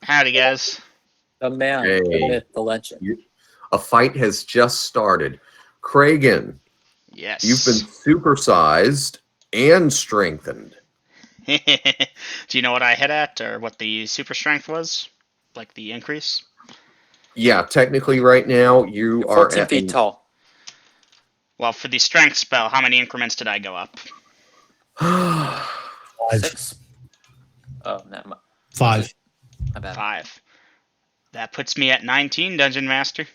Howdy, guys. The man, the myth, the legend. A fight has just started. Kragan, Yes. you've been supersized and strengthened. Do you know what I hit at, or what the super strength was? Like the increase? Yeah, technically right now you You're are 14 at feet tall. Well, for the strength spell, how many increments did I go up? 5. 6. Oh, never mind. 5. My bad. 5. That puts me at 19, Dungeon Master.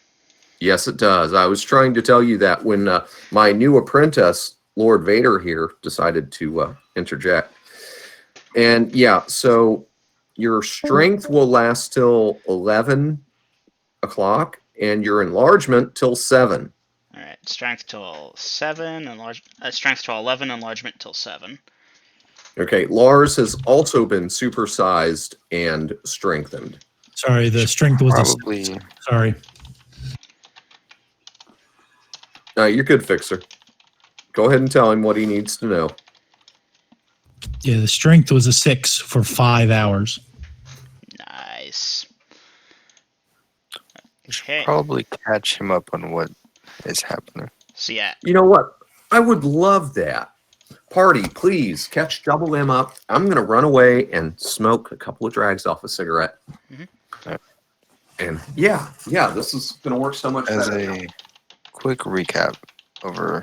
Yes, it does. I was trying to tell you that when my new apprentice, Lord Vader here, decided to interject. And yeah, so your strength will last till 11 o'clock and your enlargement till 7. All right, strength till 7, strength till 11, enlargement till 7. Okay, Lars has also been supersized and strengthened. Sorry, the strength was Probably. Sorry. You're good, Fixer. Go ahead and tell him what he needs to know. Yeah, the strength was a 6 for 5 hours. Nice. We should Okay. probably catch him up on what is happening. So yeah, You know what? I would love that. Party, please catch Double M up. I'm going to run away and smoke a couple of drags off a cigarette. Mhm. And yeah, this is going to work so much As better. a quick recap over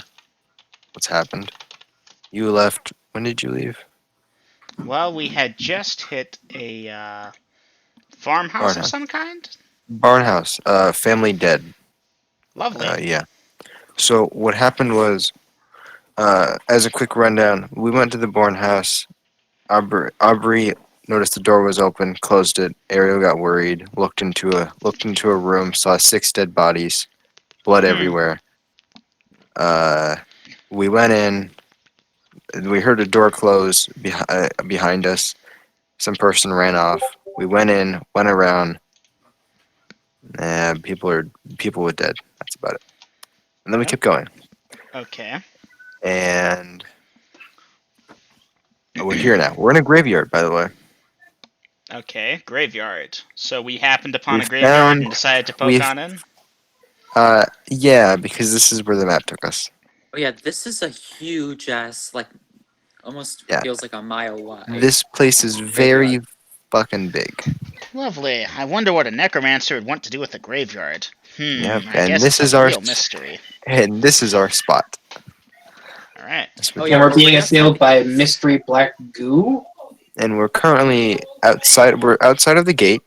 what's happened, you left. When did you leave? well, we had just hit a farmhouse of Farmhouse. some kind. Barnhouse. Family dead. Lovely. Yeah. So what happened was, as a quick rundown, we went to the Bourne house. Aubrey noticed the door was open, closed it. Ariel got worried, looked into a room, saw 6 dead bodies, blood everywhere. We went in. We heard a door close behind us. Some person ran off. We went in, went around. People were dead. That's about it. And then we kept going. Okay. And we're here now. We're in a graveyard, by the way. Okay, graveyard. So we happened upon We a graveyard found- and decided to poke we've- on in? Yeah, because this is where the map took us. Oh yeah, this is a huge ass, like, almost Yeah. feels like a mile wide. This place is very fucking big. Lovely. I wonder what a necromancer would want to do with a graveyard. Yep, I and guess this it's is a our real mystery. And this is our spot. Alright. That's Oh, what- yeah, And we're we're being gonna- assailed by mystery black goo. And we're currently outside. We're outside of the gate.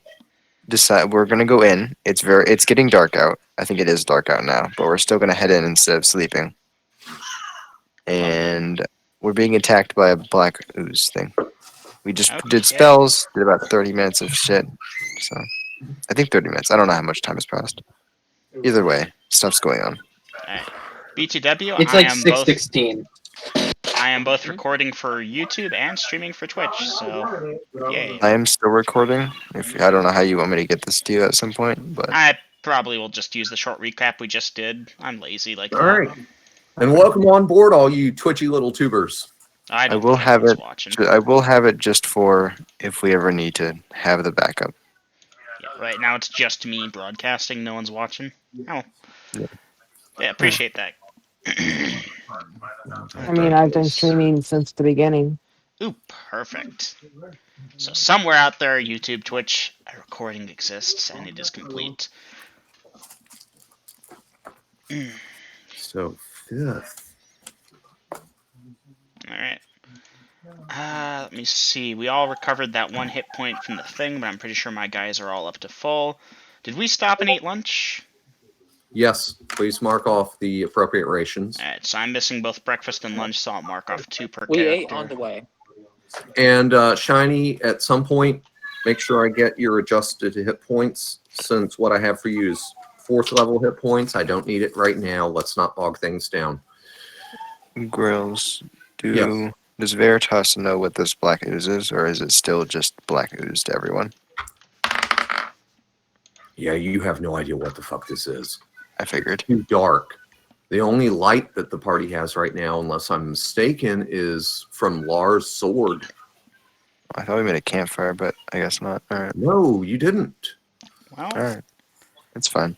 We're gonna go in. It's getting dark out. I think it is dark out now, but we're still gonna head in instead of sleeping. And we're being attacked by a black ooze thing. We just did Okay. spells. Did about 30 minutes of shit. So I think 30 minutes. I don't know how much time has passed. Either way, stuff's going on. Alright. BTW, It's I like am 6:16. I am both recording for YouTube and streaming for Twitch, so yay. I am still recording. I don't know how you want me to get this to you at some point, but I probably will just use the short recap we just did. I'm lazy like All that. right. And welcome on board, all you twitchy little tubers. I don't will think have anyone's it. watching. I will have it just for if we ever need to have the backup. Yeah, right now it's just me broadcasting, no one's watching. Oh. Yeah. Yeah, appreciate that. I mean, I've been streaming since the beginning. Ooh, perfect. So somewhere out there, YouTube, Twitch, a recording exists and it is complete. So, 5th. Alright. Let me see. We all recovered that 1 hit point from the thing, but I'm pretty sure my guys are all up to full. Did we stop and eat lunch? Yes, please mark off the appropriate rations. Alright, so I'm missing both breakfast and lunch, so I'll mark off 2 per We character. ate on the way. And Shiny, at some point, make sure I get your adjusted hit points, since what I have for you is 4th level hit points. I don't need it right now. Let's not bog things down. Grills, Yes. does Veritas know what this black ooze is, or is it still just black ooze to everyone? Yeah, you have no idea what the fuck this is. I figured. Too dark. The only light that the party has right now, unless I'm mistaken, is from Lars' sword. I thought we made a campfire, but I guess not. Alright. No, you didn't. Well, Alright. It's fine.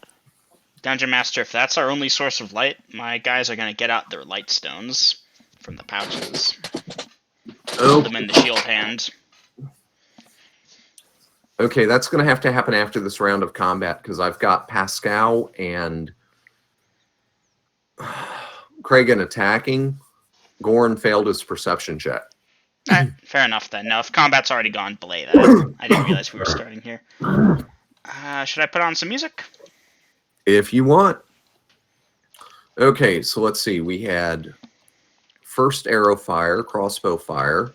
Dungeon Master, if that's our only source of light, my guys are going to get out their light stones from the pouches. Hold them in the shield hand. Okay, that's going to have to happen after this round of combat because I've got Pascal and Kragan attacking. Gorrin failed his perception check. Alright, fair enough then. No, if combat's already gone, belay that. I didn't realize we were starting here. Should I put on some music? If you want. Okay, so let's see. We had first arrow fire, crossbow fire.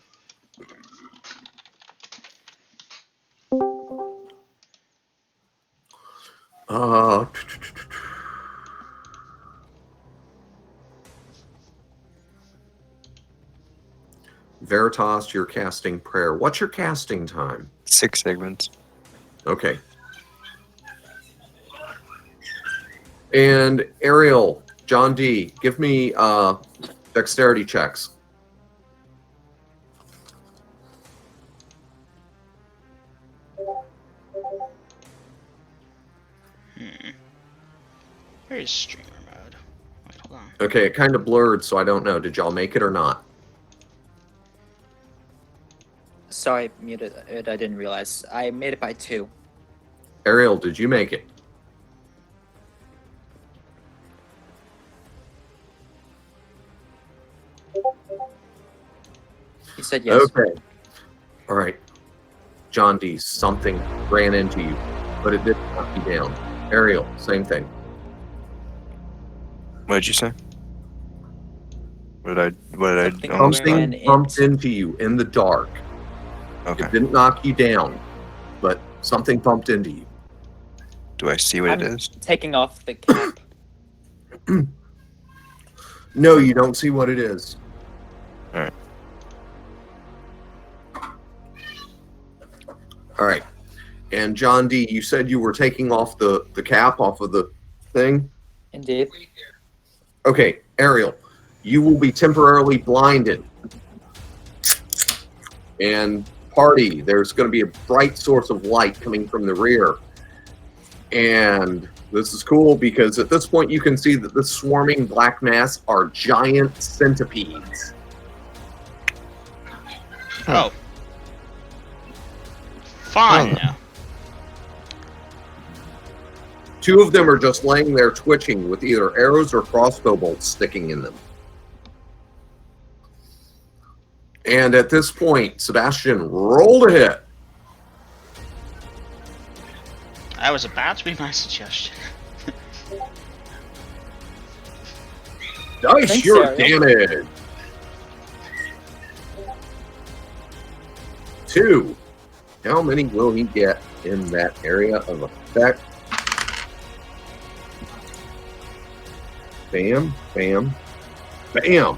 Veritas, you're casting prayer. What's your casting time? 6 segments. Okay. And Ariel, John D, give me dexterity checks. Where is streamer mode? Wait, hold on. Okay, it kind of blurred, so I don't know. Did y'all make it or not? Sorry, I muted it. I didn't realize. I made it by 2. Ariel, did you make it? He said yes. Okay. All right. John D, something ran into you, but it didn't knock you down. Ariel, same thing. What did you say? What did I Something almost Something ran bumped into you in the dark. Okay. It didn't knock you down, but something bumped into you. Do I see what it I'm is? taking off the cap. No, you don't see what it is. Alright. All right. And John D, you said you were taking off the cap off of the thing? Indeed. Okay, Ariel, you will be temporarily blinded. And party, there's going to be a bright source of light coming from the rear. And this is cool because at this point you can see that the swarming black mass are giant centipedes. Oh. Fun. Two of them are just laying there twitching with either arrows or crossbow bolts sticking in them. And at this point, Sebastian rolled a hit. That was about to be my suggestion. Dice Thanks, your Ariel. damage. 2. How many will he get in that area of effect? Bam, bam, bam.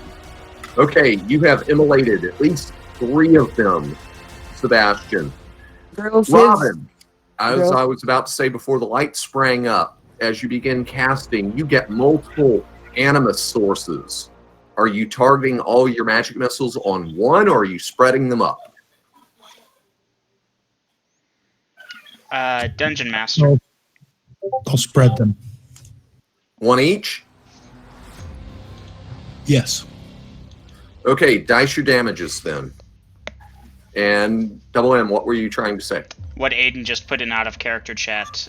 Okay, you have immolated at least 3 of them, Sebastian. Girls, Robin, as Girl. I was about to say before the light sprang up, as you begin casting, you get multiple animus sources. Are you targeting all your magic missiles on one, or are you spreading them up? Dungeon Master. I'll spread them. One each? Yes. Okay, dice your damages then. And Double M, what were you trying to say? What Aiden just put in out of character chat,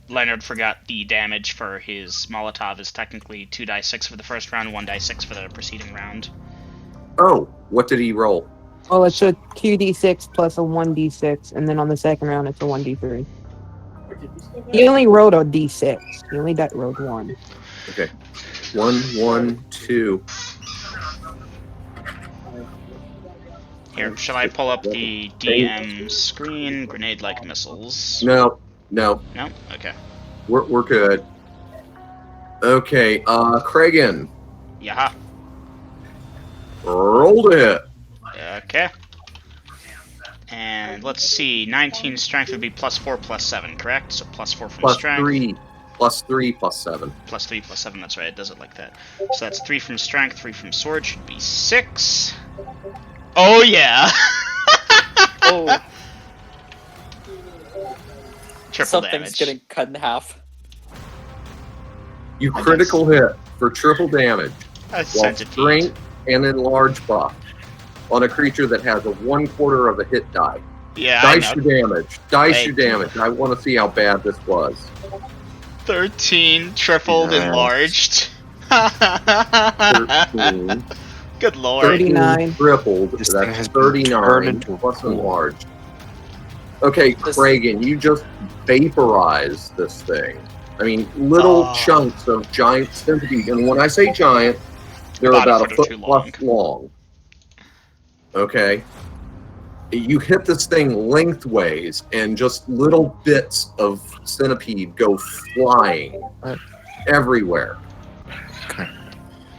Leonard forgot the damage for his Molotov is technically 2d6 for the first round, 1d6 for the preceding round. Oh, what did he roll? well, it's a 2d6 plus a 1d6, and then on the second round, it's a 1d3. He only rolled a d6. He only rolled 1. Okay. 1, 1, 2. Here, shall I pull up the DM screen? Grenade-like missiles. No, no, No? Okay. we're good. Okay, Kragan, Yaha. rolled it. Okay. And let's see, 19 strength would be +4 +7, correct? So +4 from Plus strength. 3, plus 3, plus 7. +3 +7, that's right, it does it like that. So that's 3 from strength, 3 from sword, should be 6. Oh yeah! Oh, Triple something's damage. getting cut in half. You critical hit for triple damage A while centipede. strength and enlarge buff on a creature that has a 1/4 of a hit die. Yeah, I Dice know. your damage. Dice Wait. your damage. I want to see how bad this was. 13 tripled Nice. enlarged. 13. Good lord. 39. Tripled. This thing That's has been turned 39 into a plus pool. enlarged. Okay, This- Kragan, you just vaporized this thing. I mean, little Oh. chunks of giant centipede. And when I say giant, they're About a about a foot or foot two plus long. Okay. You hit this thing lengthways, and just little bits of centipede go flying What? everywhere. Okay.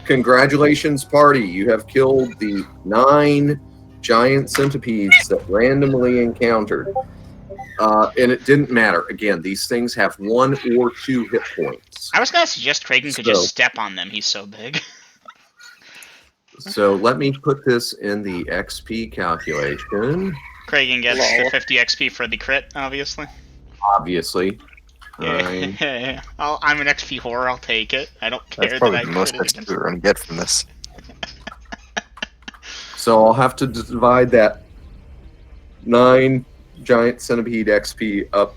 Congratulations, party. You have killed the 9 giant centipedes that randomly encountered. And it didn't matter. Again, these things have 1 or 2 hit points. I was gonna suggest Kragan could So- just step on them. He's so big. So let me put this in the XP calculation, Kragan gets Lol. the 50 XP for the crit, obviously. obviously. Nine. Yeah. I'm an XP whore. I'll take it. I don't care That's that probably I the most critted XP against. we're gonna get from this. So I'll have to divide that 9 giant centipede XP up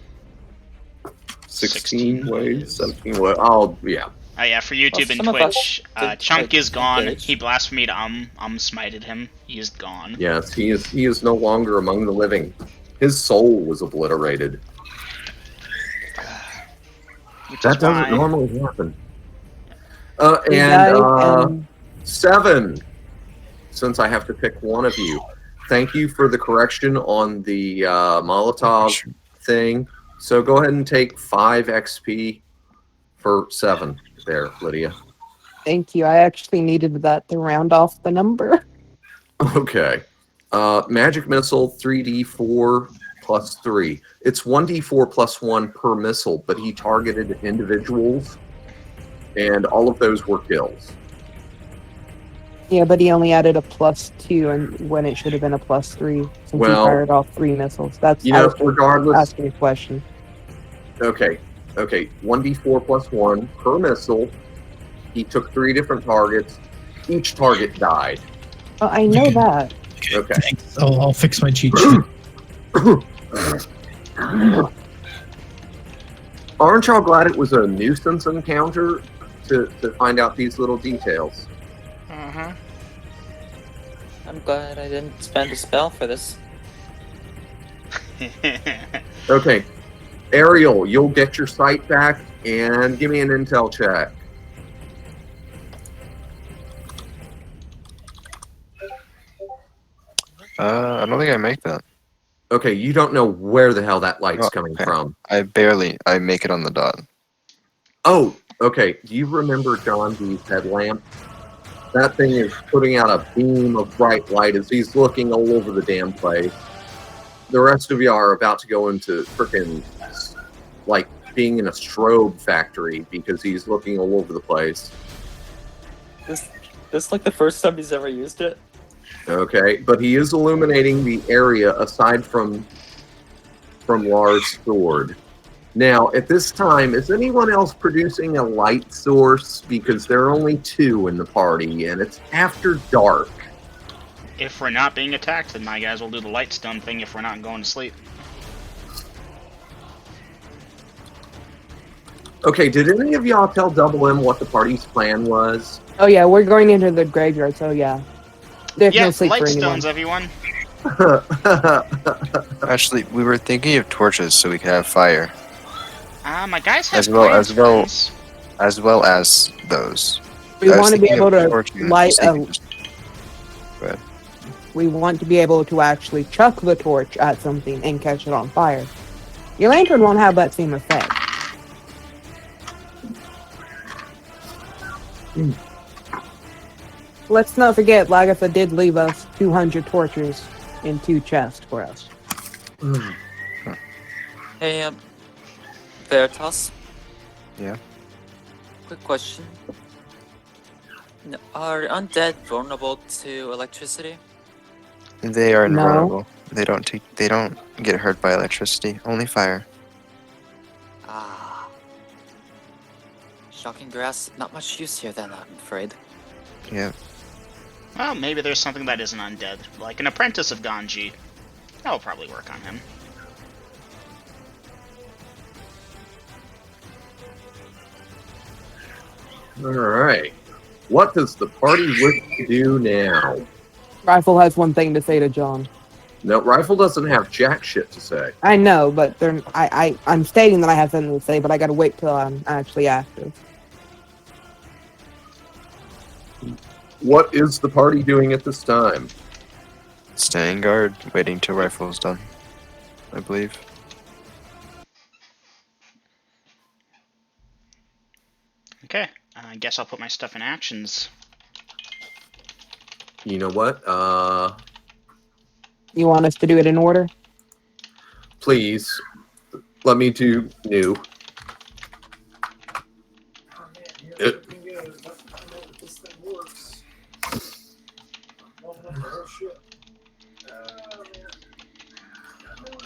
16 ways, 17 ways. Yeah. Oh yeah, for YouTube Well, and some of us Twitch, did, Chunk like, is gone. engage. He blasphemed. Smited him. He is gone. Yes, he is no longer among the living. His soul was obliterated. Which That is doesn't why- normally happen. He And died, and 7, since I have to pick one of you. Thank you for the correction on the Molotov thing. So go ahead and take 5 XP for 7 there, Lydia. thank you. I actually needed that to round off the number. Okay. Magic missile 3d4 plus 3. It's 1d4 plus 1 per missile, but he targeted individuals, and all of those were kills. Yeah, but he only added a +2, and when it should have been a +3, since Well, he fired off 3 missiles. That's You I know, was just regardless. asking a question. Okay. 1d4 plus 1 per missile. He took 3 different targets. Each target died. Oh, I know Okay. that. Okay. Thanks. I'll fix my cheat sheet. Aren't y'all glad it was a nuisance encounter to find out these little details? Uh-huh. I'm glad I didn't spend a spell for this. Okay. Ariel, you'll get your sight back and give me an intel check. I don't think I make that. Okay, you don't know where the hell that light's Oh, coming okay. from. I make it on the dot. Oh, okay. Do you remember John D's headlamp? That thing is putting out a beam of bright light as he's looking all over the damn place. The rest of you are about to go into frickin' like being in a strobe factory because he's looking all over the place. This is like the first time he's ever used it. Okay, but he is illuminating the area aside from Lars' sword. Now, at this time, is anyone else producing a light source? Because there are only 2 in the party, and it's after dark. If we're not being attacked, then my guys will do the light stone thing if we're not going to sleep. Okay, did any of y'all tell Double M what the party's plan was? Oh yeah, we're going into the graveyard, so yeah. There's Yeah, no sleep light for anyone. stones, everyone. Actually, we were thinking of torches so we could have fire, My guys have As well- plans, as well- friends. as well as those. We I was want to be thinking of able to torching light so you a. could just- We want to be able to actually chuck the torch at something and catch it on fire. Your lantern won't have that same effect. Let's not forget, Lagatha did leave us 200 torches in 2 chests for us. Hey, Veritas. Yeah? Quick question. Are undead vulnerable to electricity? They are No. invulnerable. They don't get hurt by electricity. Only fire. Ah. Shocking grass, not much use here then, I'm afraid. Yeah. Well, maybe there's something that isn't undead, like an apprentice of Ganji. That'll probably work on him. All right. What does the party wish to do now? Rifle has one thing to say to John. No, Rifle doesn't have jack shit to say. I know, but I'm stating that I have something to say, but I gotta wait till I'm actually active. What is the party doing at this time? Staying guard, waiting till rifle is done. I believe. Okay, I guess I'll put my stuff in actions. You know what? You want us to do it in order? Please, let me do new.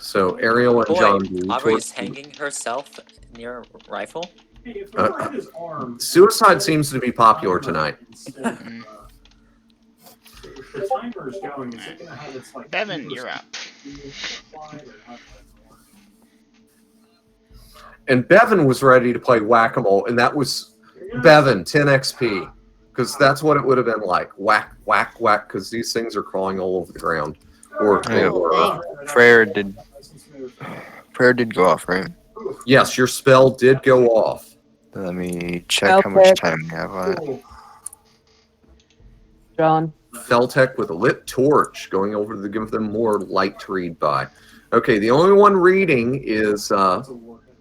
So Ariel and Boy, John do Aubrey's hanging herself near Rifle. suicide seems to be popular tonight. Bevan, you're up. And Bevan was ready to play whack-a-mole, and that was Bevan, 10 XP. Because that's what it would have been like. Whack, whack, whack, because these things are crawling all over the ground. Or Prayer did go off, right? yes, your spell did go off. Let me check how much time we have on it. John. Feltec with a lit torch going over to give them more light to read by. Okay, the only one reading is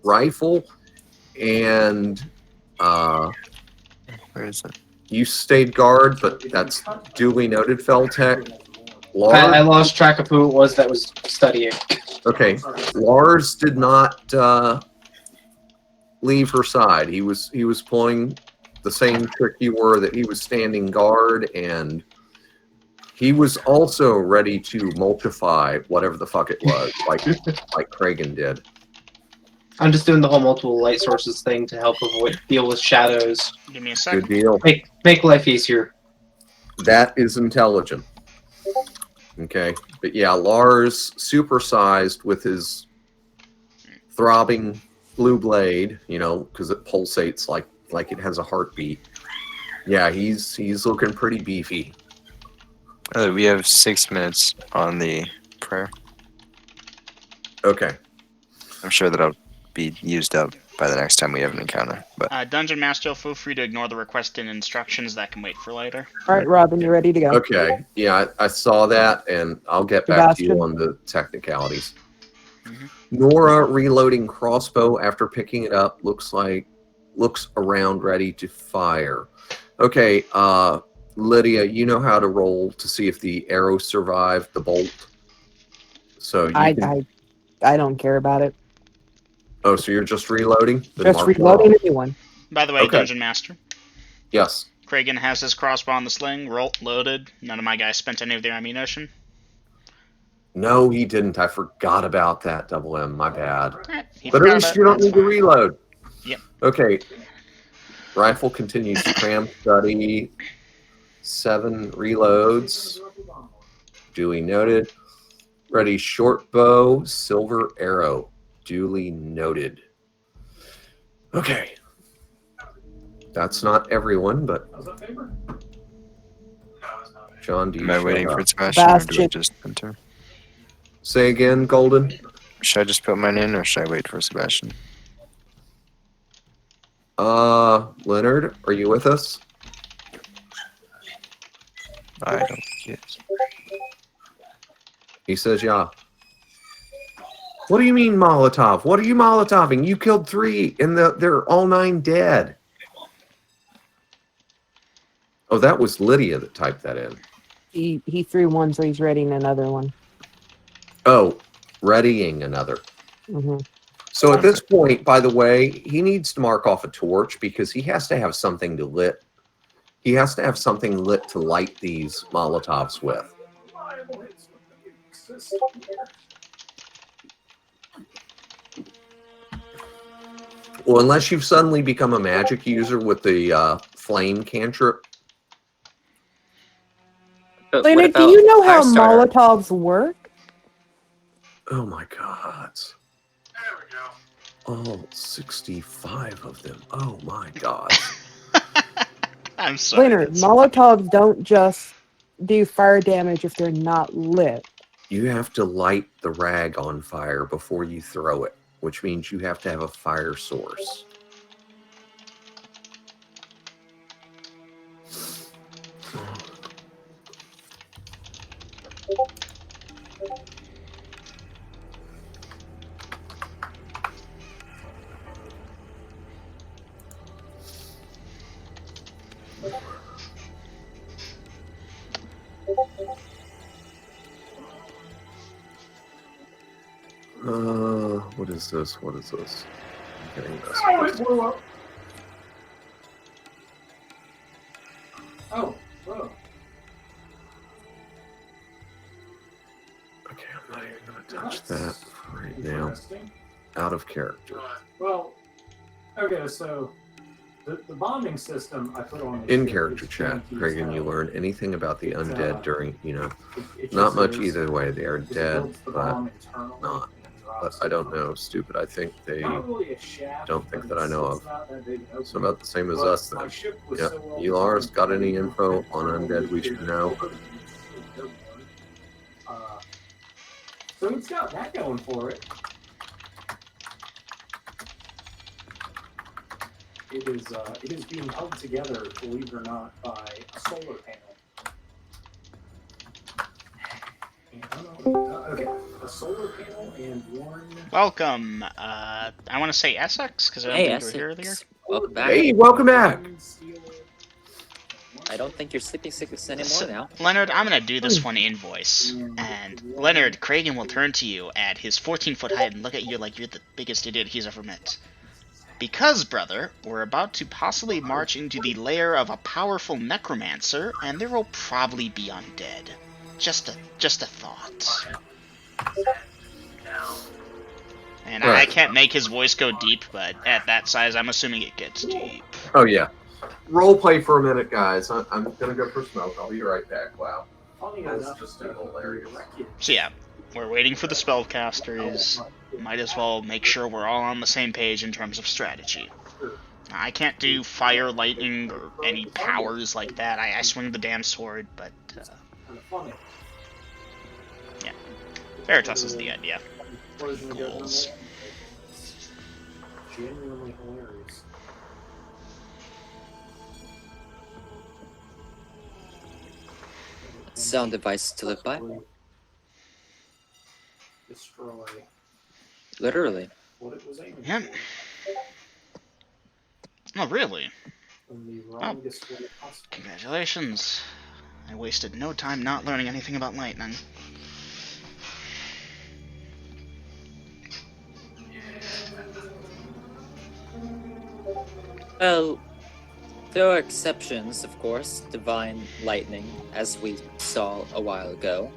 Rifle, and Where is it? you stayed guard, but that's duly noted, Feltec. I lost track of who it was that was studying. Okay, Lars did not leave her side. He was pulling the same trick you were, that he was standing guard, and he was also ready to multiply whatever the fuck it was, like Kragan did. I'm just doing the whole multiple light sources thing to help deal with shadows. Give me a second. Good deal. Make life easier. That is intelligent. Okay, but yeah, Lars supersized with his throbbing blue blade, you know, because it pulsates like it has a heartbeat. Yeah, he's looking pretty beefy. We have 6 minutes on the prayer. Okay. I'm sure that'll be used up by the next time we have an encounter. But Dungeon Master, feel free to ignore the requested instructions that can wait for later. All right, Robin, you ready to go? Okay. Yeah, I saw that, and I'll get back to you on the technicalities. Nora reloading crossbow after picking it up. Looks around ready to fire. Okay, Lydia, you know how to roll to see if the arrow survived the bolt. So you I don't care about it. Oh, so you're just reloading? Then Just mark reloading one. a new one. By the way, Okay. Dungeon Master, Yes. Kragan has his crossbow on the sling, loaded. None of my guys spent any of their ammunition. No, he didn't. I forgot about that, Double M. My bad. He But at forgot least about you it, don't that's need to fine. reload. Yep. Okay. Rifle continues to cram study. 7 reloads. Duly noted. Ready short bow, silver arrow. Duly noted. Okay. That's not everyone, but John, do you am I show waiting up? for Sebastian, or do I Bastion. just enter? Say again, Golden? Should I just put mine in, or should I wait for Sebastian? Leonard, are you with us? I don't get it. He says, yeah. What do you mean Molotov? What are you Molotoving? You killed 3, and they're all 9 dead. Oh, that was Lydia that typed that in. He threw one, so he's readying another one. Oh, readying another. Hmm. So at this point, by the way, he needs to mark off a torch because he has to have something to lit. He has to have something lit to light these Molotovs with. Well, unless you've suddenly become a magic user with the flame cantrip. But what Leonard, do about you know how Firestarter? Molotovs work? Oh my god. All 65 of them. Oh my god. I'm sorry. Leonard, That's so funny. Molotovs don't just do fire damage if they're not lit. You have to light the rag on fire before you throw it, which means you have to have a fire source. What is this? What is this? I'm getting this. Okay, I'm not even going to touch that right now. Out of character. Well, okay, so the bombing system I put on In character chat, Reagan, you learn anything about the undead during, not much either way. They are dead, but not. But I don't know, stupid. I think they don't think that I know of. So about the same as us then. Yep. You Lars, got any info on undead we should know? So it's got that going for it. It is being held together, believe it or not, by a solar panel. Okay, a solar panel and one. Welcome. I want to say Essex because I don't Hey, think you were here earlier. Essex. Welcome back. Hey, welcome back! I don't think you're sleeping sickness anymore So, now. Leonard, I'm gonna do this one in voice, and Leonard, Kragan will turn to you at his 14-foot height and look at you like you're the biggest idiot he's ever met. Because, brother, we're about to possibly march into the lair of a powerful necromancer, and there will probably be undead. Just a thought. And I Right. can't make his voice go deep, but at that size, I'm assuming it gets deep. Oh, yeah. Role play for a minute, guys. I'm going to go for smoke. I'll be right back. Wow. That's just hilarious. So yeah, we're waiting for the spellcasters. Might as well make sure we're all on the same page in terms of strategy. I can't do fire, lightning, or any powers like that. I swing the damn sword, but yeah. Veritas is the idea. Goals. Genuinely hilarious. Sound device to live by. Destroy Literally. what it was aiming Yep. Oh, really? in the wrongest way possible. Congratulations. I wasted no time not learning anything about lightning. Well, there are exceptions, of course. Divine lightning, as we saw a while ago.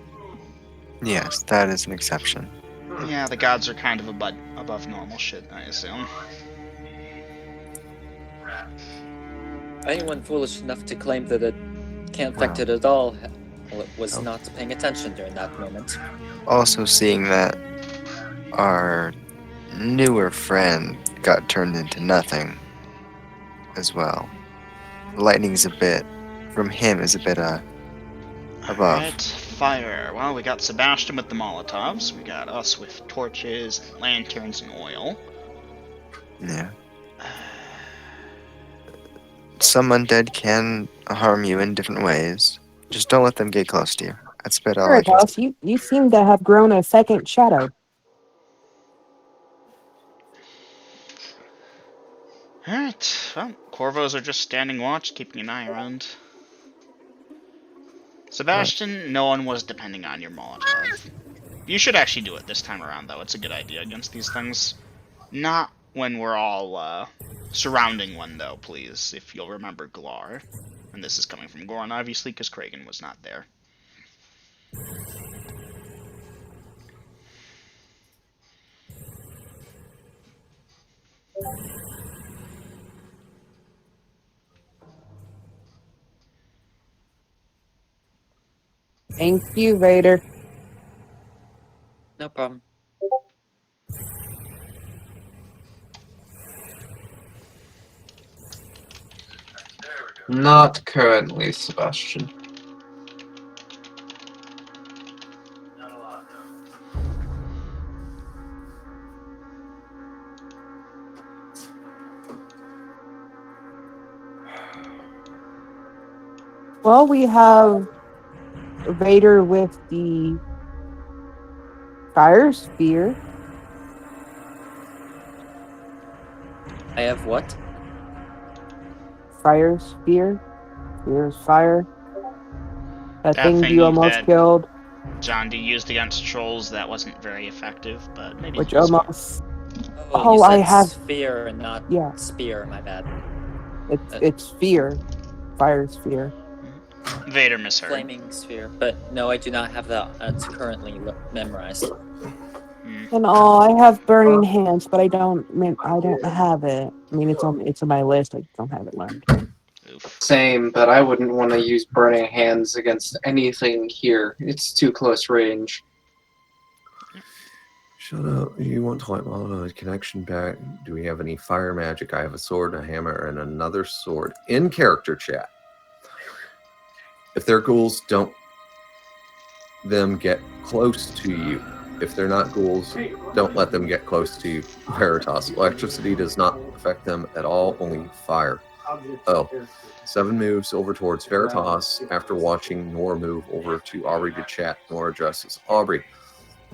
Yes, that is an exception. Yeah, the gods are kind of above normal shit, I assume. Anyone foolish enough to claim that it can't affect it at all was not paying attention during that moment. Also, seeing that our newer friend got turned into nothing as well. Lightning is a bit, from him, is a bit above. Alright, fire. Well, we got Sebastian with the Molotovs. We got us with torches, lanterns, and oil. Yeah. Some undead can harm you in different ways. Just don't let them get close to you. That's a bit all I can Veritas, you seem to have grown a second shadow. Alright, well, Corvos are just standing watch, keeping an eye around. Sebastian, no one was depending on your Molotov. You should actually do it this time around, though. It's a good idea against these things. Not when we're all, surrounding one, though, please, if you'll remember Glar. And this is coming from Gorrin, obviously, because Kragan was not there. Thank you, Vader. No problem. Not currently, Sebastian. Well, we have Vader with the fire spear. I have what? Fire spear. Spear's fire. That That thing thing you almost that killed, John D used against trolls that wasn't very effective, but maybe which this one. almost. Oh, you Oh, said I have- sphere and not Yeah, spear. My bad. it's sphere. Fire sphere. Vader misheard. Flaming sphere. But no, I do not have that. It's currently memorized. And I have burning hands, but I don't have it. I mean, it's on my list. I just don't have it learned. Oof. Same, but I wouldn't want to use burning hands against anything here. It's too close range. Shut up. You want to a connection back? Do we have any fire magic? I have a sword, a hammer, and another sword. In character chat. If they're ghouls, don't them get close to you. If they're not ghouls, don't let them get close to you. Veritas. Electricity does not affect them at all, only fire. Oh. 7 moves over towards Veritas after watching Nora move over to Aubrey to chat. Nora addresses Aubrey.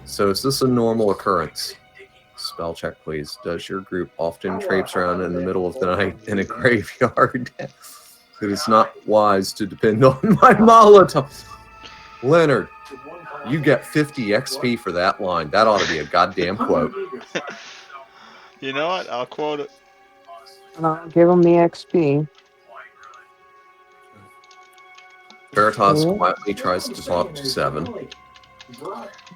So is this a normal occurrence? Spell check, please. Does your group often traipse around in the middle of the night in a graveyard? It is not wise to depend on my Molotov. Leonard, you get 50 XP for that line. That ought to be a goddamn quote. You know what? I'll quote it. And I'll give them the XP. Veritas quietly tries to talk to 7.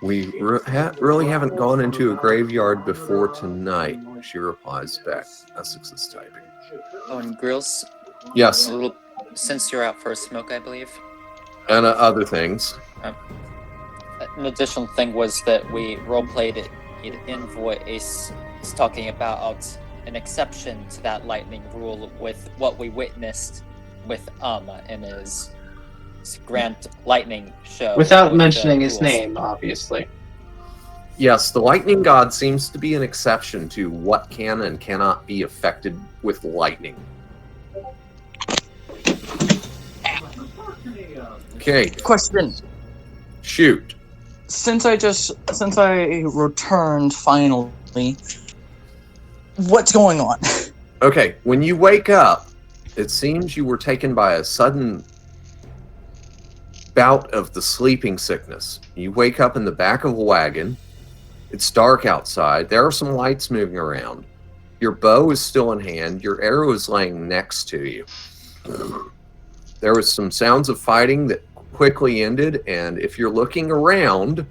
We really haven't gone into a graveyard before tonight, she replies back. Essex is typing. Oh, and Grills, Yes, a little. Since you're out for a smoke, I believe. and other things. An additional thing was that we roleplayed it in voice, talking about an exception to that lightning rule with what we witnessed with in his Grand Lightning show. Without with, mentioning his ghouls. name, obviously. Yes, the lightning god seems to be an exception to what can and cannot be affected with lightning. Okay, Question. shoot. Since I returned finally, what's going on? Okay, when you wake up, it seems you were taken by a sudden bout of the sleeping sickness. You wake up in the back of a wagon. It's dark outside. There are some lights moving around. Your bow is still in hand. Your arrow is laying next to you. There was some sounds of fighting that quickly ended, and if you're looking around,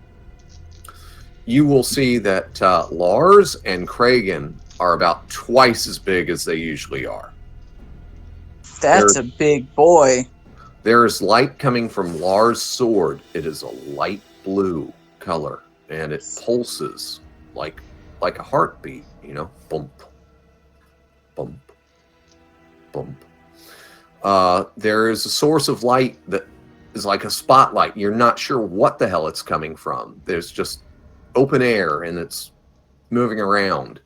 you will see that Lars and Kragan are about twice as big as they usually are. That's a big boy. There is light coming from Lars' sword. It is a light blue color, and it pulses like a heartbeat, you know? Bump, bump, bump. There is a source of light that is like a spotlight. You're not sure what the hell it's coming from. There's just open air, and it's moving around.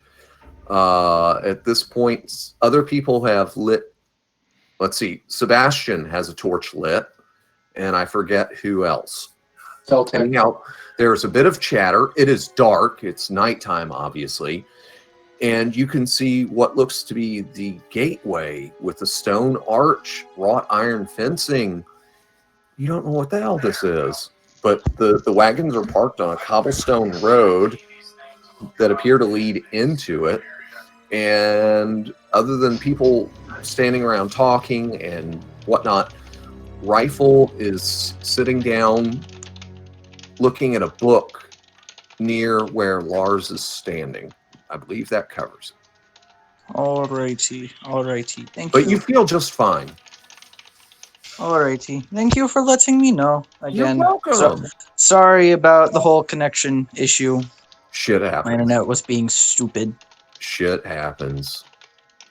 At this point, other people have lit. Let's see. Sebastian has a torch lit, and I forget who else. Anyhow, there's a bit of chatter. It is dark. It's nighttime, obviously. And you can see what looks to be the gateway with the stone arch, wrought iron fencing. You don't know what the hell this is. But the wagons are parked on a cobblestone road that appear to lead into it. And other than people standing around talking and whatnot, Rifle is sitting down looking at a book near where Lars is standing. I believe that covers it. Alrighty. Thank But you. you feel just fine. Alrighty. Thank you for letting me know. Again, You're welcome. sorry about the whole connection issue. Shit My happens. internet was being stupid. Shit happens.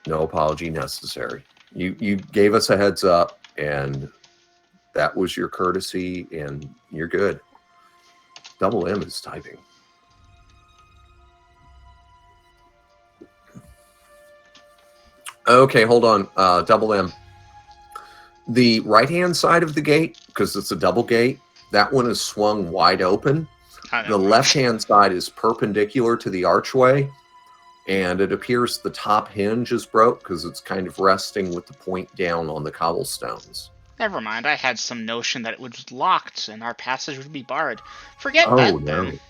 No apology necessary. You gave us a heads up, and that was your courtesy, and you're good. Double M is typing. Okay, hold on. Double M. The right-hand side of the gate, because it's a double gate, that one is swung wide open. The left-hand side is perpendicular to the archway, and it appears the top hinge is broke because it's kind of resting with the point down on the cobblestones. Never mind, I had some notion that it was locked and our passage would be barred. Forget Oh, that, no. then.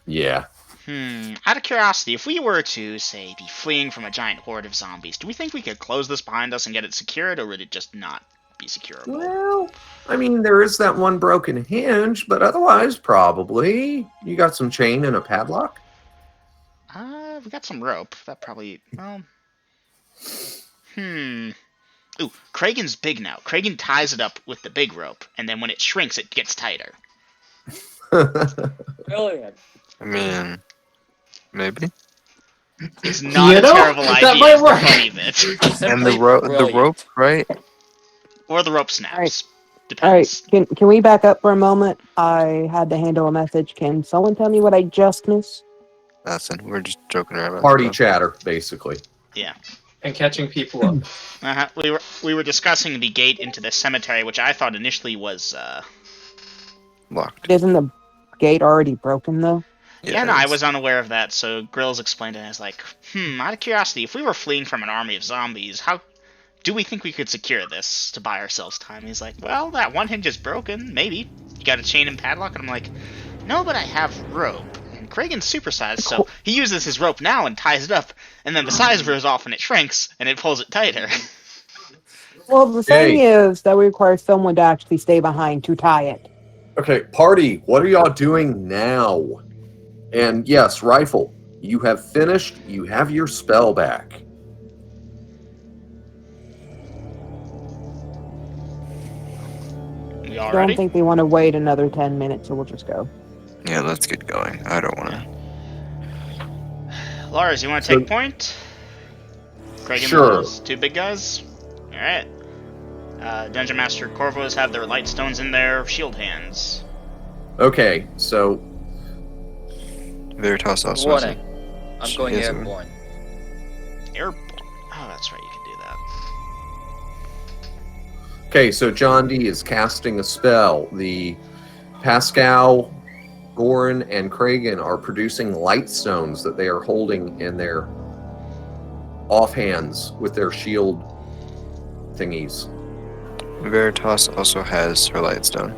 Yeah. Out of curiosity, if we were to, say, be fleeing from a giant horde of zombies, do we think we could close this behind us and get it secured, or would it just not be securable? Well, I mean, there is that one broken hinge, but otherwise, probably. You got some chain and a padlock? We got some rope. That probably, well... Ooh, Kragen's big now. Kragen ties it up with the big rope, and then when it shrinks, it gets tighter. Brilliant. I mean, maybe. It's not You a know, terrible that idea. might It's the work. funny bit. And the Simply rope, right? Or the rope snaps. Alright. Depends. Alright, can we back up for a moment? I had to handle a message. Can someone tell me what I just missed? Nothing. We're just joking around. about Party stuff. chatter, basically. Yeah. And catching people up. We were discussing the gate into the cemetery, which I thought initially was, Locked. Isn't the gate already broken, though? Yeah, no, it I is. was unaware of that, so Grills explained it, and I was like, out of curiosity, if we were fleeing from an army of zombies, how do we think we could secure this to buy ourselves time? He's like, well, that one hinge is broken, maybe. You got a chain and padlock? And I'm like, no, but I have rope. And Kragen's supersized, so he uses his rope now and ties it up, and then the size wears off and it shrinks, and it pulls it tighter. Well, the thing is that we require someone to actually stay behind to tie it. Okay, party, what are y'all doing now? And yes, Rifle, you have finished. You have your spell back. We all I don't ready? think they want to wait another 10 minutes, so we'll just go. Yeah, let's get going. I don't want to. Lars, you want to take point? Kragen Sure. Lars, two big guys? Alright. Dungeon Master Corvos have their light stones in their shield hands. Okay, so Veritas also. Warning. I'm She going has a- airborne. Airborne. Oh, that's right, you can do that. okay, so John D is casting a spell. The Pascal, Gorrin, and Kragen are producing light stones that they are holding in their offhands with their shield thingies. Veritas also has her lightstone.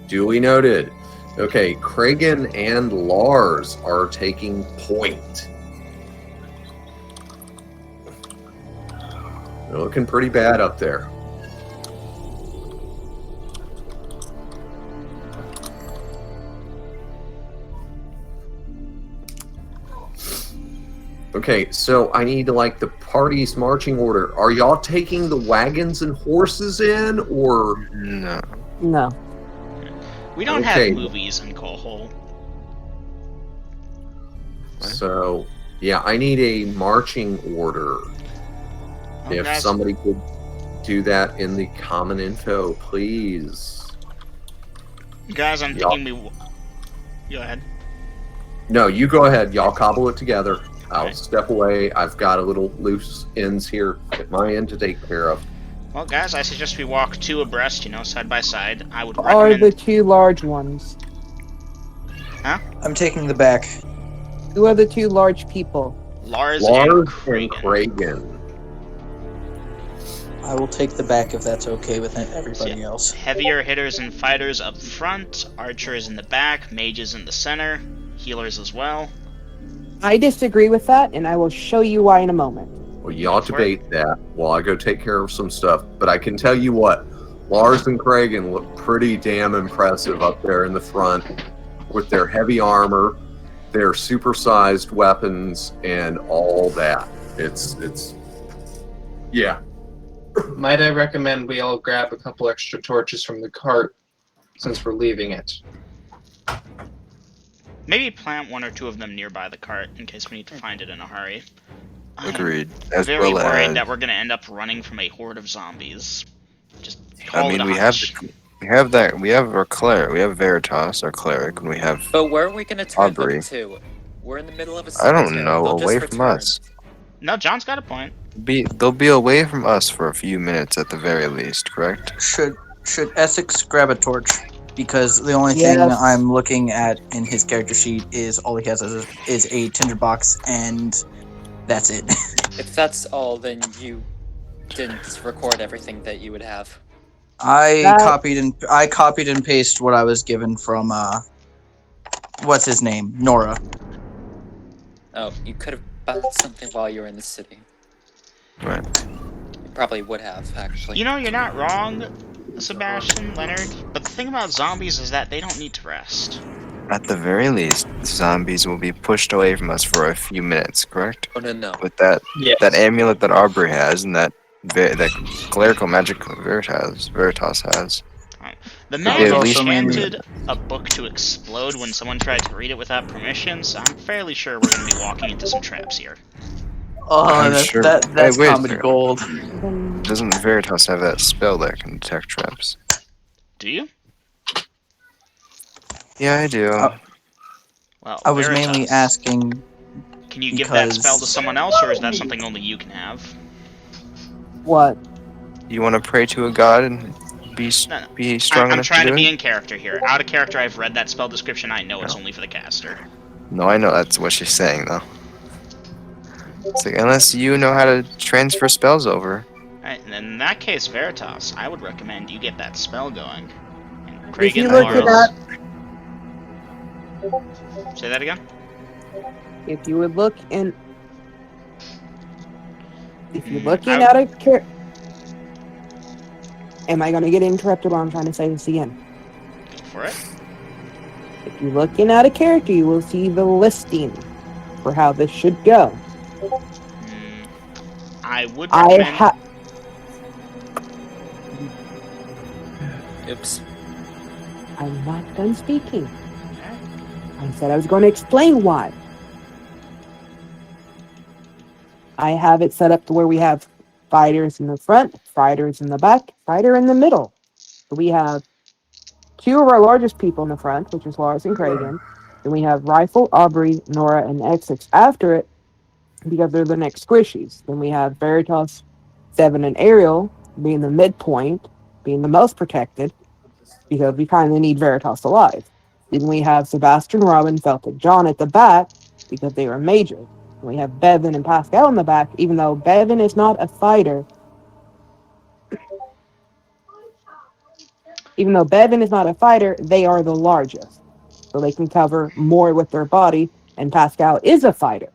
Duly noted. Okay, Kragen and Lars are taking point. They're looking pretty bad up there. Okay, so I need to like the party's marching order. Are y'all taking the wagons and horses in, or No. No. We don't Okay. have movies in Coalhole. so? Yeah, I need a marching order. Well, If guys, somebody could do that in the common info, please. guys, I'm Y'all- thinking we... Go ahead. No, you go ahead. Y'all cobble it together. I'll Okay. step away. I've got a little loose ends here at my end to take care of. Well, guys, I suggest we walk two abreast, side by side. I would Are recommend... the two large ones? I'm taking the back. Who are the two large people? Lars, Lars and and Kragen. Kragen. I will take the back if that's okay with everybody else. Heavier hitters and fighters up front, archers in the back, mages in the center, healers as well. I disagree with that, and I will show you why in a moment. Well, y'all debate that while I go take care of some stuff. But I can tell you what, Lars and Kragen look pretty damn impressive up there in the front with their heavy armor, their supersized weapons, and all that. It's yeah. Might I recommend we all grab a couple extra torches from the cart since we're leaving it? Maybe plant 1 or 2 of them nearby the cart in case we need to find it in a hurry. I'm Agreed. As very well worried as, that we're going to end up running from a horde of zombies. Just I call it mean, a we have hunch. we have our cleric. We have Veritas, our cleric, and we have. But where are we gonna turn Aubrey. them to? We're in the middle of a I cemetery. don't know. They'll Away just from return. us. No, John's got a point. They'll be away from us for a few minutes at the very least. Correct? Should Essex grab a torch? Because the only thing Yes. I'm looking at in his character sheet is all he has is a tinderbox, and that's it. If that's all, then you didn't record everything that you would have. I copied and pasted what I was given from what's his name? Nora. Oh, you could have bought something while you were in the city. Right. You probably would have, actually. You know, you're not wrong, Sebastian, Leonard, but the thing about zombies is that they don't need to rest. At the very least, zombies will be pushed away from us for a few minutes. Correct? Oh no. With that Yes. that amulet that Aubrey has, and that clerical magic Veritas has. The Yeah, man at least- enchanted a book to explode when someone tried to read it without permission, so I'm fairly sure we're going to be walking into some traps here. Oh, I'm that's sure- that's wait a comedy second. gold. Doesn't Veritas have that spell that can detect traps? Do you? Yeah, I do. Well, I was Veritas, mainly asking. can you give that spell to because- someone else, or is that something only you can have? What? You want to pray to a god and be No. be strong I'm enough trying to to do be it? in character here. Out of character, I've read that spell description. I know it's only for the caster. No, I know that's what she's saying though. It's like unless you know how to transfer spells over. Alright, and in that case, Veritas, I would recommend you get that spell going. And If Craig you and look at Lars. that, Say that again? if you would look in, if you're Mm, looking I- at a character, am I going to get interrupted while I'm trying to say this again? Go for it. If you're looking at a character, you will see the listing for how this should go. I would I recommend... have. Oops. I'm not done speaking. I said I was going to explain why. I have it set up to where we have fighters in the front, fighters in the back, fighter in the middle. So we have 2 of our largest people in the front, which is Lars and Kragan. Then we have Rifle, Aubrey, Nora, and X6 after it, because they're the next squishies. Then we have Veritas, Seven, and Ariel being the midpoint, being the most protected, because we kind of need Veritas alive. Then we have Sebastian, Robin, Felt, and John at the back, because they are major. And we have Bevan and Pascal in the back, even though Bevan is not a fighter. Even though Bevan is not a fighter, they are the largest. So they can cover more with their body, and Pascal is a fighter.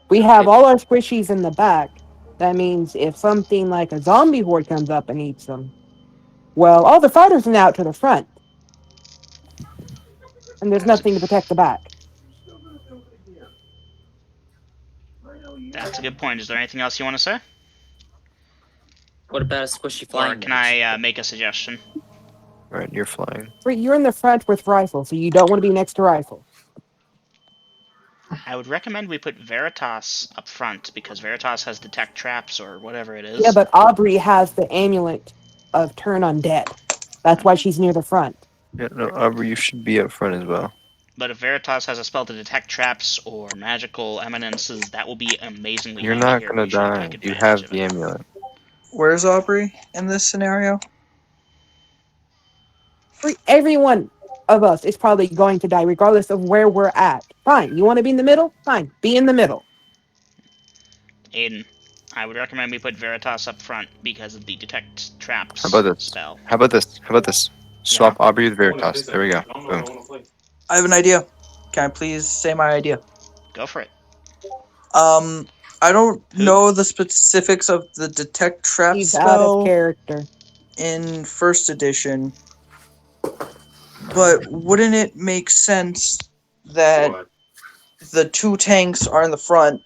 We have all our squishies in the back. That means if something like a zombie horde comes up and eats them, well, all the fighters are now out to the front. And there's nothing to protect the back. That's a good point. Is there anything else you want to say? What about a squishy Or flying can mage? I make a suggestion? Right, you're flying. You're in the front with Rifle, so you don't want to be next to Rifle. I would recommend we put Veritas up front, because Veritas has detect traps or whatever it is. Yeah, but Aubrey has the amulet of turn undead. That's why she's near the front. Yeah, no, Aubrey, you should be up front as well. But if Veritas has a spell to detect traps or magical eminences, that will be amazingly You're handy not here. gonna We should die. take You advantage have of the it. amulet. Where's Aubrey in this scenario? Everyone of us is probably going to die regardless of where we're at. Fine. You want to be in the middle? Fine. Be in the middle. Aiden, I would recommend we put Veritas up front because of the detect traps How about this? spell. How about this? How about this? Swap Aubrey with Veritas. There we go. Boom. I have an idea. Can I please say my idea? Go for it. I don't know the specifics of the detect trap He's out of spell character. in first edition, but wouldn't it make sense that the 2 tanks are in the front,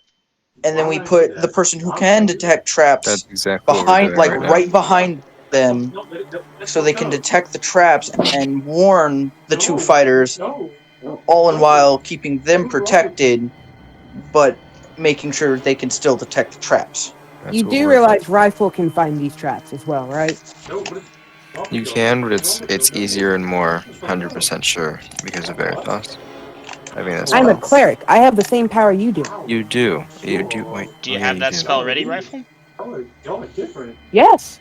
and then we put the person who can detect traps That's exactly what we're behind, doing like right now. right behind them, so they can detect the traps and warn the two fighters, all in while keeping them protected, but making sure they can still detect the traps. That's You what do we're- realize Rifle can find these traps as well, right? You can, but it's easier and more 100% sure because of Veritas. I mean, that's I'm a fine. cleric. I have the same power you do. You do. You do. Wait. Do you oh, yeah, have that do. spell ready, Rifle? Y'all are different. Yes,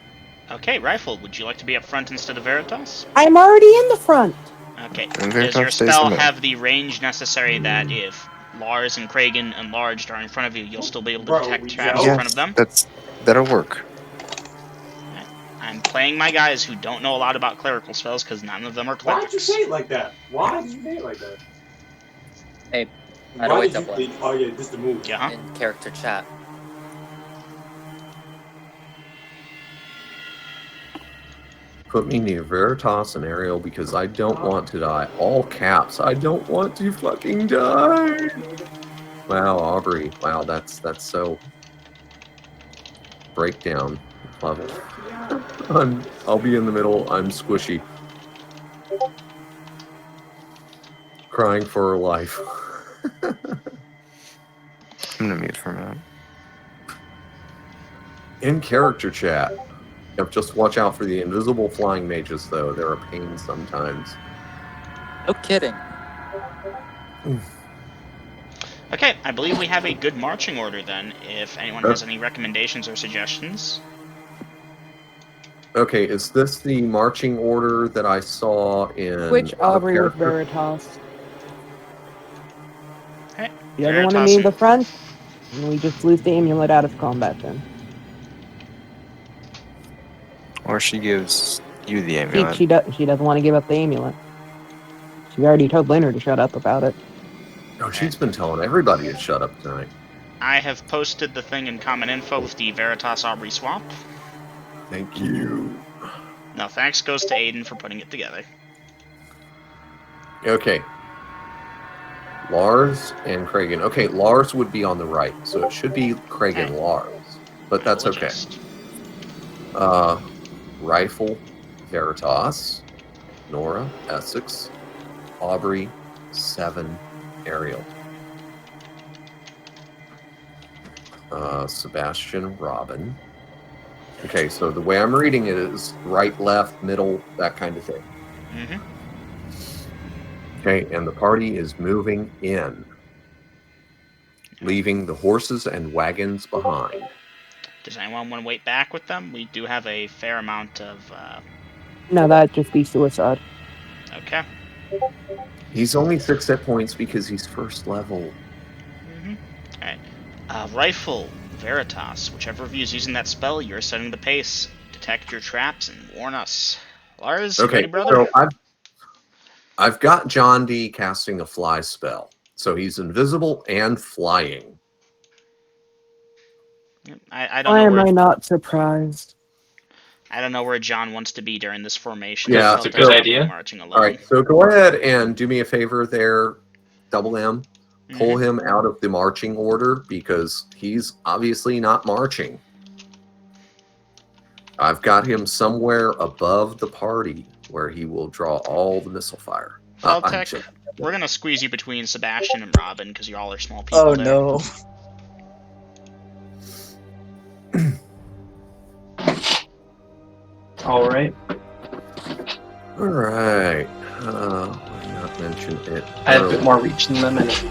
Okay, Rifle, would you like to be up front instead of Veritas? I'm already in the front. Okay. And Does your Veritas stays spell the middle. have the range necessary that if Lars and Kragen enlarged are in front of you, you'll still be able to detect traps in front of them? That'll work. I'm playing my guys who don't know a lot about clerical spells because none of them are Why did you clerics. say it like that? Why did you say it like that? Hey, Why by the way, did Dublin, you? Oh yeah, just the move. Yeah. in character chat. Put me near Veritas and Ariel because I don't want to die. All caps. I don't want to fucking die. Wow, Aubrey. Wow, that's so breakdown level. I'll be in the middle. I'm squishy. Crying for her life. I'm gonna mute for a minute. In character chat. Yep, just watch out for the invisible flying mages, though. They're a pain sometimes. No kidding. Okay, I believe we have a good marching order then, if anyone has any recommendations or suggestions. Okay, is this the marching order that I saw in Which Aubrey with character? Veritas? Okay. The other one to Veritas me in and- the front? And we just lose the amulet out of combat then. Or she gives you the amulet. She doesn't want to give up the amulet. She already told Leonard to shut up about it. Oh, she's been telling everybody to shut up tonight. I have posted the thing in common info with the Veritas Aubrey swap. Thank you. No thanks goes to Aiden for putting it together. Okay. Lars and Kragen. Okay, Lars would be on the right, so it should be Kragen Okay. Lars. But that's I'll okay. adjust. Rifle, Veritas, Nora, Essex, Aubrey, 7, Ariel. Sebastian, Robin. Okay, so the way I'm reading it is right, left, middle, that kind of thing. Mm-hmm. Okay, and the party is moving in, leaving the horses and wagons behind. Does anyone want to wait back with them? We do have a fair amount of... No, that'd just be suicide. Okay. He's only 6 hit points because he's first level. Mm-hmm. Alright. Rifle, Veritas. Whichever of you is using that spell, you're setting the pace. Detect your traps and warn us. Lars, you Okay, ready, brother? so I've got John D casting a fly spell. So he's invisible and flying. I don't Why know am where I not surprised? I don't know where John wants to be during this formation. Yeah, I it's felt a good like idea. Marching alone. All right, so go ahead and do me a favor there, Double M. Pull him out of the marching order because he's obviously not marching. I've got him somewhere above the party where he will draw all the missile fire. Feltec, we're gonna squeeze you between Sebastian and Robin because you all are small people. Oh there. no. All right. All right. Why not mention it? I have a bit more reach than them, and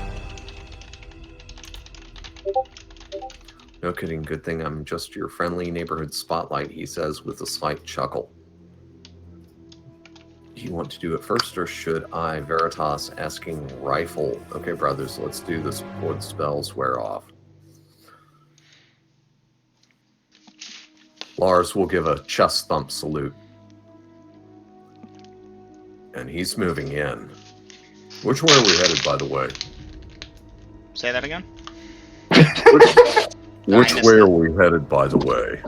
No kidding. Good thing I'm just your friendly neighborhood spotlight, he says with a slight chuckle. Do you want to do it first, or should I? Veritas asking Rifle. Okay, brothers, let's do this before the spells wear off. Lars will give a chest thump salute. And he's moving in. Which way are we headed, by the way? Say that again. Which missed way that. are we headed, by the way?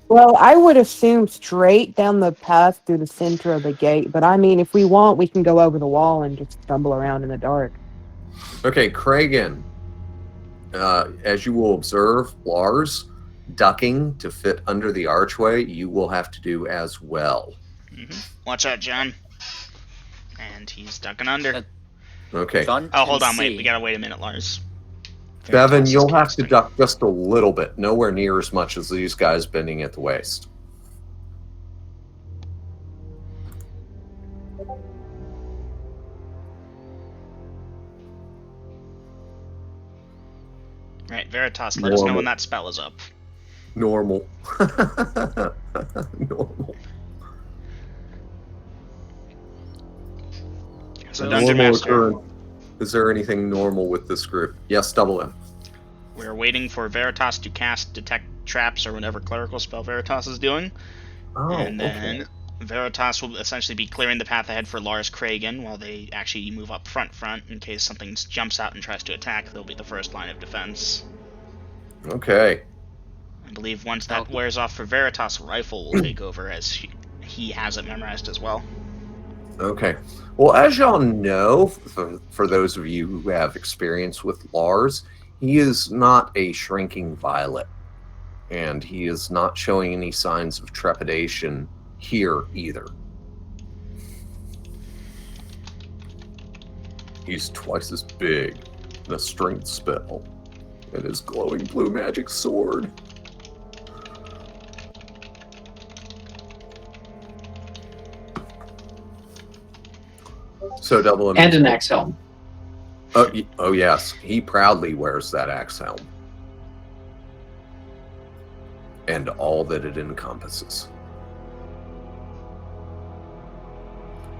Well, I would assume straight down the path through the center of the gate, but I mean, if we want, we can go over the wall and just stumble around in the dark. Okay, Kragan. As you will observe, Lars ducking to fit under the archway, you will have to do as well. Watch out, John. And he's ducking under. Okay. John Oh, can hold on, see. wait. We gotta wait a minute, Lars. Bevan, Veritas is you'll have to casting. duck just a little bit, nowhere near as much as these guys bending at the waist. Right, Veritas, let us know Normal. when that spell is up. Normal. Normal. So, A Dungeon normal Master, occurrence. Is there anything normal with this group? Yes, double M. we're waiting for Veritas to cast Detect Traps or whatever clerical spell Veritas is doing. Oh, And then okay. Veritas will essentially be clearing the path ahead for Lars Kragan while they actually move up front in case something jumps out and tries to attack. They'll be the first line of defense. Okay. I believe once that wears off for Veritas, Rifle will take over as he has it memorized as well. Okay. Well, as y'all know, for those of you who have experience with Lars, he is not a shrinking violet. And he is not showing any signs of trepidation here either. He's twice as big, and a strength spell, and his glowing blue magic sword. So double M. And an axe helm. Oh yes, he proudly wears that axe helm. And all that it encompasses.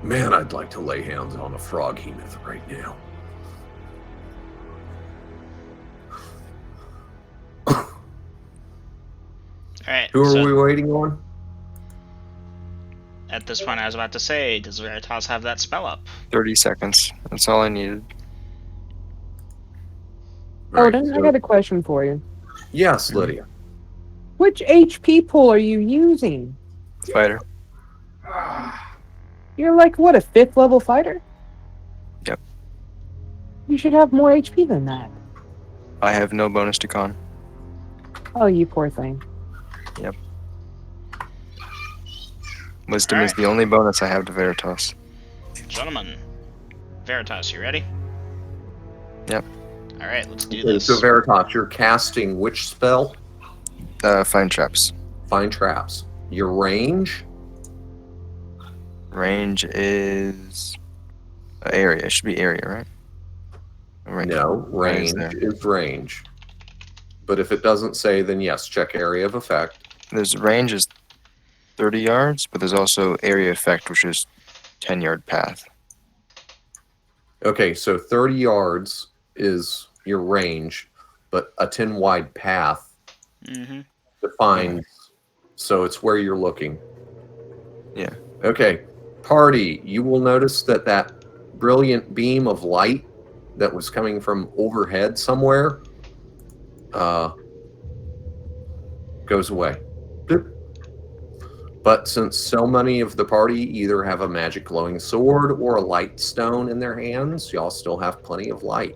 Man, I'd like to lay hands on a frog hemoth right now. Alright, Who are so we waiting on? at this point I was about to say, does Veritas have that spell up? 30 seconds. That's all I needed. Odin, I got a question for you. Yes, Lydia. Which HP pool are you using? Fighter. You're like, what, a 5th level fighter? Yep. You should have more HP than that. I have no bonus to con. Oh, you poor thing. Yep. Wisdom is the only bonus I have to Veritas. Gentlemen, Veritas, you ready? Yep. Alright, let's do Okay, this. so Veritas, you're casting which spell? Find traps. Find traps. Your range? Range is area. It should be area, right? Right. No, range there. is range. But if it doesn't say, then yes, check area of effect. There's range is 30 yards, but there's also area effect, which is 10-yard path. Okay, so 30 yards is your range, but a 10 wide path defines, so it's where you're looking. Yeah. Okay, party, you will notice that that brilliant beam of light that was coming from overhead somewhere goes away. Boop. But since so many of the party either have a magic glowing sword or a light stone in their hands, y'all still have plenty of light.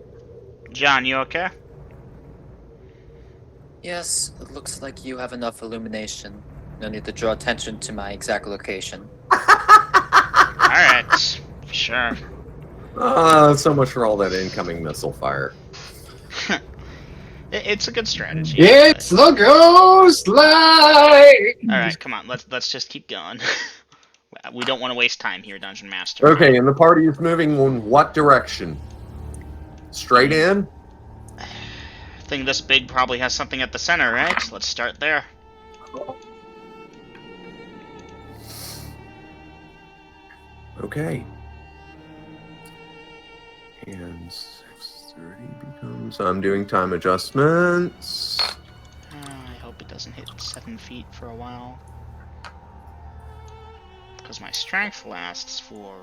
John, you okay? Yes, it looks like you have enough illumination. No need to draw attention to my exact location. Alright, sure. So much for all that incoming missile fire. It's a good strategy. It's the ghost light! Alright, come on, let's just keep going. We don't want to waste time here, Dungeon Master. Okay, and the party is moving in what direction? Straight in? Thing this big probably has something at the center, right? Let's start there. Okay. And 6:30 becomes... I'm doing time adjustments. I hope it doesn't hit 7 feet for a while. Because my strength lasts for,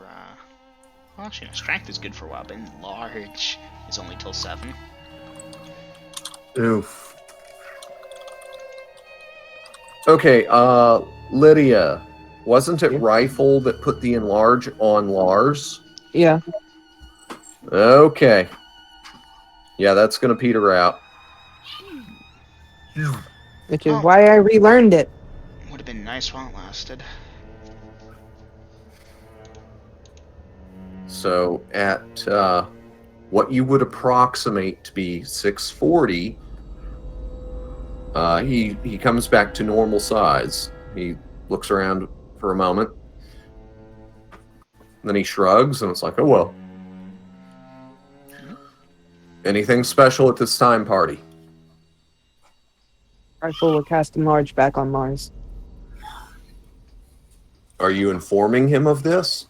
well, actually, no, strength is good for a while, but large is only till 7. Oof. Okay, Lydia, wasn't it Rifle that put the enlarge on Lars? Yeah. Okay. Yeah, that's going to peter out. Which is Oh. why I relearned it. Would have been nice while it lasted. So at what you would approximate to be 640, he comes back to normal size. He looks around for a moment. Then he shrugs, and it's like, oh, well. Anything special at this time, party? Rifle will cast enlarge back on Mars. Are you informing him of this?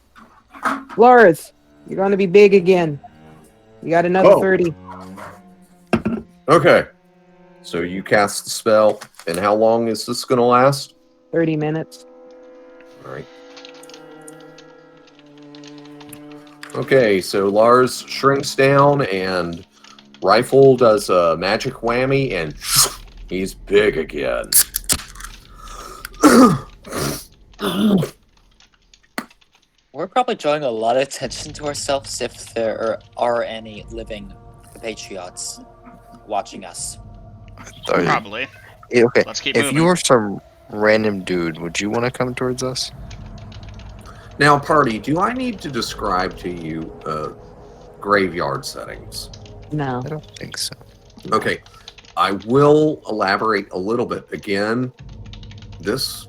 Lars, you're going to be big again. You got another Oh. 30. Okay. So you cast the spell, and how long is this going to last? 30 minutes. All right. Okay, so Lars shrinks down, and Rifle does a magic whammy, and he's big again. We're probably drawing a lot of attention to ourselves if there are any living compatriots watching us. Probably. Okay, Let's keep if moving. you were some random dude, would you want to come towards us? Now, party, do I need to describe to you graveyard settings? No. I don't think so. Okay, I will elaborate a little bit. Again, this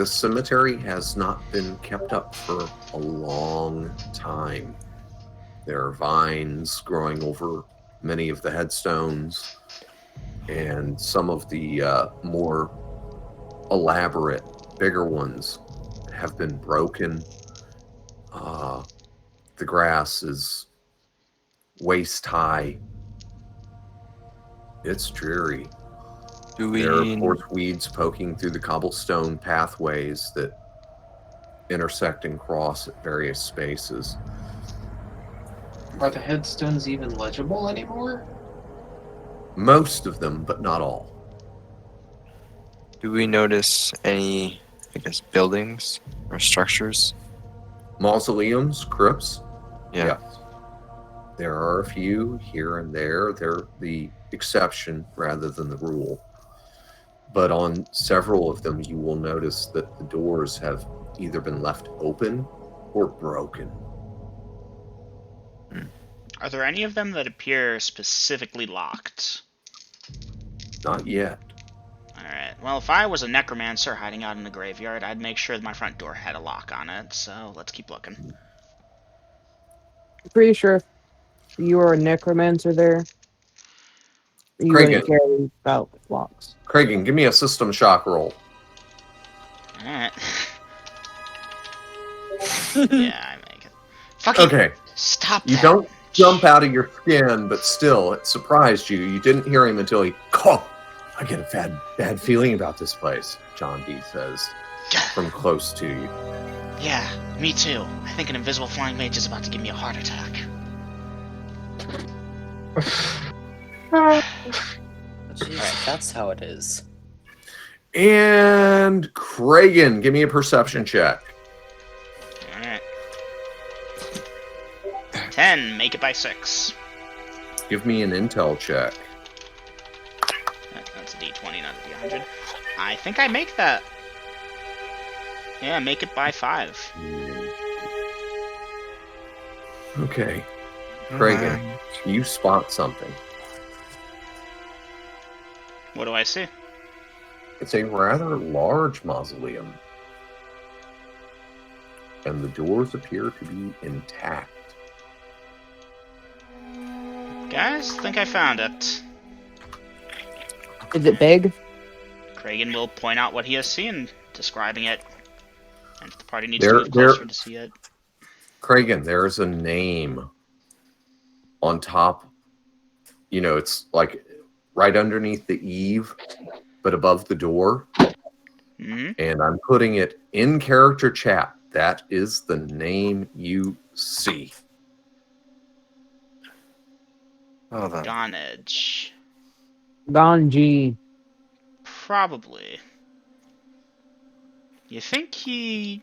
cemetery has not been kept up for a long time. There are vines growing over many of the headstones, and some of the more elaborate, bigger ones have been broken. The grass is waist high. It's dreary. Do we? There are, of course, weeds poking through the cobblestone pathways that intersect and cross at various spaces. Are the headstones even legible anymore? Most of them, but not all. Do we notice any, I guess, buildings or structures? Mausoleums, crypts? Yeah. Yes. There are a few here and there. They're the exception rather than the rule. But on several of them, you will notice that the doors have either been left open or broken. Are there any of them that appear specifically locked? Not yet. Alright, well, if I was a necromancer hiding out in a graveyard, I'd make sure that my front door had a lock on it, so let's keep looking. I'm pretty sure if you were a necromancer there, you Kragan. wouldn't care about locks. Kragan, give me a system shock roll. Alright. Yeah, I make it. Fucking Okay. stop You that. don't jump out of your skin, but still, it surprised you. You didn't hear him until he, I get a bad feeling about this place, John D says, from close to you. Yeah, me too. I think an invisible flying mage is about to give me a heart attack. Alright, that's how it is. And Kragan, give me a perception check. Alright. 10, make it by 6. Give me an intel check. That's a d20, not a d100. I think I make that. Yeah, make it by 5. Okay. Kragan, you spot something. What do I see? It's a rather large mausoleum. And the doors appear to be intact. Guys, think I found it. Is it big? Kragan will point out what he has seen, describing it. And if the party needs There- to move closer to see it. Kragan, there's a name on top. You know, it's like right underneath the eave, but above the door. Mm-hmm. And I'm putting it in character chat. That is the name you see. Hold on. Gone Edge. Ganji. Probably. You think he...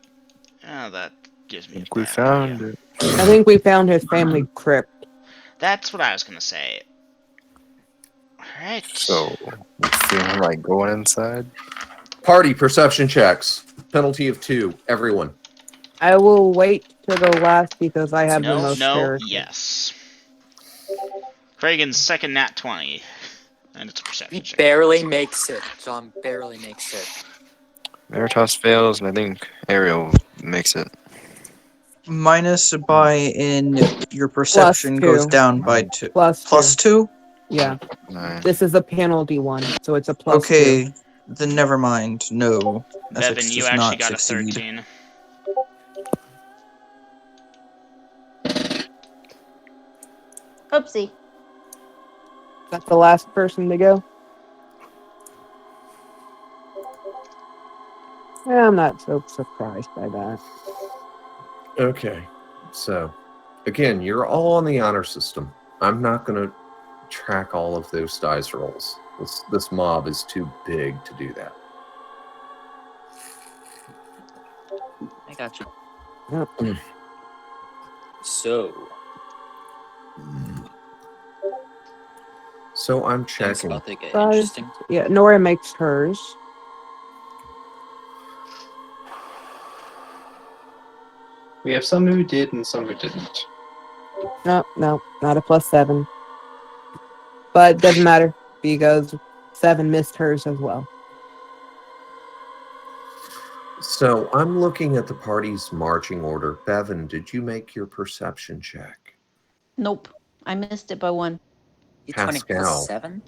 Oh, that gives I me a think we bad found idea. it. I think we found his family crypt. That's what I was gonna say. Alright. So, feeling like going inside. Party perception checks. Penalty of 2. Everyone. I will wait to go last because I have the No, most no, character. yes. Kragen's second nat 20. And it's a He perception check. barely makes it. John barely makes it. Veritas fails, and I think Ariel makes it. Minus by in your perception goes 2. down by 2. Plus Plus 2. 2? Yeah. 9. This is a penalty one, so it's a plus 2. Okay, then never mind. No. Bevan, Ethics you does actually not got succeed. a 13. Oopsie. That's the last person to go. Yeah, I'm not so surprised by that. Okay. So, again, you're all on the honor system. I'm not going to track all of those dice rolls. This mob is too big to do that. I got you. Yep. So, So I'm things checking. about to get Five. interesting. Yeah, Nora makes hers. We have some who did and some who didn't. No, not a plus 7. But doesn't matter because 7 missed hers as well. So I'm looking at the party's marching order. Bevan, did you make your perception check? Nope. I missed it by 1. You 20 Pascal. plus 7?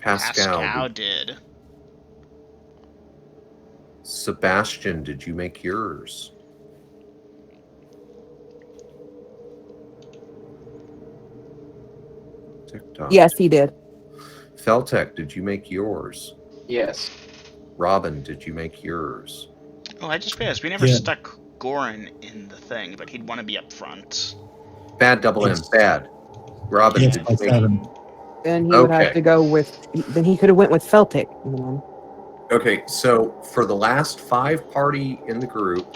Pascal. did. Sebastian, did you make yours? TikTok. Yes, he did. Feltec, did you make yours? Yes. Robin, did you make yours? Oh, I just realized we never Yeah. stuck Gorrin in the thing, but he'd want to be up front. Bad double M. Yes. Bad. Robin, Yes, did by you make 7. Then he would have Okay. to go with. Then he could have went with Celtic. Okay, so for the last 5 party in the group,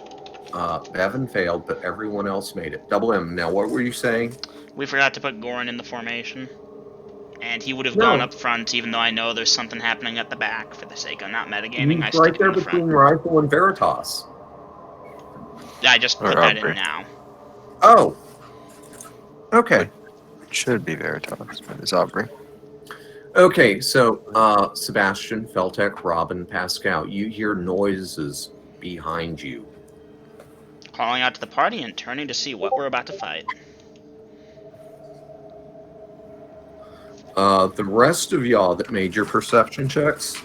Bevan failed, but everyone else made it. Double M. Now, what were you saying? We forgot to put Gorrin in the formation. And he would have No. gone up front, even though I know there's something happening at the back. For the sake of not metagaming, I He's stick right him there in the between front. Rifle and Veritas. Yeah, I just Or put that in Aubrey. now. Oh. Okay. Should be Veritas, but it's Aubrey. Okay, so Sebastian, Feltec, Robin, Pascal, you hear noises behind you. Calling out to the party and turning to see what we're about to fight. The rest of y'all that made your perception checks,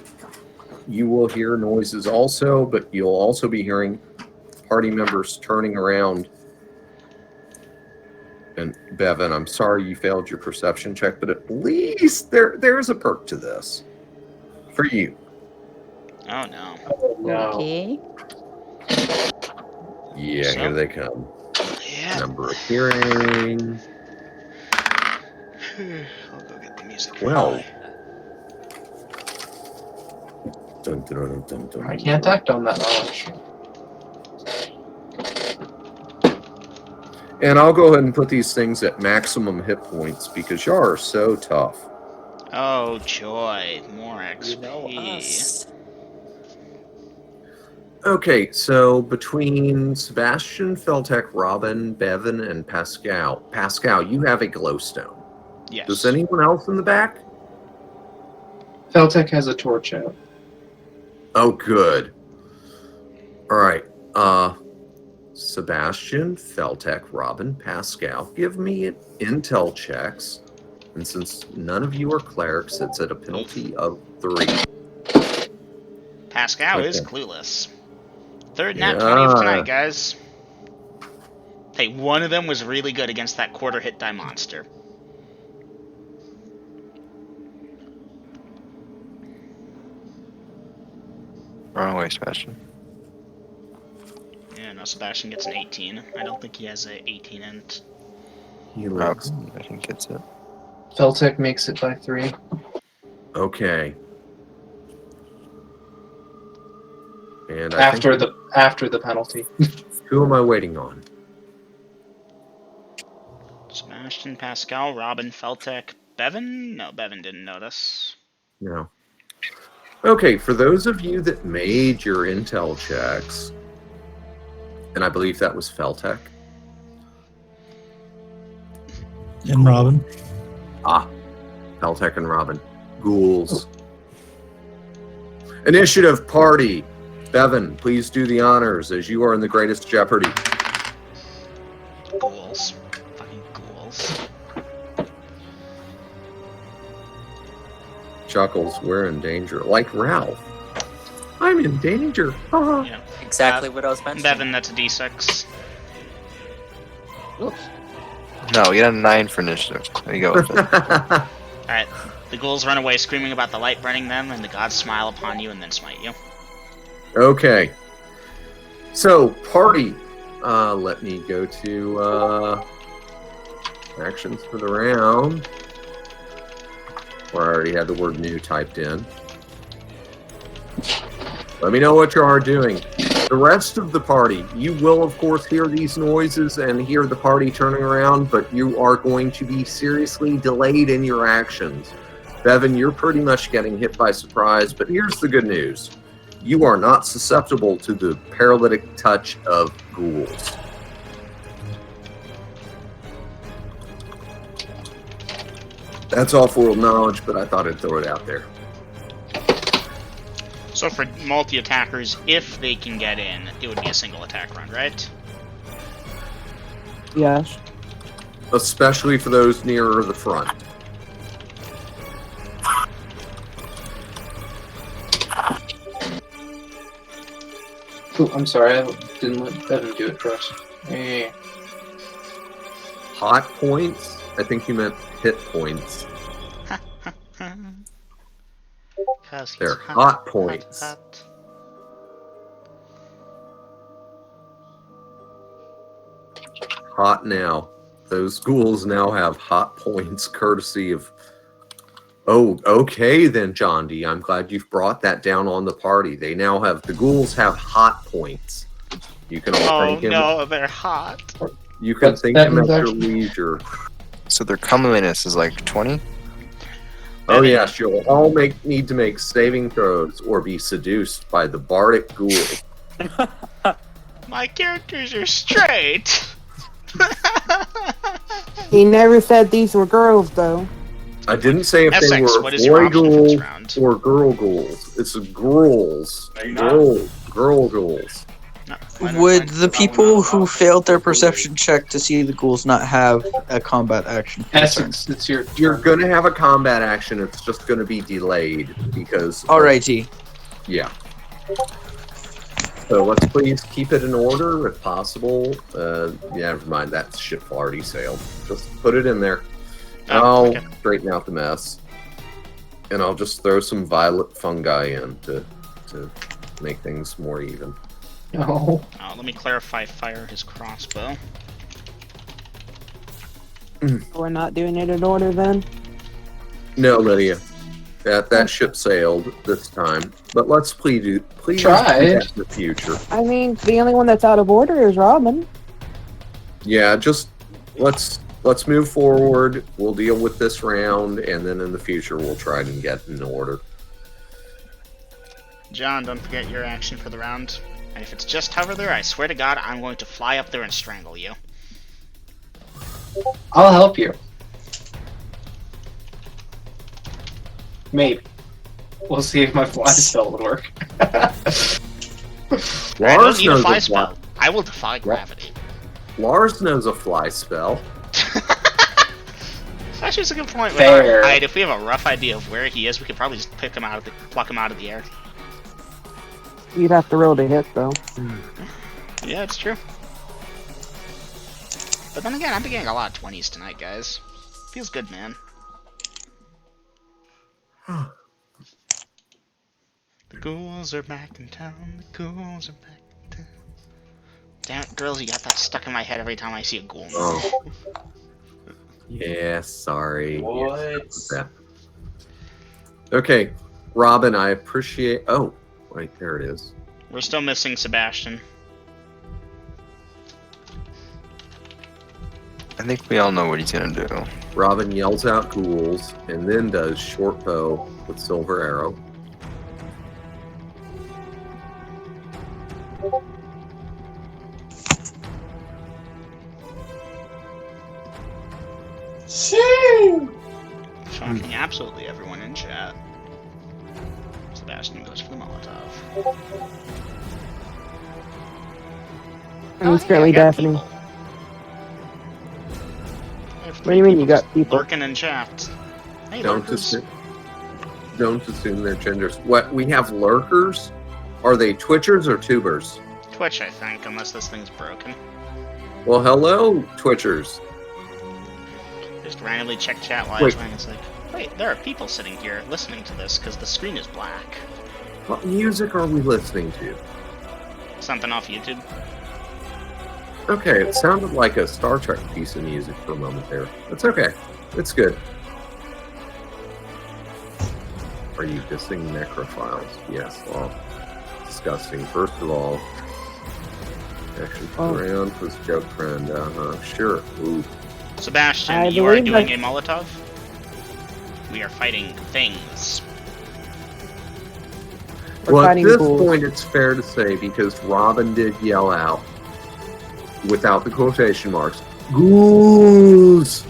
you will hear noises also, but you'll also be hearing party members turning around. And Bevan, I'm sorry you failed your perception check, but at least there's a perk to this for you. Oh no. No. Okay. Yeah, So? here they come. Yeah. Number of hearing. I'll go get the music. Well. Dun, dun, dun, dun, dun. I can't act on that knowledge. And I'll go ahead and put these things at maximum hit points because y'all are so tough. Oh joy, more XP. You know us. Okay, so between Sebastian, Feltec, Robin, Bevan, and Pascal. Pascal, you have a glowstone. Yes. Does anyone else in the back? Feltec has a torch out. Oh, good. All right. Sebastian, Feltec, Robin, Pascal, give me intel checks. And since none of you are clerics, it's at a penalty of 3. Pascal is Okay. clueless. Third nat 20 of Yeah. tonight, guys. Hey, one of them was really good against that quarter hit die monster. Wrong way, Sebastian. Yeah, no, Sebastian gets an 18. I don't think he has a 18 int. He looks Robin, I think it's it. Feltec makes it by 3. okay. And I After think, the penalty. who am I waiting on? Sebastian, Pascal, Robin, Feltec, Bevan? No, Bevan didn't notice. No. Okay, for those of you that made your intel checks, and I believe that was Feltec. And Robin. Feltec and Robin. Ghouls. Initiative party. Bevan, please do the honors as you are in the greatest jeopardy. Ghouls. Fucking ghouls. Chuckles, we're in danger. Like Ralph. I'm in danger. Yeah. Exactly what I was mentioning. Bevan, that's a d6. No, you got a 9 for initiative. There you go with it. Alright. The ghouls run away screaming about the light burning them, and the gods smile upon you and then smite you. Okay. So, party. Let me go to actions for the round. Or I already had the word new typed in. Let me know what you are doing. The rest of the party, you will of course hear these noises and hear the party turning around, but you are going to be seriously delayed in your actions. Bevan, you're pretty much getting hit by surprise, but here's the good news. You are not susceptible to the paralytic touch of ghouls. That's off-world knowledge, but I thought I'd throw it out there. So for multi-attackers, if they can get in, it would be a single attack run, right? Yes. Especially for those nearer the front. Oh, I'm sorry, I didn't let Bevan do it first. Hey. Hot points? I think you meant hit points. They're hot points. Hot now. Those ghouls now have hot points courtesy of... Oh, okay then, John D. I'm glad you've brought that down on the party. They now have... The ghouls have hot points. You can all thank him. Oh no, they're hot. You can That's thank him at your actually- leisure. So their comeliness is like 20? Oh yes, you'll all need to make saving throws or be seduced by the bardic ghoul. My characters are straight. He never said these were girls, though. I didn't say if they Essex, were what is your boy option for this ghouls round? or girl ghouls. It's girls. Girl ghouls. No, why not? Would Why- the why people not? who failed their perception check to see the ghouls not have a combat action? Essence, it's your You're gonna have a combat action. It's just gonna be delayed because. Alrighty. Yeah. So let's please keep it in order if possible. Yeah, never mind. That ship already sailed. Just put it in there. Oh, I'll okay. straighten out the mess, and I'll just throw some violet fungi in to make things more even. No. Let me clarify. Fire his crossbow. We're not doing it in order then? No, Lydia, that ship sailed this time. But let's please Tried. do that in the future. I mean, the only one that's out of order is Robin. Yeah, just let's move forward. We'll deal with this round, and then in the future we'll try and get in order. John, don't forget your action for the round. And if it's just hover there, I swear to God, I'm going to fly up there and strangle you. I'll help you. Maybe. We'll see if my fly spell would work. I don't Lars need a knows fly a spell. I will defy gravity. Lars knows a fly spell. Actually, it's a good point. With Fair. our height, if we have a rough idea of where he is, we could probably just pluck him out of the air. You'd have to roll to hit, though. Yeah, it's true. But then again, I've been getting a lot of 20s tonight, guys. Feels good, man. The ghouls are back in town. The ghouls are back in town. Damn it, girls, you got that stuck in my head every time I see a ghoul. Oh. Yeah, sorry. What? Yeah. Okay, Robin, I appreciate... Oh, right, there it is. We're still missing Sebastian. I think we all know what he's gonna do. Robin yells out ghouls and then does short bow with silver arrow. Shocking absolutely everyone in chat. Sebastian goes for the Molotov. I'm currently deafening. What do you mean you got people? Lurking in chat. Hey, Don't lurkers. assume they're genders. What, we have lurkers? Are they twitchers or tubers? Twitch, I think, unless this thing's broken. Well, hello, twitchers. Just randomly check chat while Wait. it's like, wait, there are people sitting here listening to this because the screen is black. What music are we listening to? Something off YouTube. Okay, it sounded like a Star Trek piece of music for a moment there. That's okay. It's good. Are you dissing necrophiles? Yes, well, disgusting. First of all, action around was joke friend. Sure. Ooh. Sebastian, I you are believe doing that- a Molotov? We are fighting things. We're Well, at fighting this ghouls. point, it's fair to say, because Robin did yell out, without the quotation marks, ghouls!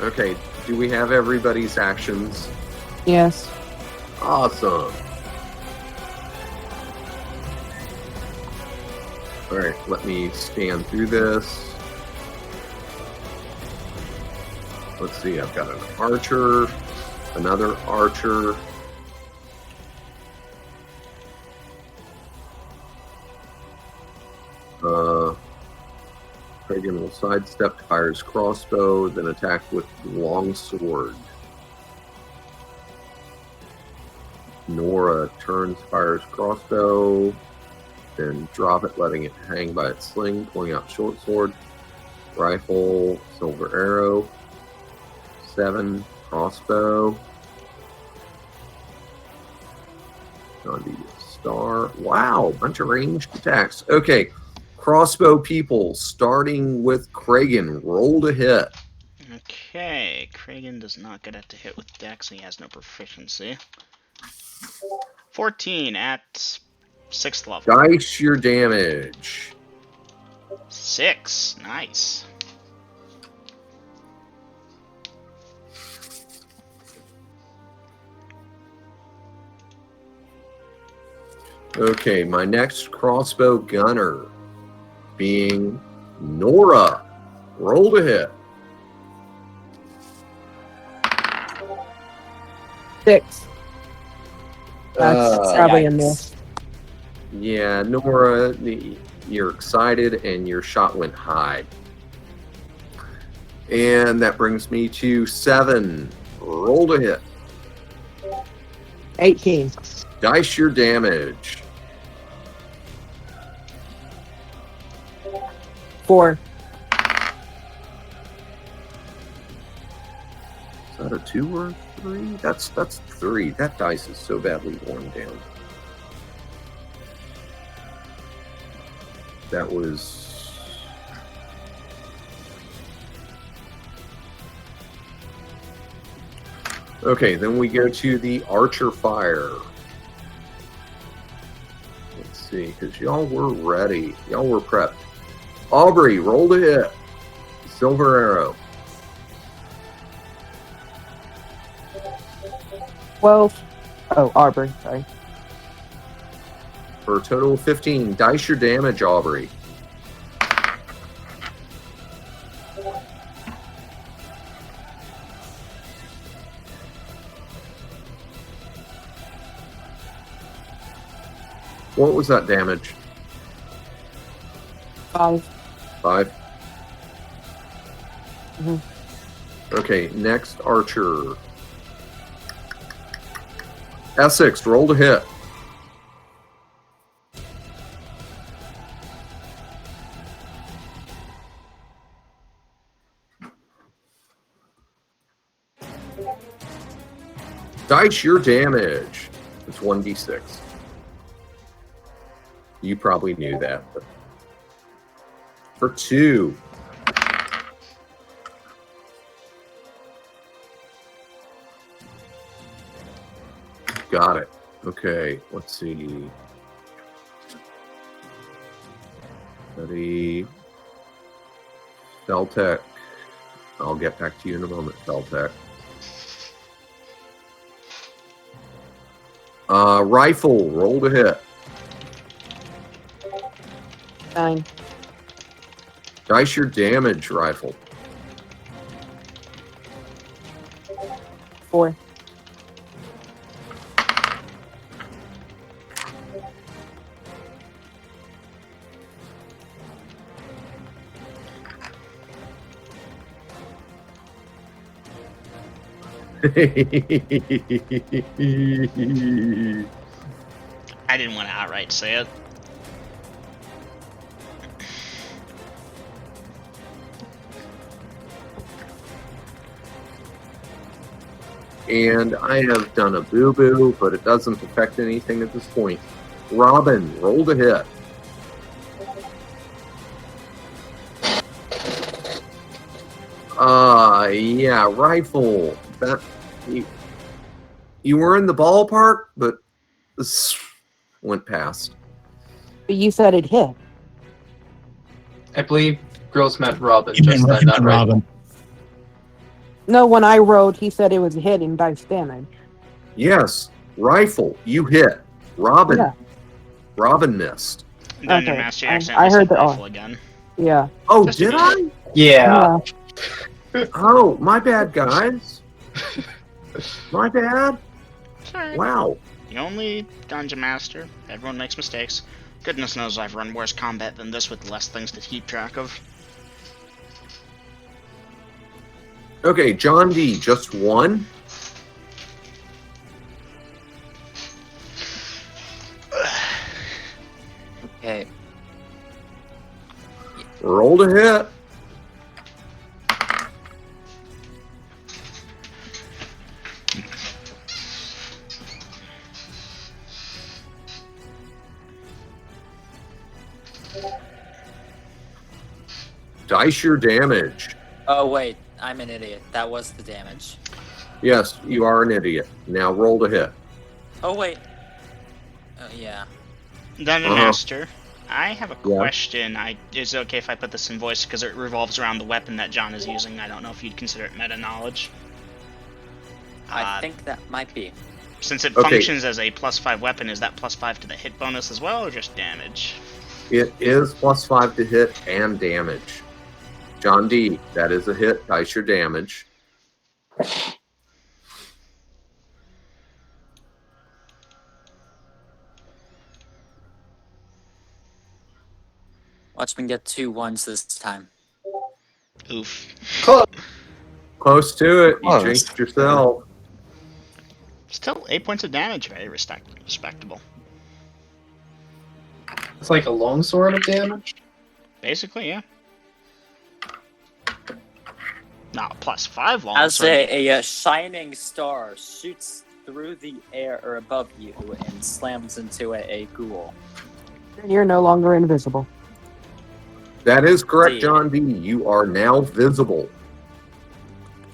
Okay, do we have everybody's actions? Yes. Awesome. Alright, let me scan through this. Let's see, I've got an archer, another archer. Kragan will sidestep, fires crossbow, then attack with long sword. Nora turns, fires crossbow, then drop it, letting it hang by its sling, pulling out short sword, rifle, silver arrow, 7, crossbow, Gandhi star. Wow, bunch of ranged attacks. Okay, crossbow people, starting with Kragan. Roll to hit. Okay, Kragan does not get it to hit with Dex, he has no proficiency. 14 at 6th level. Dice your damage. 6, nice. Okay, my next crossbow gunner being Nora. Roll to hit. 6. That's probably a Yikes. miss. Yeah, Nora, you're excited and your shot went high. And that brings me to 7. Roll to hit. 18. Dice your damage. 4. Is that a 2 or a 3? That's 3. That dice is so badly worn down. That was... Okay, then we go to the archer fire. Let's see, because y'all were ready. Y'all were prepped. Aubrey, roll to hit. Silver arrow. 12. Oh, Aubrey, sorry. For a total of 15. Dice your damage, Aubrey. What was that damage? 5. 5? Mhm. Okay, next archer. Essex, roll to hit. Dice your damage. It's 1d6. You probably knew that. But for 2. Got it. Okay, let's see. Ready. Feltec. I'll get back to you in a moment, Feltec. Rifle, roll to hit. 9. Dice your damage, rifle. 4. I didn't want to outright say it. And I have done a boo-boo, but it doesn't affect anything at this point. Robin, roll to hit. Yeah, rifle. That you were in the ballpark, but this went past. But you said it hit. I believe girls meant Robin You just meant then, not Robin. Robin. No, when I rolled, he said it was a hit in dice damage. Yes, rifle, you hit. Robin. Yeah. Robin missed. Dungeon Okay, Master I accidentally heard said the rifle again. Yeah. Oh, Just did a I? Yeah. Oh, my bad, guys. My bad. Sorry. Wow. The only Dungeon Master. Everyone makes mistakes. Goodness knows I've run worse combat than this with less things to keep track of. Okay, John D, just 1. Okay. Roll to hit. Dice your damage. Oh wait, I'm an idiot. That was the damage. Yes, you are an idiot. Now roll to hit. Oh wait. Yeah. Dungeon Master, I have a Yeah. question. Is it okay if I put this in voice because it revolves around the weapon that John is using? I don't know if you'd consider it meta knowledge. I think that might be. Since it Okay. functions as a +5 weapon, is that +5 to the hit bonus as well, or just damage? It is +5 to hit and damage. John D, that is a hit. Dice your damage. Watch me get 2 1s this time. Oof. Close to it. You Close. jinxed yourself. Still 8 points of damage. Very respectable. It's like a longsword of damage. Basically, yeah. Not +5 long. As so a shining star shoots through the air or above you and slams into a ghoul. And you're no longer invisible. That is correct, D. John D. You are now visible.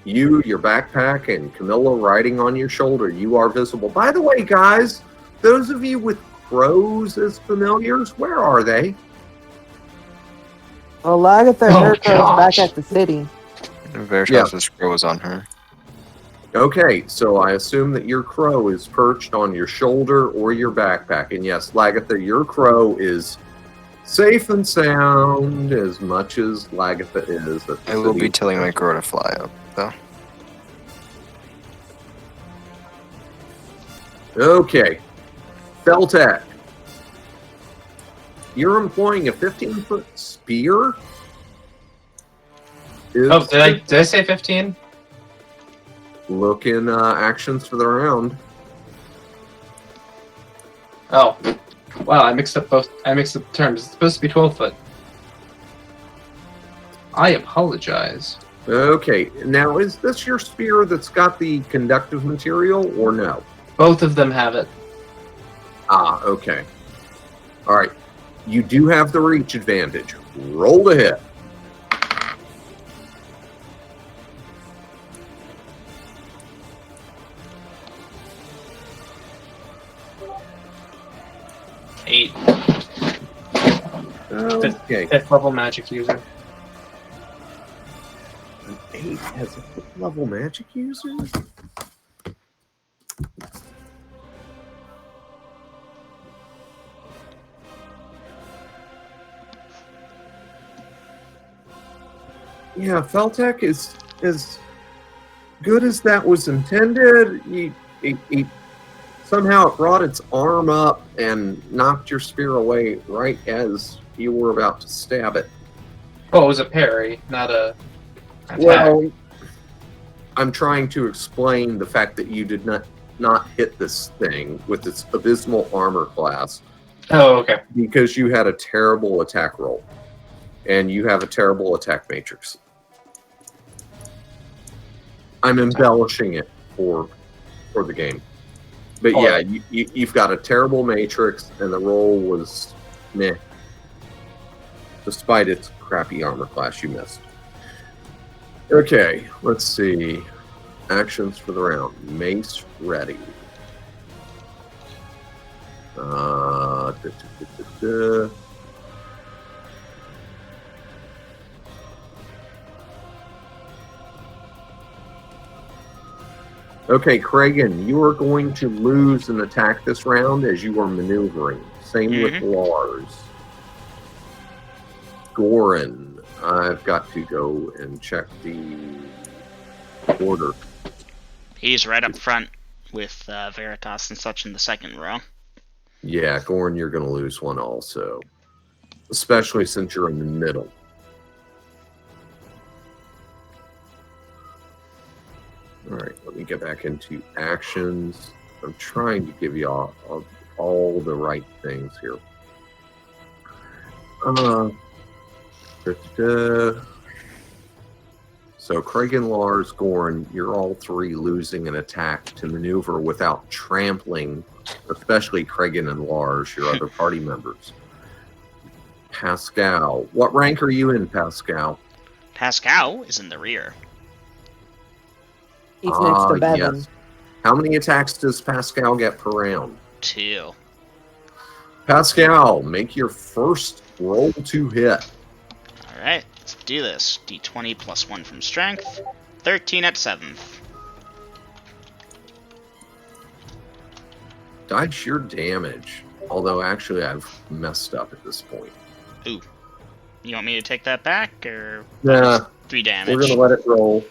You, your backpack, and Camilla riding on your shoulder, you are visible. By the way, guys, those of you with crows as familiars, where are they? Well, Lagatha Oh, her goes gosh. back at the city. Veritas' scroll was on her. Okay, so I assume that your crow is perched on your shoulder or your backpack. And yes, Lagatha, your crow is safe and sound as much as Lagatha is. At the I will be city. telling my crow to fly up, though. Okay. Feltec. You're employing a 15-foot spear? Oh, did I say 15? Look in actions for the round. Oh. Wow, I mixed up the terms. It's supposed to be 12 foot. I apologize. Okay, now is this your spear that's got the conductive material or no? Both of them have it. Ah, okay. All right. You do have the reach advantage. Roll to hit. Eight. Okay. 5th level magic user. An 8 has a 5th level magic user? Yeah, Feltec is as good as that was intended. He somehow it brought its arm up and knocked your spear away right as you were about to stab it. Oh, it was a parry, not a attack. Well, I'm trying to explain the fact that you did not hit this thing with its abysmal armor class. Oh, okay. Because you had a terrible attack roll. And you have a terrible attack matrix. I'm embellishing it for the game. But yeah, you've got a terrible matrix, and the roll was meh. Despite its crappy armor class, you missed. Okay, let's see. Actions for the round. Mace ready. Okay, Kragan, you are going to lose an attack this round as you are maneuvering. Same with Lars. Gorrin, I've got to go and check the order. He's right up front with Veritas and such in the second row. Yeah, Gorrin, you're going to lose one also. Especially since you're in the middle. All right, let me get back into actions. I'm trying to give you all the right things here. So Kragan, Lars, Gorrin, you're all three losing an attack to maneuver without trampling, especially Kragan and Lars, your other party members. Pascal, what rank are you in, Pascal? Pascal is in the rear. He's next to Bevan. Yes. How many attacks does Pascal get per round? 2. Pascal, make your first roll to hit. Alright, let's do this. D20 plus 1 from strength. 13 at 7th. Dice your damage. Although, actually, I've messed up at this point. Ooh. You want me to take that back, or... Nah. 3 damage? We're going to let it roll.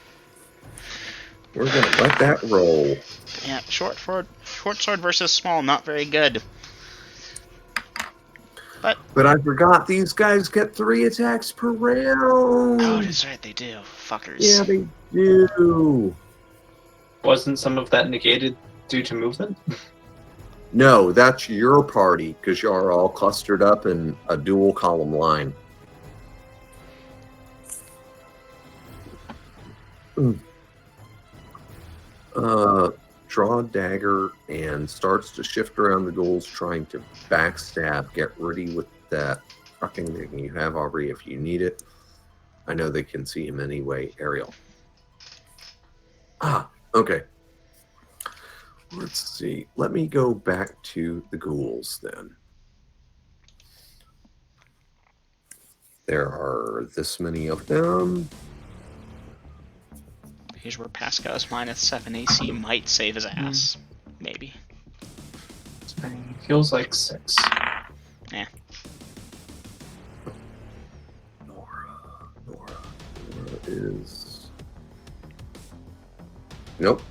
We're going to let that roll. Yeah, short sword versus small, not very good. But I forgot these guys get 3 attacks per round. Oh, that's right, they do. Fuckers. Yeah, they do. Wasn't some of that negated due to movement? No, that's your party, because you are all clustered up in a dual column line. Draw a dagger and starts to shift around the ghouls, trying to backstab. Get ready with that fucking thing you have already if you need it. I know they can see him anyway. Ariel. Okay. Let's see. Let me go back to the ghouls then. There are this many of them. Here's where Pascal's minus 7 AC might save his ass. Maybe. Feels like 6. Yeah. Nora is... Nope.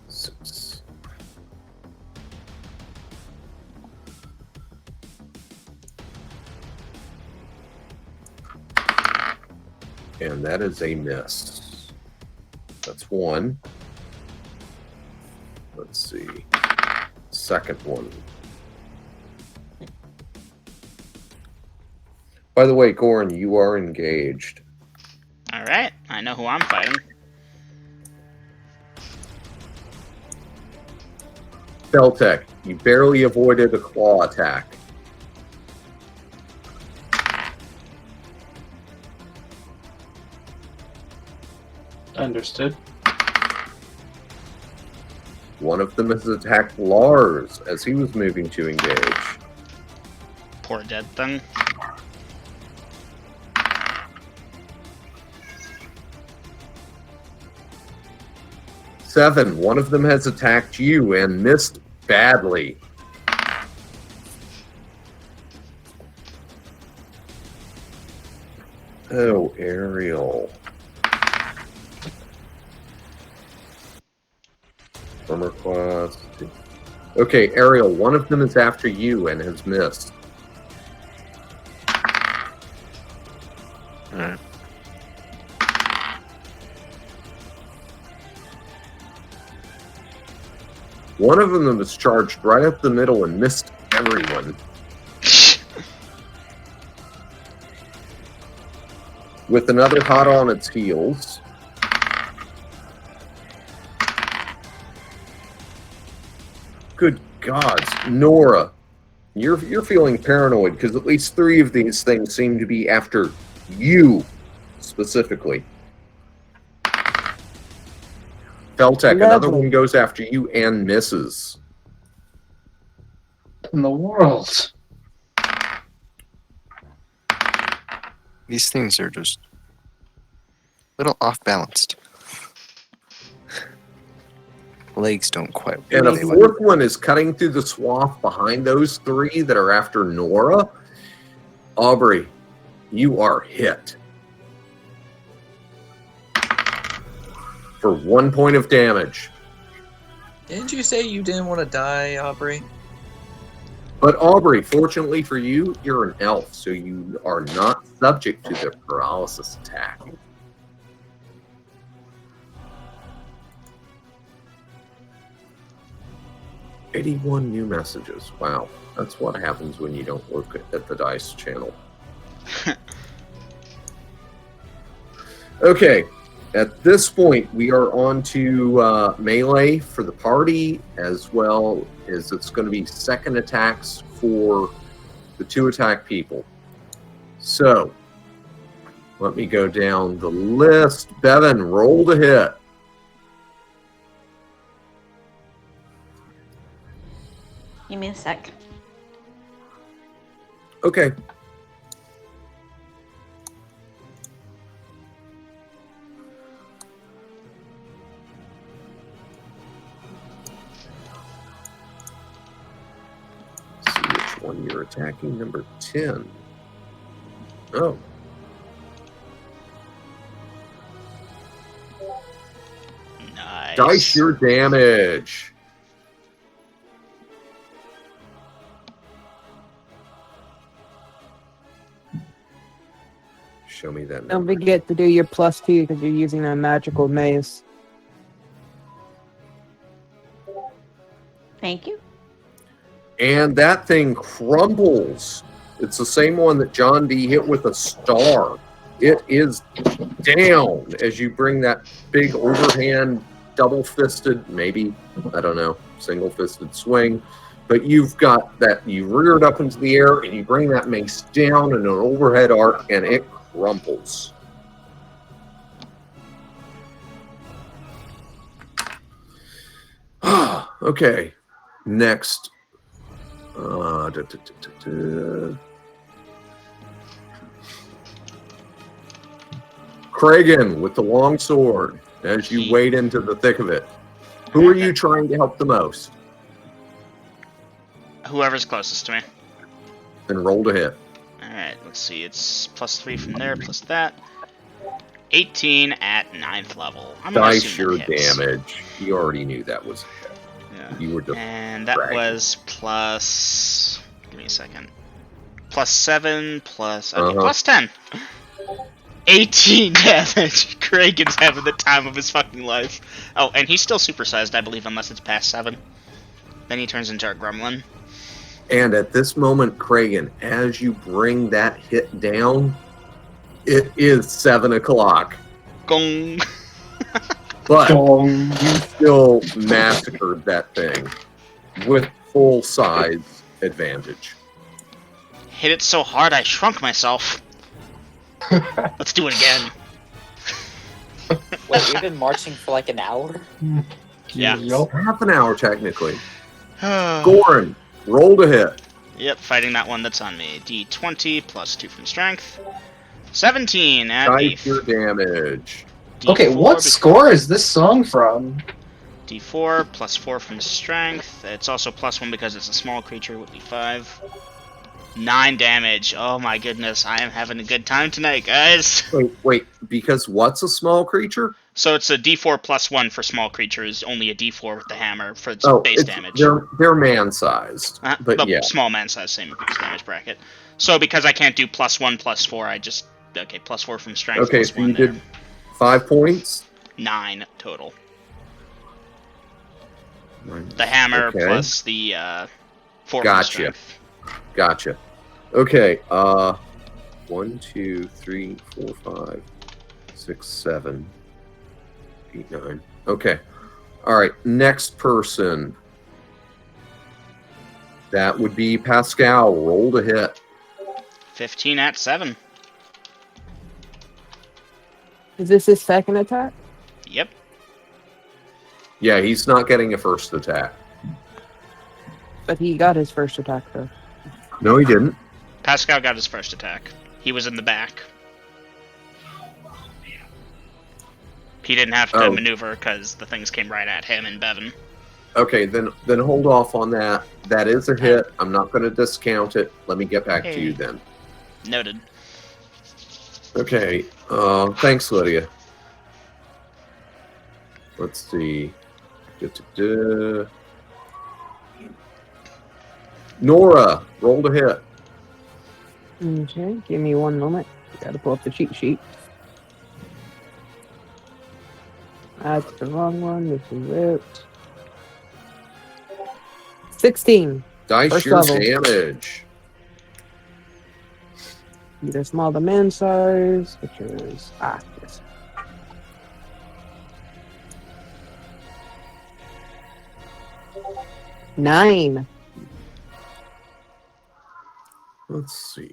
Six. And that is a miss. That's 1. Let's see. Second one. By the way, Gorrin, you are engaged. Alright, I know who I'm fighting. Feltec, you barely avoided a claw attack. Understood. One of them has attacked Lars as he was moving to engage. Poor dead thing. Seven, one of them has attacked you and missed badly. Oh, Ariel. Armor class. Okay, Ariel, one of them is after you and has missed. Alright. One of them was charged right up the middle and missed everyone. With another hot on its heels. Good gods, Nora, you're feeling paranoid because at least 3 of these things seem to be after you specifically. Feltec, another one goes after you and misses. In the world. These things are just a little off balanced. Legs don't quite. And a they 4th one is cutting through the swath behind those 3 that are after Nora. Aubrey, you are hit. For 1 point of damage. Didn't you say you didn't want to die, Aubrey? But Aubrey, fortunately for you, you're an elf, so you are not subject to the paralysis attack. "81 new messages. Wow, that's what happens when you don't look at the dice channel." Okay, at this point, we are on to melee for the party, as well as it's going to be second attacks for the 2 attack people. So, let me go down the list. Bevan, roll to hit. Give me a sec. Okay. See which one you're attacking. Number 10. Oh. Nice. Dice your damage. Show me that Don't number. forget to do your +2 because you're using a magical maze. Thank you. And that thing crumbles. It's the same one that John D hit with a star. It is down as you bring that big overhand, double-fisted, maybe, I don't know, single-fisted swing. But you've got that, you rear it up into the air, and you bring that mace down in an overhead arc, and it crumples. Okay, next. Kragan with the long sword as you wade into the thick of it. Who are you trying to help the most? Whoever's closest to me. Then roll to hit. Alright, let's see. It's +3 from there, plus that. 18 at 9th level. I'm gonna Dice assume your that hits. damage. You already knew that was a hit. Yeah. You were just And that bragging. was plus... Give me a second. +7, plus... Okay, Uh-huh. +10. 18 damage. Kragan's having the time of his fucking life. Oh, and he's still supersized, I believe, unless it's past 7. Then he turns into a gremlin. And at this moment, Kragan, as you bring that hit down, it is 7 o'clock. Gong. But Dong. you still massacred that thing. with full size advantage. Hit it so hard I shrunk myself. Let's do it again. Wait, we've been marching for like an hour? Yeah. Yup. Half an hour, technically. Gorrin, roll to hit. Yep, fighting that one that's on me. D20 plus 2 from strength. 17 at Dice a your damage. Okay, D4 what because- score is this song from? D4 plus 4 from strength. It's also plus 1 because it's a small creature, would be 5. 9 damage. Oh my goodness, I am having a good time tonight, guys. Wait, because what's a small creature? So it's a D4 plus 1 for small creatures, only a D4 with the hammer for its base damage. They're man-sized, but yeah. Small man size, same base damage bracket. So because I can't do plus 1 plus 4, I just... Okay, plus 4 from strength, Okay, plus so 1 you there. did 5 points? 9 total. The hammer Okay. plus the 4 from Gotcha. strength. Gotcha. Okay, 1, 2, 3, 4, 5, 6, 7, 8, 9. Okay. All right, next person. That would be Pascal. Roll to hit. 15 at 7. Is this his second attack? Yep. Yeah, he's not getting a first attack. But he got his first attack though. No, he didn't. Pascal got his first attack. He was in the back. He didn't have to Oh. maneuver because the things came right at him and Bevan. Okay, then hold off on that. That is a hit. I'm not going to discount it. Let me get back to you then. Noted. Okay. Thanks, Lydia. Let's see. Nora, roll to hit. Okay, give me one moment. Gotta pull up the cheat sheet. That's the wrong one. This is it. 16. Dice First your level. damage. Either small to man size, which is yes. Nine. Let's see.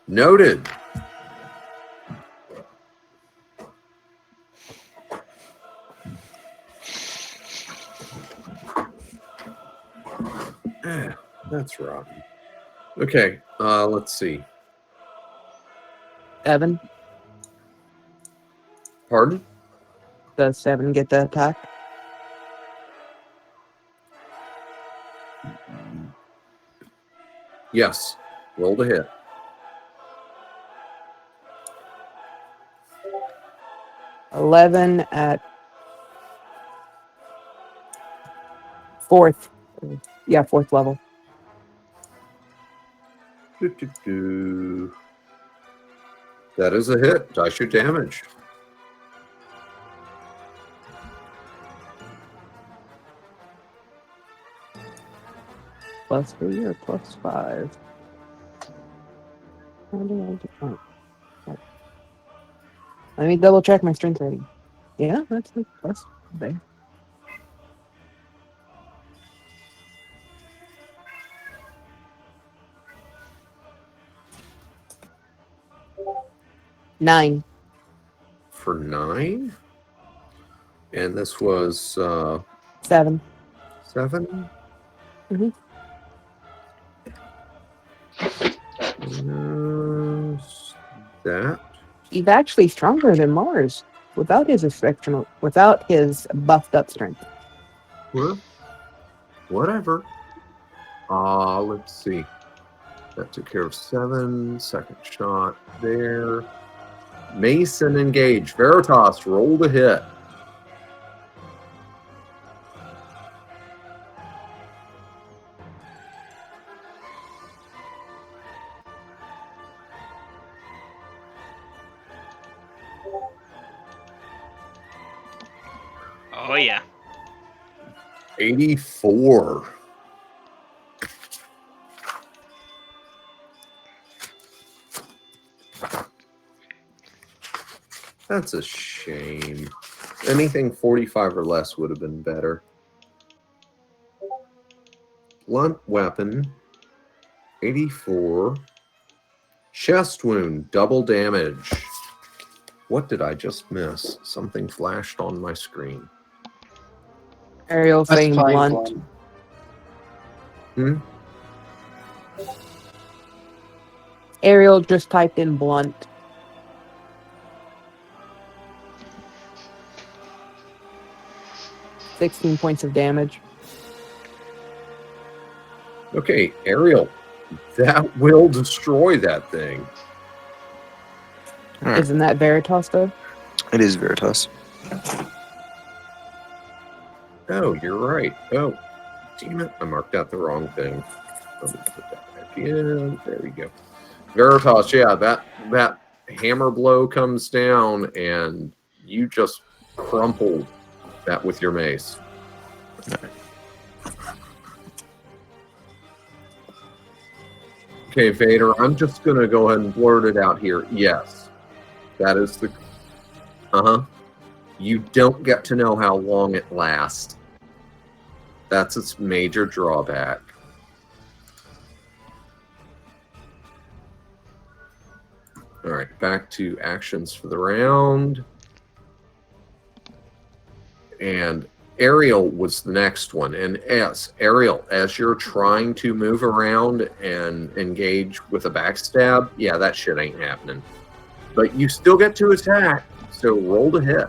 Noted. That's rotten. Okay, let's see. Seven. Pardon? Does 7 get the attack? Yes. Roll to hit. $11 at fourth. Yeah, fourth level. That is a hit. Dice your damage. +3 or +5? How do I do- oh. Let me double check my strength rating. Yeah, that's there. Nine. For 9. And this was 7. 7. Mhm. That. He's actually stronger than Mars without his exceptional, without his buffed up strength. Well, whatever. Let's see. That took care of 7. Second shot there. Mason engaged. Veritas, roll to hit. Oh yeah. 84. That's a shame. Anything 45 or less would have been better. Blunt weapon, 84. Chest wound, double damage. What did I just miss? Something flashed on my screen. Ariel saying Specifying blunt. Ariel just typed in blunt. "16 points of damage." Okay, Ariel, that will destroy that thing. Alright. Isn't that Veritas though? It is Veritas. Oh, you're right. Oh, damn it. I marked out the wrong thing. Let me put that back in. There we go. Veritas, yeah, that hammer blow comes down and you just crumpled that with your mace. Okay, Vader, I'm just going to go ahead and blurt it out here. Yes, that is the... You don't get to know how long it lasts. That's its major drawback. All right, back to actions for the round. And Ariel was the next one. And Ariel, as you're trying to move around and engage with a backstab, yeah, that shit ain't happening. But you still get to attack, so roll to hit.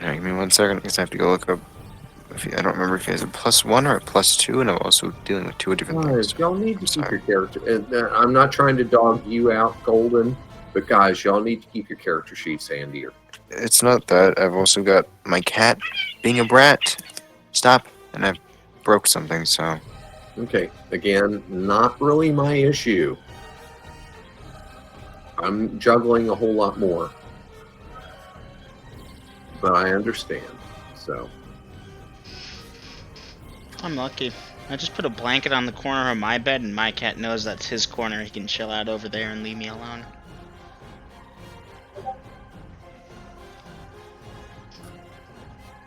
Alright, give me 1 second because I have to go look up. I don't remember if he has a +1 or a +2, and I'm also dealing with 2 different Guys, things. y'all need to keep your character. And I'm not trying to dog you out, Golden, but guys, y'all need to keep your character sheets handier. It's not that. I've also got my cat being a brat. Stop. And I broke something, so. Okay, again, not really my issue. I'm juggling a whole lot more. But I understand, so. I'm lucky. I just put a blanket on the corner of my bed, and my cat knows that's his corner. He can chill out over there and leave me alone.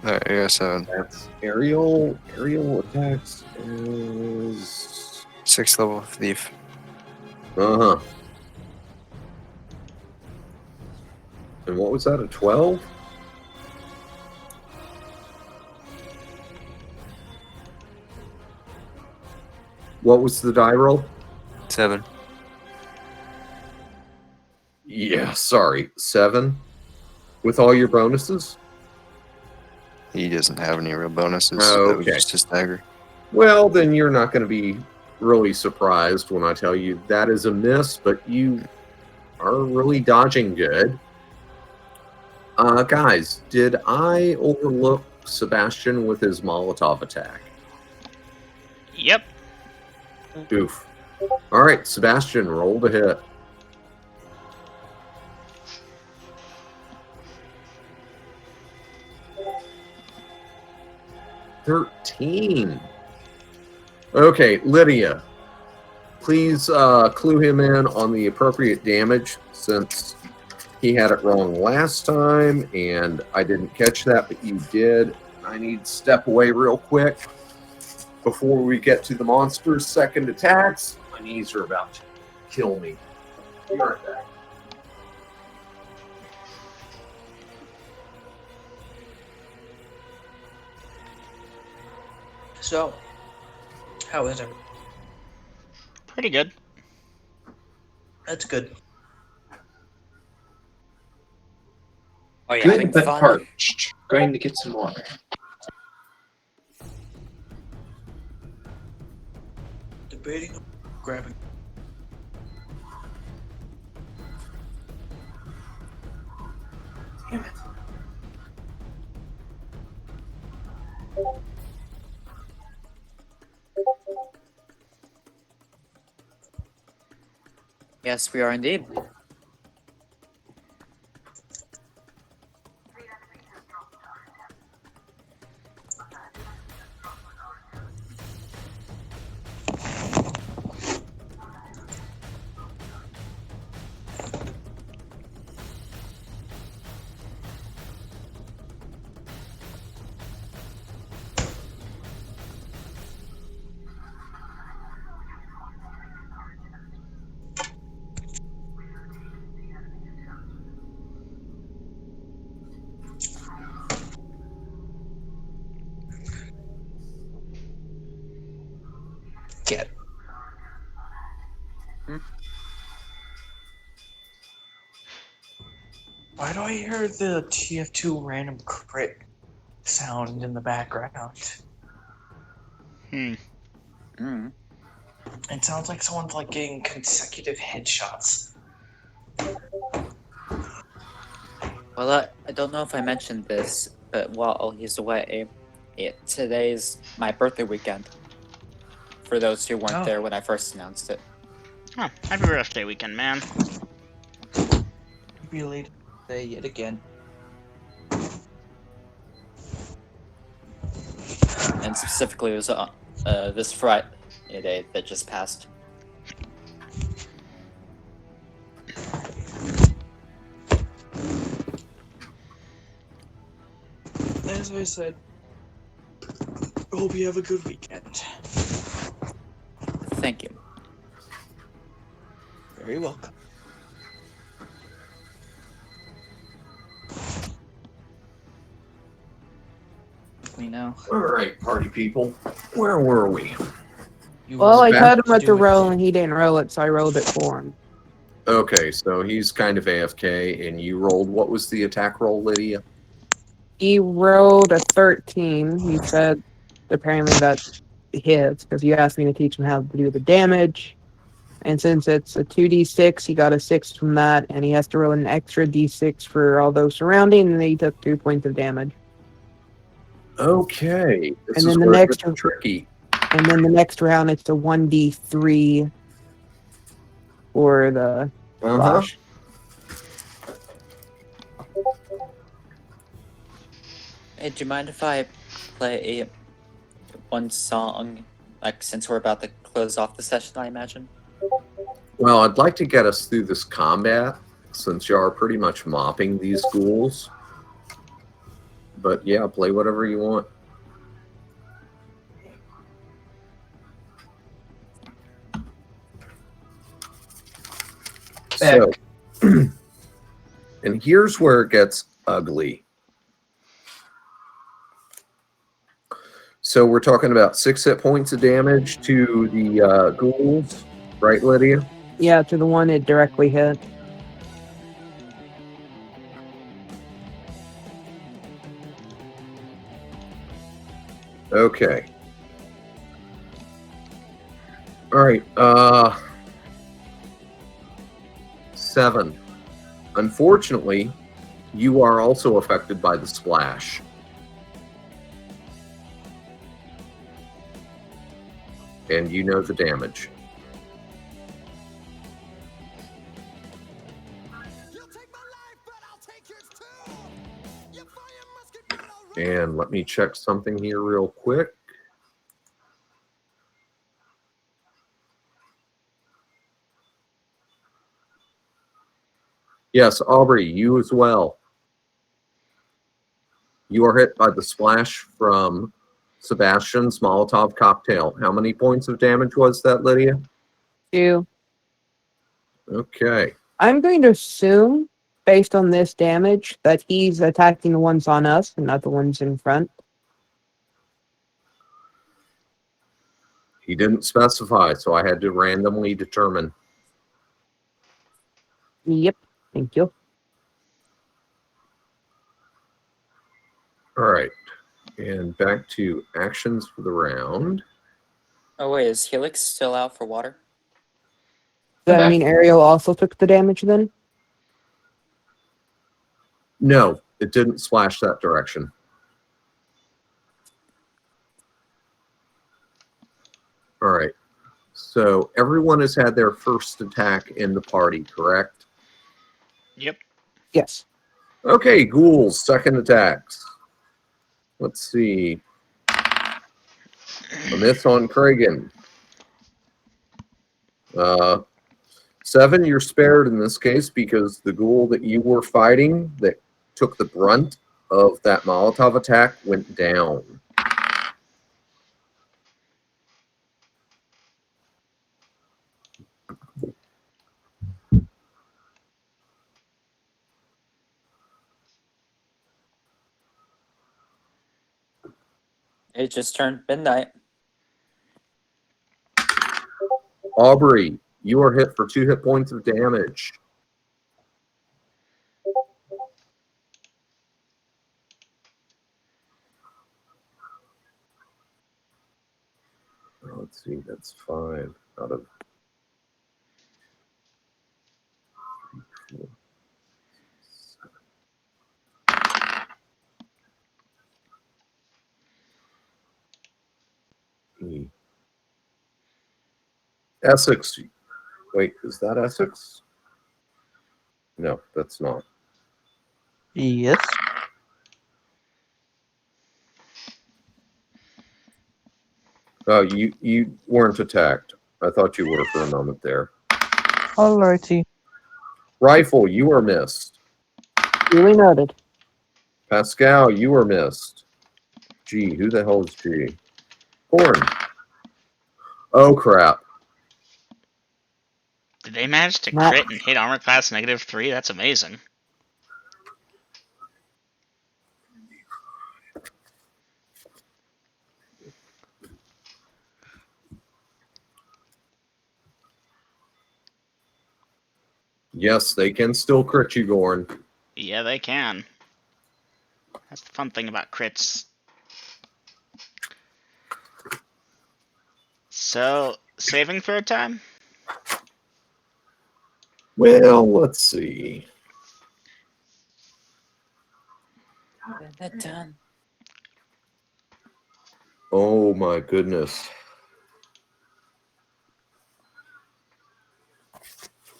Alright, I got 7. That's Ariel. Ariel attacks is 6th level thief. Uh-huh. And what was that, a 12? What was the die roll? 7. Yeah, sorry. 7? With all your bonuses? He doesn't have any real bonuses. Oh, So that was okay. just his dagger. Well, then you're not going to be really surprised when I tell you that is a miss, but you are really dodging good. Guys, did I overlook Sebastian with his Molotov attack? Yep. Oof. All right, Sebastian, roll to hit. $13. Okay, Lydia, please clue him in on the appropriate damage since he had it wrong last time and I didn't catch that, but you did. I need to step away real quick before we get to the monster's second attacks. My knees are about to kill me. Be right back. So, how is it? Pretty good. That's good. Are you Good, having but fun? parched. Going to get some water. Debating, grabbing. Damn it. Yes, we are indeed. Get. Why do I hear the TF2 random crit sound in the background? Hmm. It sounds like someone's like getting consecutive headshots. Well, I don't know if I mentioned this, but while he's away, today's my birthday weekend. For those who weren't Oh. there when I first announced it. Oh, happy birthday weekend, man. Belated day yet again. And specifically, it was this Friday that just passed. As I said, hope you have a good weekend. Thank you. Very welcome. We know. All right, party people. Where were we? Well, I Sebastian told him what to roll, and he didn't roll it, so I rolled it for him. Okay, so he's kind of AFK, and you rolled. What was the attack roll, Lydia? He rolled a 13. He said apparently that hits because you asked me to teach him how to do the damage. And since it's a 2d6, he got a 6 from that, and he has to roll an extra d6 for all those surrounding, and he took 2 points of damage. Okay, this And is then the where it next gets tricky. And then the next round, it's a 1d3 for the flash. Hey, do you mind if I play one song, like since we're about to close off the session, I imagine? Well, I'd like to get us through this combat, since you are pretty much mopping these ghouls. But yeah, play whatever you want. So, and here's where it gets ugly. So we're talking about 6 hit points of damage to the ghouls, right, Lydia? Yeah, to the one it directly hit. Okay. All right. 7. Unfortunately, you are also affected by the splash. And you know the damage. And let me check something here real quick. Yes, Aubrey, you as well. You are hit by the splash from Sebastian's Molotov cocktail. How many points of damage was that, Lydia? 2. Okay. I'm going to assume, based on this damage, that he's attacking the ones on us and not the ones in front. He didn't specify, so I had to randomly determine. Yep. Thank you. All right. And back to actions for the round. Oh wait, is Helix still out for water? Does that mean Ariel also took the damage then? No, it didn't splash that direction. All right. So everyone has had their first attack in the party, correct? Yep. Yes. Okay, ghouls, second attacks. Let's see. A miss on Kragan. 7, you're spared in this case because the ghoul that you were fighting that took the brunt of that Molotov attack went down. It just turned midnight. Aubrey, you are hit for 2 hit points of damage. Let's see, that's 5 out of 3, 4, 7, 8. Essex. Wait, is that Essex? No, that's not. Yes. Oh, you weren't attacked. I thought you were for a moment there. Alrighty. Rifle, you are missed. Duly noted. Pascal, you are missed. Gee, who the hell is G? Horn. Oh, crap. Did they manage to Matt. crit and hit armor class -3? That's amazing. Yes, they can still crit you, Gorn. Yeah, they can. That's the fun thing about crits. So, saving throw time? Well, let's see. That done. Oh, my goodness.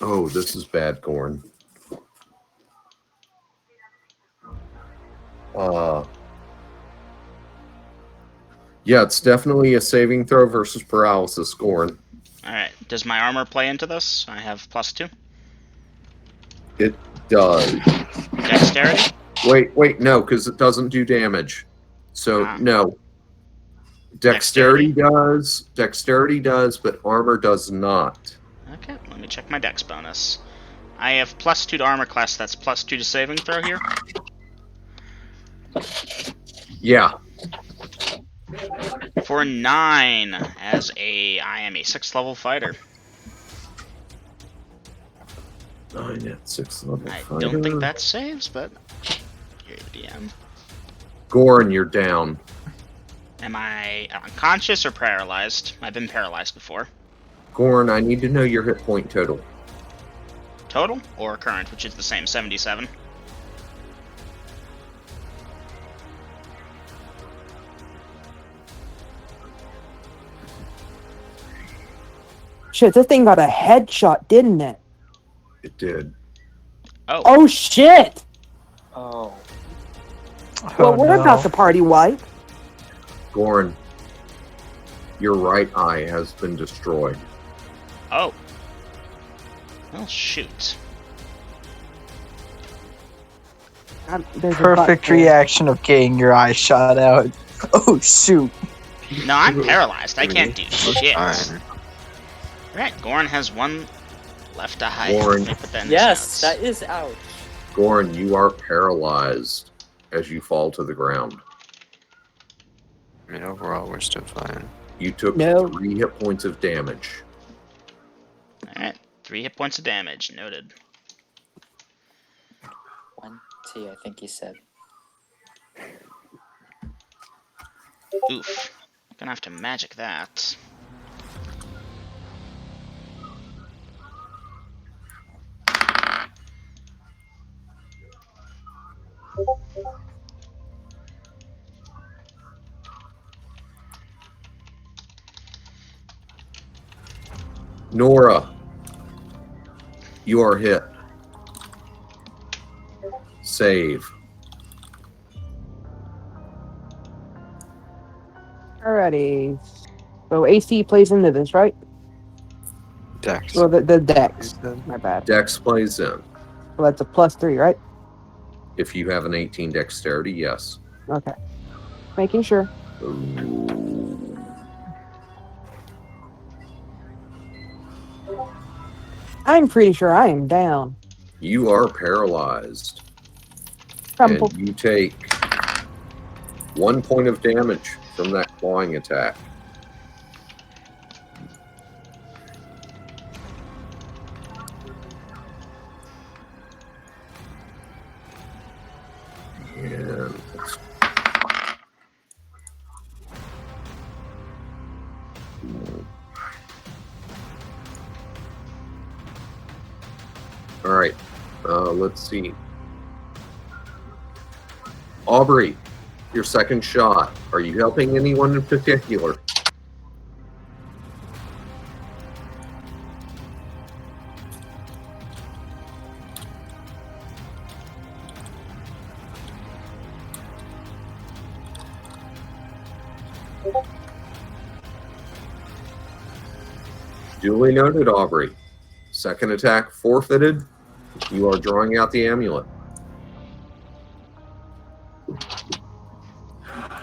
Oh, this is bad, Gorn. Yeah, it's definitely a saving throw versus paralysis, Gorn. Alright, does my armor play into this? I have +2. It does. Dexterity? Wait, no, because it doesn't do damage. So, Ah. no. Dexterity does, but armor does not. Okay, let me check my dex bonus. I have +2 to armor class, that's +2 to saving throw here? Yeah. For 9, I am a 6th level fighter. 9 at 6th level I fighter. don't think that saves, but you're the DM. Gorn, you're down. Am I unconscious or paralyzed? I've been paralyzed before. Gorn, I need to know your hit point total. Total or current, which is the same, 77. Shit, this thing got a headshot, didn't it? It did. Oh shit! Oh. Well, we're about to party wipe. Gorn, your right eye has been destroyed. Oh. Well, shoot. There's a Perfect butt there. reaction of getting your eye shot out. Oh shoot. No, I'm paralyzed. I can't do shit. Fine. Right, Gorn has one left eye. Gorn. But then Yes, that is ouch. Gorn, you are paralyzed as you fall to the ground. I mean, overall, we're still fine. You took No. 3 hit points of damage. Alright, 3 hit points of damage. Noted. 20, I think he said. Oof. Gonna have to magic that. Nora, you are hit. Save. Alrighty. So AC plays into this, right? Dex. Well, the dex. Is that- My bad. Dex plays in. So that's a +3, right? If you have an 18 dexterity, yes. Okay. Making sure. Ooh. I'm pretty sure I am down. You are paralyzed. Crumple. And you take 1 point of damage from that clawing attack. And all right. Let's see. Aubrey, your second shot. Are you helping anyone in particular? Duly noted, Aubrey. Second attack forfeited. You are drawing out the amulet.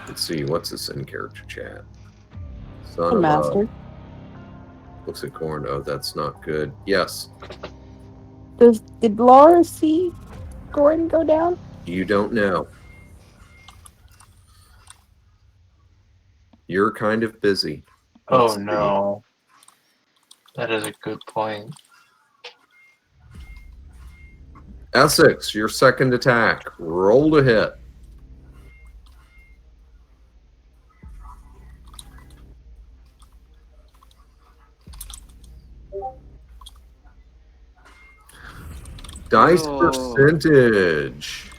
Let's see, what's this in character chat? Son of Master. looks at Gorrin. Oh, that's not good. Yes. Did Laura see Gorrin go down? You don't know. You're kind of busy. Oh Let's see. no. That is a good point. Essex, your second attack. Roll to hit. Dice percentage.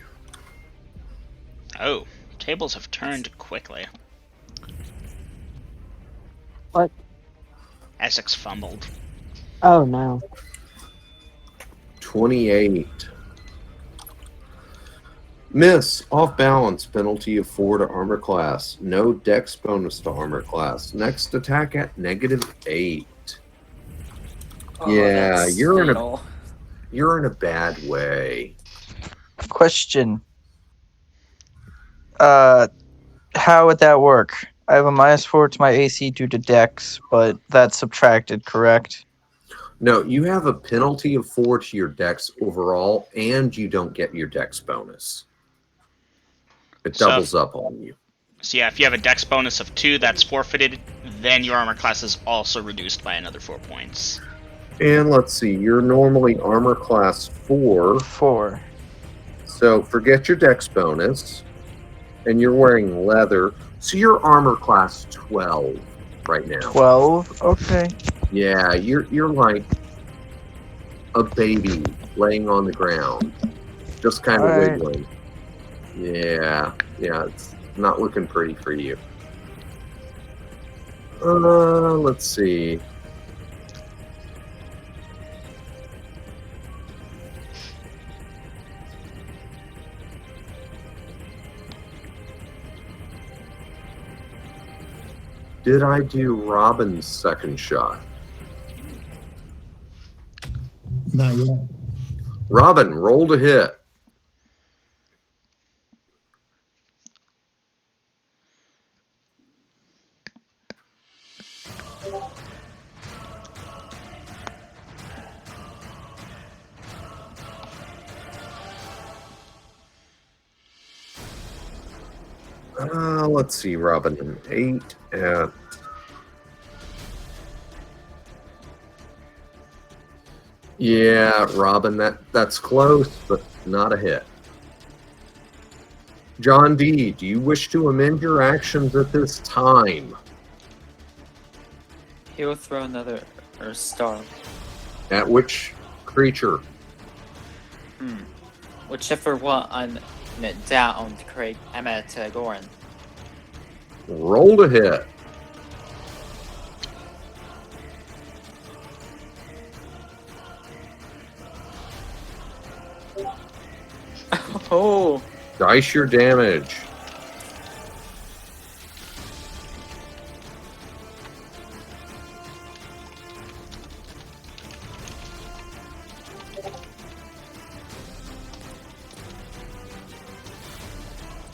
Oh, tables have turned quickly. What? Essex fumbled. Oh no. 28. Miss, off balance, penalty of 4 to armor class. No dex bonus to armor class. Next attack at -8. Yeah, that's you're fatal. you're in a bad way. Question. How would that work? I have a -4 to my AC due to Dex, but that's subtracted, correct? No, you have a penalty of 4 to your dex overall, and you don't get your dex bonus. It So doubles up on you. So yeah, if you have a dex bonus of 2, that's forfeited. Then your armor class is also reduced by another 4 points. And let's see, you're normally armor class 4. 4. So forget your dex bonus. And you're wearing leather. So you're armor class 12 right now. 12? Okay. Yeah, you're like a baby laying on the ground. Just kind of All right. wiggling. Yeah, it's not looking pretty for you. Let's see. Did I do Robin's second shot? Not yet. Robin, roll to hit. Let's see, Robin, 8 at... Yeah, Robin, that's close, but not a hit. John D., do you wish to amend your actions at this time? He'll throw another star. At which creature? Whichever one I'm down to Craig, I'm at Gorrin. Roll to hit. Oh! Dice your damage.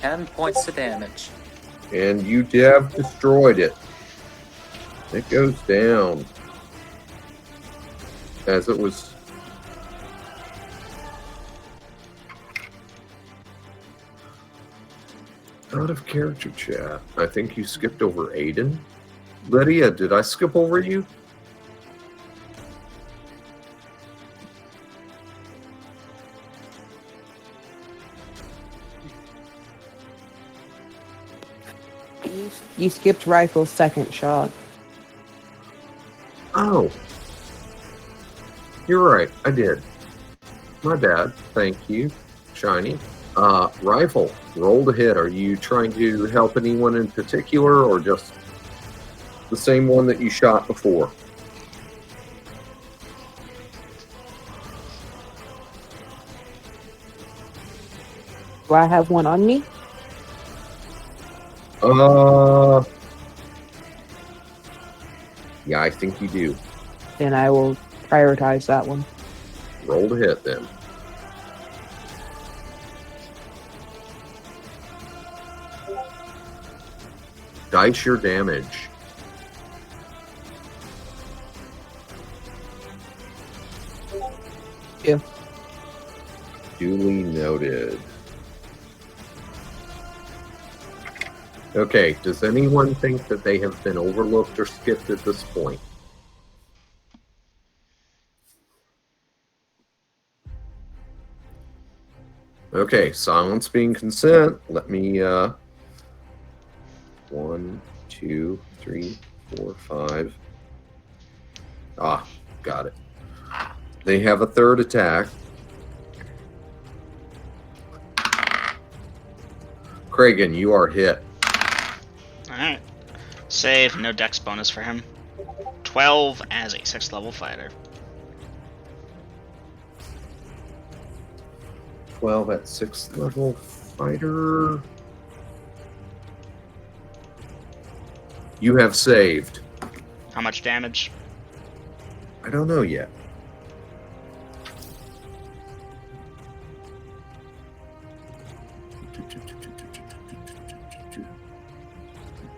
Ten points to damage. And you have destroyed it. It goes down. As it was... Out of character chat. I think you skipped over Aiden. Lydia, did I skip over you? You skipped Rifle's second shot. Oh. You're right, I did. My bad. Thank you, Shiny. Rifle, roll to hit. Are you trying to help anyone in particular, or just the same one that you shot before? Do I have one on me? Yeah, I think you do. Then I will prioritize that one. Roll to hit then. Dice your damage. Yeah. Duly noted. Okay, does anyone think that they have been overlooked or skipped at this point? Okay, silence being consent. Let me, 1, 2, 3, 4, 5. Ah, got it. They have a third attack. Kragan, you are hit. Alright. Save, no dex bonus for him. 12 as a 6th level fighter. 12 at 6th level fighter. You have saved. How much damage? I don't know yet.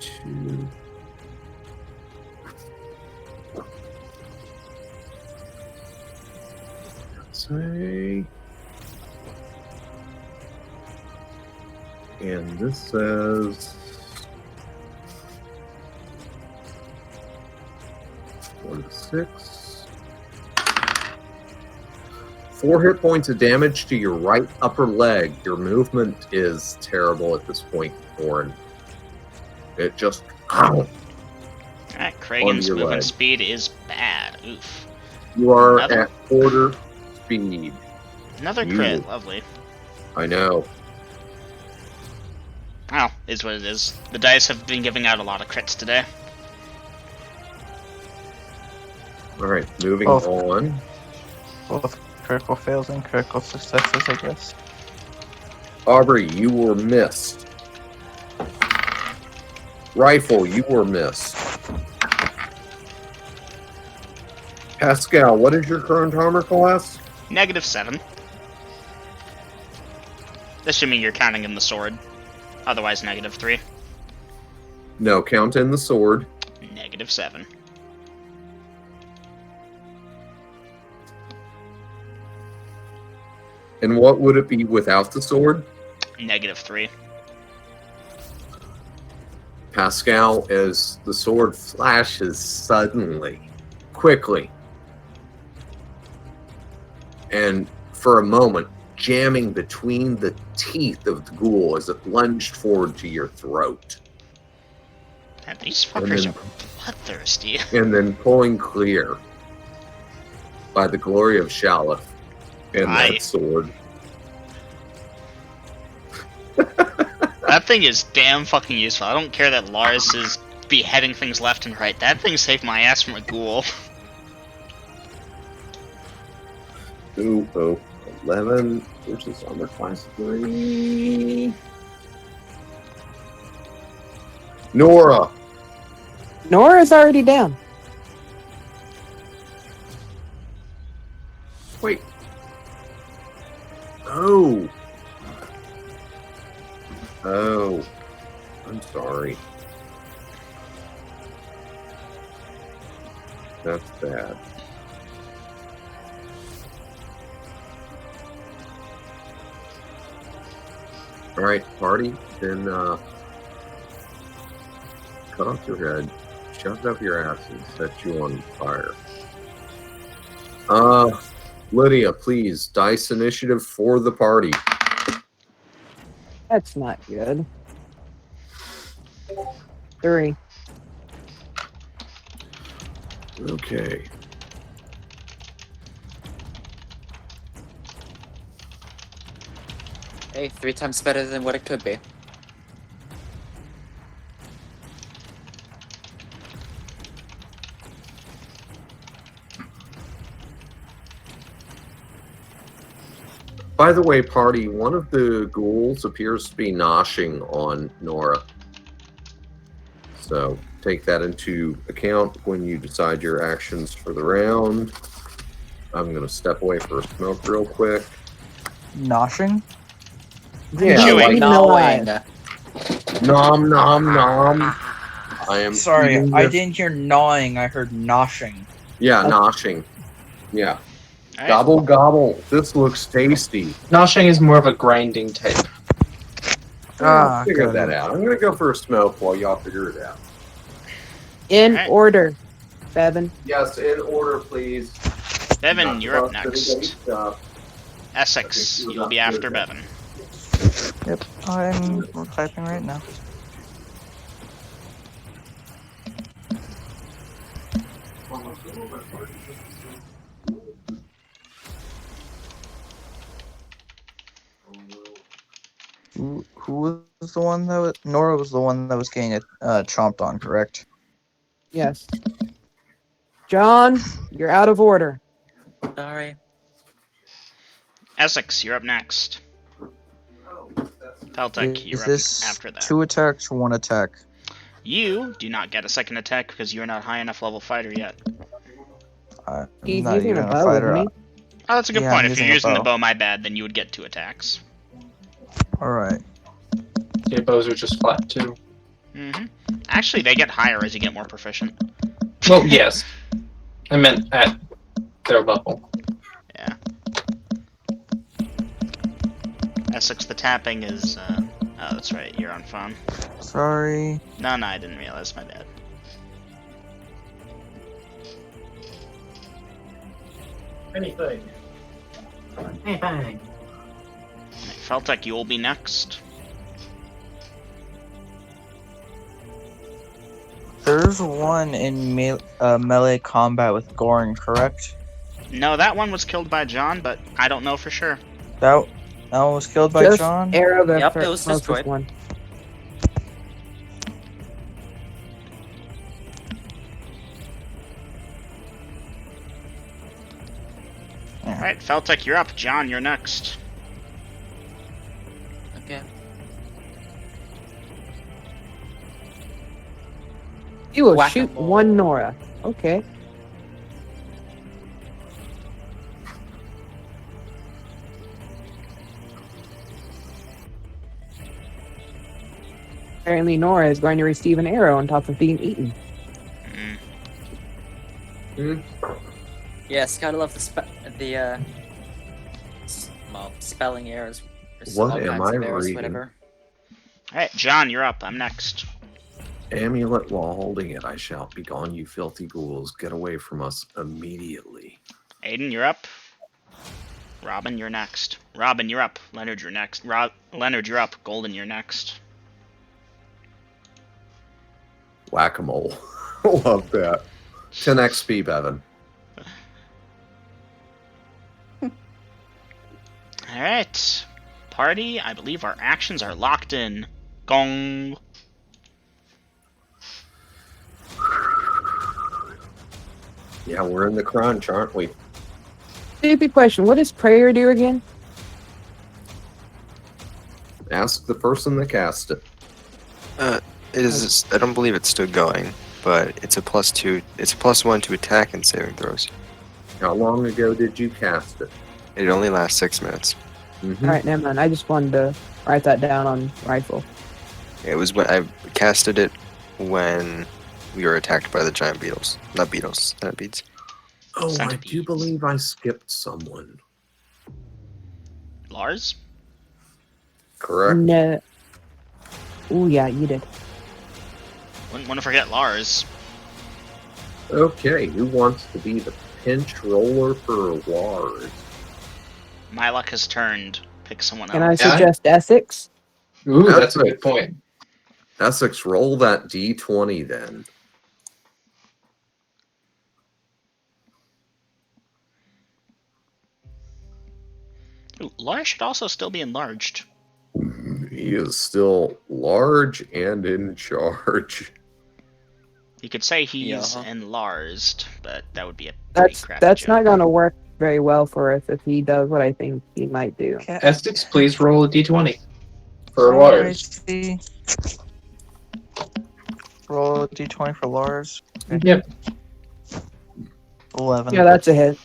Two. Say. And this says 1 to 6. 4 hit points of damage to your right upper leg. Your movement is terrible at this point, Gorrin. It just Alright, Kragan's your movement leg. speed is bad. Oof. You are Another- at quarter speed. Another You- crit, lovely. I know. Well, is what it is. The dice have been giving out a lot of crits today. Alright, moving Both. on. Both critical fails and critical successes, I guess. Aubrey, you were missed. Rifle, you were missed. Pascal, what is your current armor class? -7. Assuming you're counting in the sword. Otherwise, -3. No, count in the sword. -7. And what would it be without the sword? -3. Pascal, as the sword flashes suddenly, quickly, and for a moment, jamming between the teeth of the ghoul as it lunged forward to your throat, Man, these And fuckers then- are bloodthirsty. and then pulling clear by the glory of Shalif and Aye. that sword. That thing is damn fucking useful. I don't care that Lars is beheading things left and right. That thing saved my ass from a ghoul. Ooh, 11 versus armor class 3. Nora! Nora's already down. Wait. Oh. Oh. I'm sorry. That's bad. Alright, party, then cut off your head, shove it up your ass, and set you on fire. Lydia, please, dice initiative for the party. That's not good. 3. Okay. Hey, 3 times better than what it could be. By the way, party, one of the ghouls appears to be noshing on Nora. So take that into account when you decide your actions for the round. I'm going to step away for a smoke real quick. Noshing? Yeah, Chewing. Eating Gnawing. alive. nom nom nom. I am Sorry, eating I this- didn't hear gnawing, I heard noshing. Yeah, noshing. Yeah. All right. Gobble gobble. This looks tasty. Noshing is more of a grinding type. I'll figure got that it. out. I'm going to go for a smoke while y'all figure it out. In Alright. order. Bevan. Yes, in order, please. Bevan, Not you're up bust anybody's next. stuff. Essex, you'll be after Bevan. Yep, I'm typing right now. Who was the one that was... Nora was the one that was getting chomped on, correct? Yes. John, you're out of order. Sorry. Essex, you're up next. Peltek, you're Is up this after that. 2 attacks or 1 attack? You do not get a second attack because you're not high enough level fighter yet. I'm He's not using even a a bow, fighter. isn't he? Oh, that's a good Yeah, point. I'm If you're using a using the bow. bow, my bad, then you would get 2 attacks. Alright. Your bows are just flat too. Mm-hmm. Actually, they get higher as you get more proficient. Well, yes. I meant at their level. Yeah. Essex, the tapping is, oh, that's right, you're on phone. Sorry. No, I didn't realize, my bad. Anything. Hey, bang. Feltek, you will be next. There's one in melee combat with Gorrin, correct? No, that one was killed by John, but I don't know for sure. That one was killed by Just John? arrow the Yep, fir- it was closest destroyed. one. Alright, Feltek, you're up. John, you're next. Okay. You will Whack-a-mole. shoot one Nora. Okay. Apparently Nora is going to receive an arrow on top of being eaten. Yes, gotta love spelling errors. There's all What am kinds I of errors, reading? whatever. Alright, John, you're up. I'm next. Amulet while holding it, I shout, "Be gone, you filthy ghouls! Get away from us immediately!" Aiden, you're up. Robin, you're next. Robin, you're up. Leonard, you're next. Leonard, you're up. Golden, you're next. Whack-a-mole. Love that. 10 XP, Bevan. Alright. Party, I believe our actions are locked in. Gong. Yeah, we're in the crunch, aren't we? Stupid question. What does prayer do again? Ask the person that cast it. It is. I don't believe it's still going, but it's a +2. It's a +1 to attack and saving throws. How long ago did you cast it? It only lasts 6 minutes. Mhm. Alright, never mind. I just wanted to write that down on rifle. It was when I casted it when we were attacked by the giant beetles. Not beetles, centipedes. Oh, I do Centipedes. believe I skipped someone. Lars? Correct. No. Oh yeah, you did. Wouldn't want to forget Lars. Okay, who wants to be the pinch roller for Lars? My luck has turned. Pick someone Can I else. Yeah. suggest Essex? Ooh, That's that's a right. good point. Essex, roll that d20 then. Ooh, Laura should also still be enlarged. He is still large and in charge. You could say he's Yeah. enlarged, but that would be a pretty crappy That's joke. not going to work very well for us if he does what I think he might do. Essex, please roll a d20 for Lars. Alrighty. Roll a d20 for Lars. Yep. 11. Yeah, that's a hit.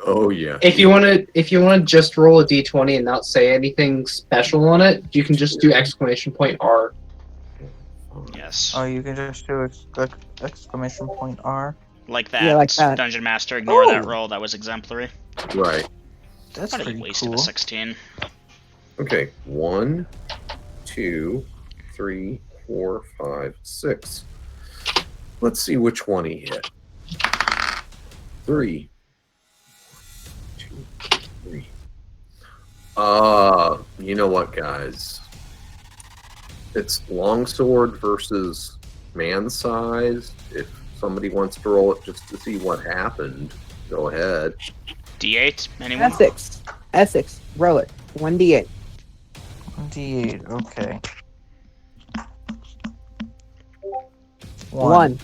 Oh yeah. If you want to just roll a d20 and not say anything special on it, you can just do exclamation point R. Yes. Oh, you can just do exclamation point R. Like that. Yeah, like that. Dungeon Master, ignore that Oh. roll. That was exemplary. Right. That's What a pretty waste of cool. a 16. Okay. 1, 2, 3, 4, 5, 6. Let's see which one he hit. 3. 2, 3. You know what, guys? It's longsword versus man-sized. If somebody wants to roll it just to see what happened, go ahead. D8, anyone? Essex, roll it. 1d8. D8, okay. 1.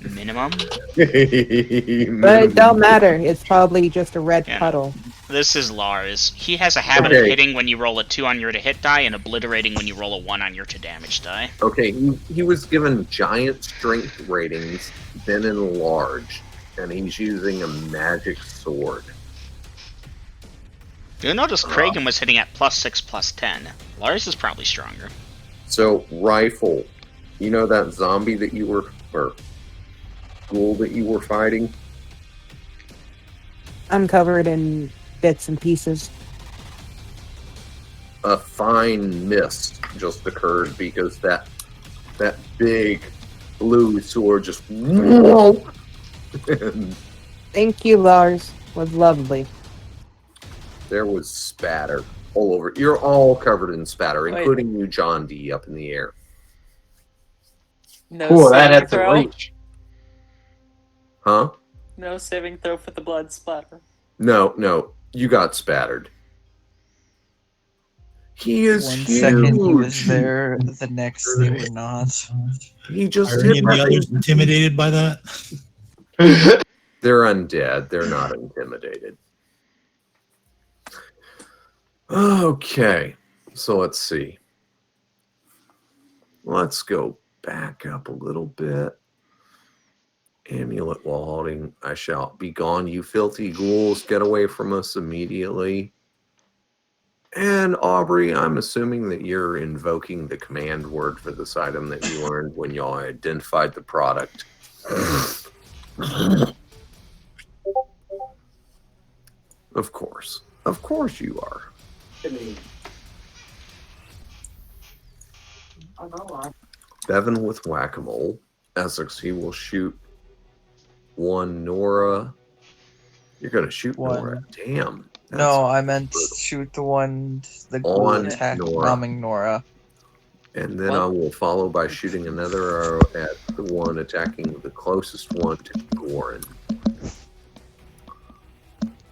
Minimum? But it don't matter. It's probably just a red Yeah. puddle. This is Lars. He has a habit of Okay. hitting when you roll a 2 on your to hit die and obliterating when you roll a 1 on your to damage die. Okay, he was given giant strength ratings, then enlarged, and he's using a magic sword. You'll notice Kragan was hitting at +6, +10. Lars is probably stronger. So, rifle, you know that zombie that you were, or ghoul that you were fighting? I'm covered in bits and pieces. A fine mist just occurred because that big blue sword just and Thank you, Lars. Was lovely. there was spatter all over. You're all covered in spatter, Wait. including you, John D, up in the air. No Cool, that saving had some throw. reach. Huh? No saving throw for the blood splatter. No, you got spattered. He is 1 huge. second he was there, the next they were not. He just Are hit any of the my others intimidated by that? They're undead. They're not intimidated. Okay, so let's see. Let's go back up a little bit. Amulet while holding, I shall be gone, you filthy ghouls. Get away from us immediately. And Aubrey, I'm assuming that you're invoking the command word for this item that you learned when y'all identified the product. Of course. Of course you are. Bevan with whack-a-mole. Essex, he will shoot one Nora. You're going to shoot One. Nora. Damn. No, I meant shoot the one, the ghoul On attack Nora. bombing Nora. And then What? I will follow by shooting another arrow at the one attacking the closest one to Gorrin.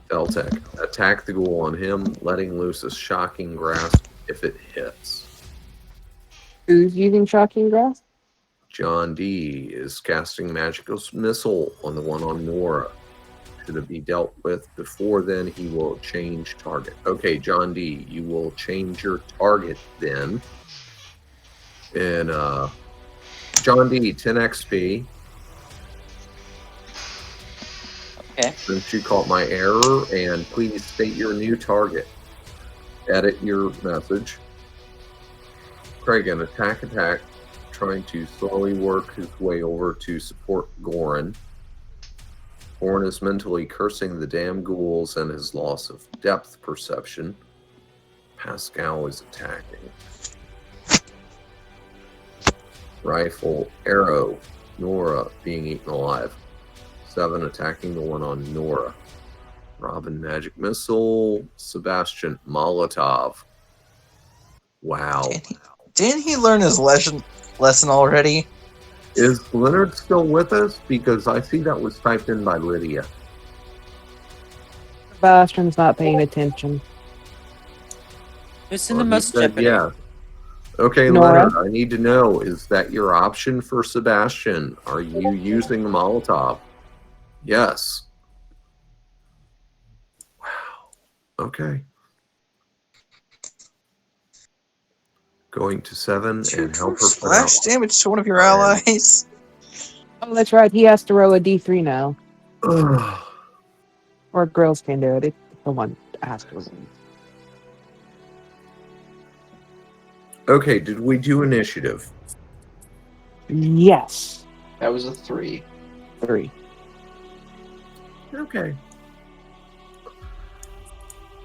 Deltec, attack the ghoul on him, letting loose a shocking grasp if it hits. Who's using shocking grass? John D is casting magical missile on the one on Nora. Should it be dealt with before then, he will change target. Okay, John D, you will change your target then. And John D, 10 XP. Okay. Since you caught my error, and please state your new target. Edit your message. Kragan, attack, trying to slowly work his way over to support Gorrin. Gorrin is mentally cursing the damn ghouls and his loss of depth perception. Pascal is attacking. Rifle, arrow, Nora being eaten alive. 7 attacking the one on Nora. Robin, magic missile. Sebastian, Molotov. Wow. Didn't he learn his lesson already. Is Leonard still with us? Because I see that was typed in by Lydia. Sebastian's not paying attention. Who's in Well, the he most said jeopardy? yeah. Okay, Nora? Leonard, I need to know, is that your option for Sebastian? Are you using the Molotov? Yes. Wow. Okay. Going to 7 and help her put Splash out. damage to one of your Fire. allies. Oh, that's right. He has to roll a D3 now. Ugh. Or girls can do it. It's the one that has to roll. Okay, did we do initiative? Yes. That was a 3. 3. Okay.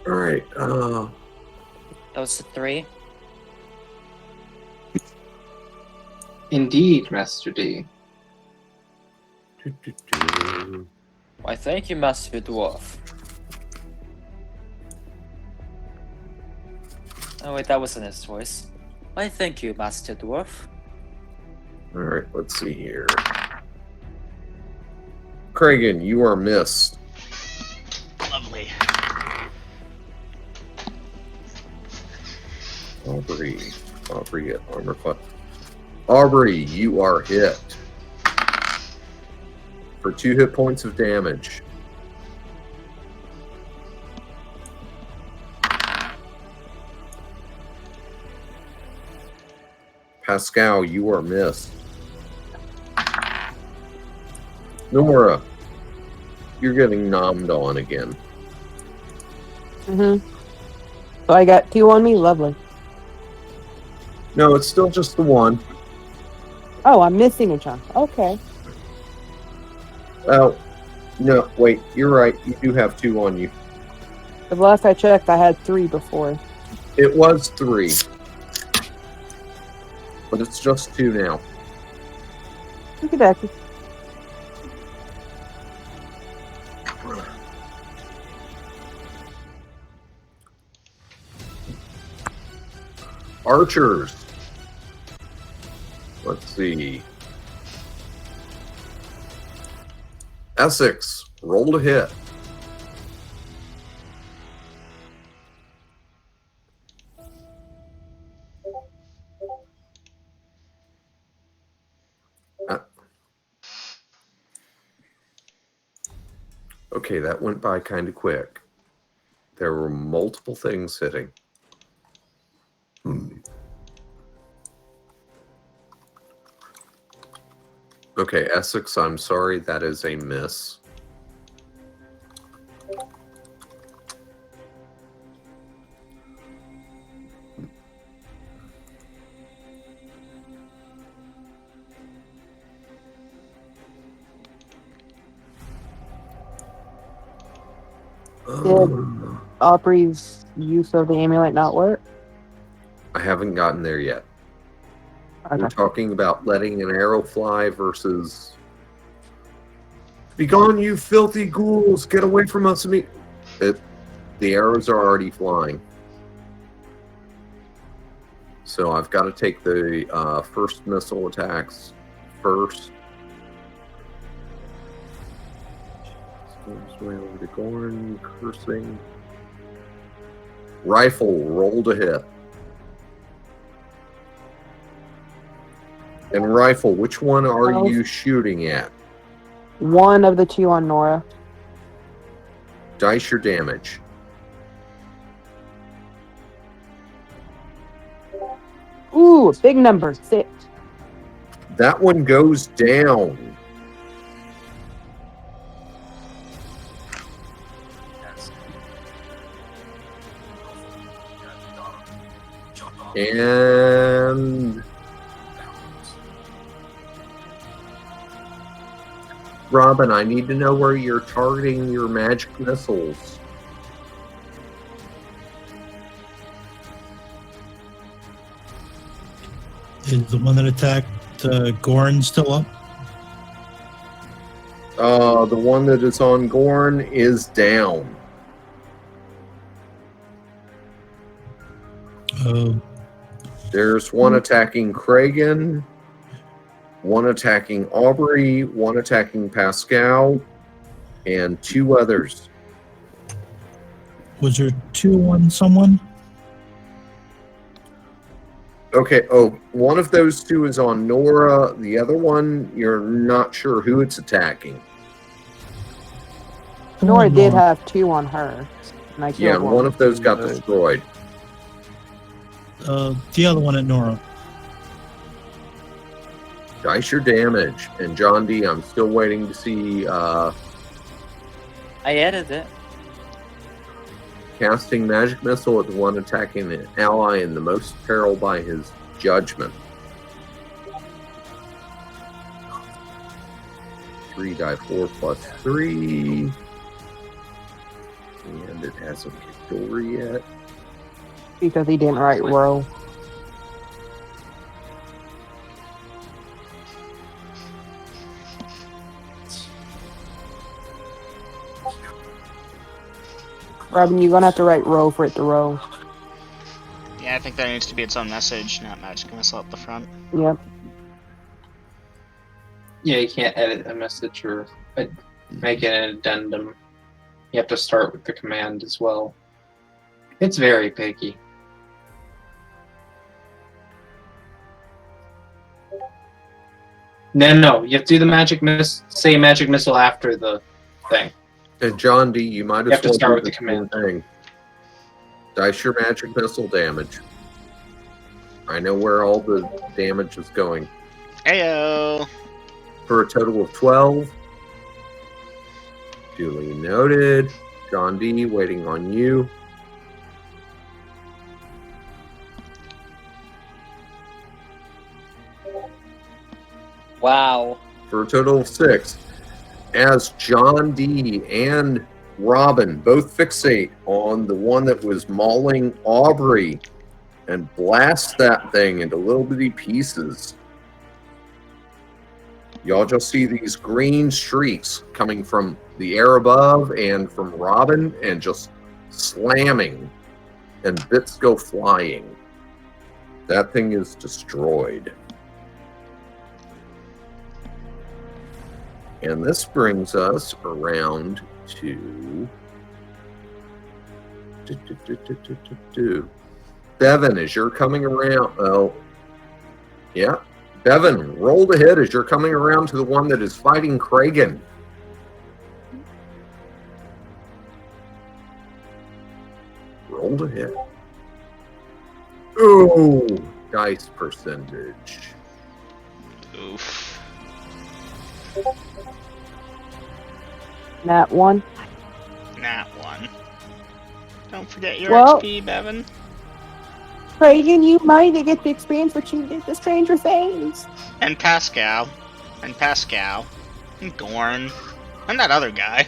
All right. That was a 3. Indeed, Master D. Why, thank you, Master Dwarf. Oh wait, that wasn't his voice. Why, thank you, Master Dwarf. All right, let's see here. Kragan, you are missed. Lovely. Aubrey at armor class. Aubrey, you are hit for 2 hit points of damage. Pascal, you are missed. Nora, you're getting nommed on again. So I got 2 on me. Lovely. No, it's still just the one. Oh, I'm missing a chunk. Okay. Oh, no, wait, you're right. You do have 2 on you. The last I checked, I had 3 before. It was 3. But it's just 2 now. Look at that. Archers. Let's see. Essex, roll to hit. Okay, that went by kind of quick. There were multiple things hitting. Okay, Essex, I'm sorry, that is a miss. Did Aubrey's use of the amulet not work? I haven't gotten there yet. Okay. We're talking about letting an arrow fly versus... Begone, you filthy ghouls! Get away from us! The arrows are already flying. So I've got to take the first missile attacks first. Storms way over to Gorrin, cursing. Rifle, roll to hit. And rifle, which one are you shooting at? One of the 2 on Nora. Dice your damage. Ooh, big number, 6. That one goes down. And Robin, I need to know where you're targeting your magic missiles. Is the one that attacked Gorrin still up? The one that is on Gorn is down. Oh, There's one attacking Kragan. 1 attacking Aubrey, 1 attacking Pascal, and 2 others. Was there 2 on someone? Okay, oh, one of those 2 is on Nora. The other one, you're not sure who it's attacking. Nora did have 2 on her. And I Yeah, killed and one of those got Good. destroyed. The other one at Nora. Dice your damage. And John D, I'm still waiting to see I added it. casting magic missile at the one attacking an ally in the most peril by his judgment. 3 die 4 plus 3. And it hasn't kicked over yet. because he didn't write row. Robin, you're gonna have to write row for it to row. Yeah, I think that needs to be its own message, not magic missile up the front. Yep. Yeah, you can't edit a message or make an addendum. You have to start with the command as well. It's very picky. No, you have to do the say magic missile after the thing. And John D, you might You as have to well start do with the same command. thing. Dice your magic missile damage. I know where all the damage is going. Heyo! For a total of 12. Duly noted. John D, waiting on you. Wow. For a total of 6. As John D and Robin both fixate on the one that was mauling Aubrey and blast that thing into little bitty pieces. Y'all just see these green streaks coming from the air above and from Robin and just slamming, and bits go flying. That thing is destroyed. And this brings us around to Bevan, as you're coming around. Oh, yeah. Bevan, roll the hit as you're coming around to the one that is fighting Kragan. Roll the hit. Ooh, dice percentage. Oof. Nat 1. Nat 1. Don't forget your Well- HP, Bevan. Kragan, you might get the experience what you did to Stranger Things. And Pascal. And Pascal. And Gorrin. And that other guy.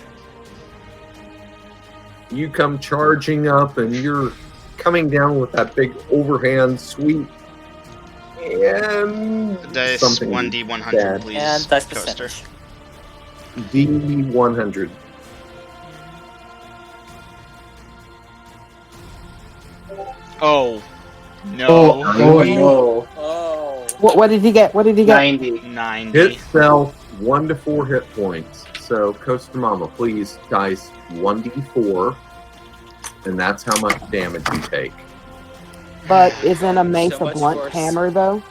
You come charging up and you're coming down with that big overhand sweep. And Dice something 1d100, bad. please. And dice Coaster. percentage. D100. Oh. No. Oh no. Oh. What did he get? What did he get? 90. 90. Hit self 1 to 4 hit points. So, Coaster Mama, please dice 1d4, and that's how much damage you take. But isn't a mace So a much blunt worse. hammer though?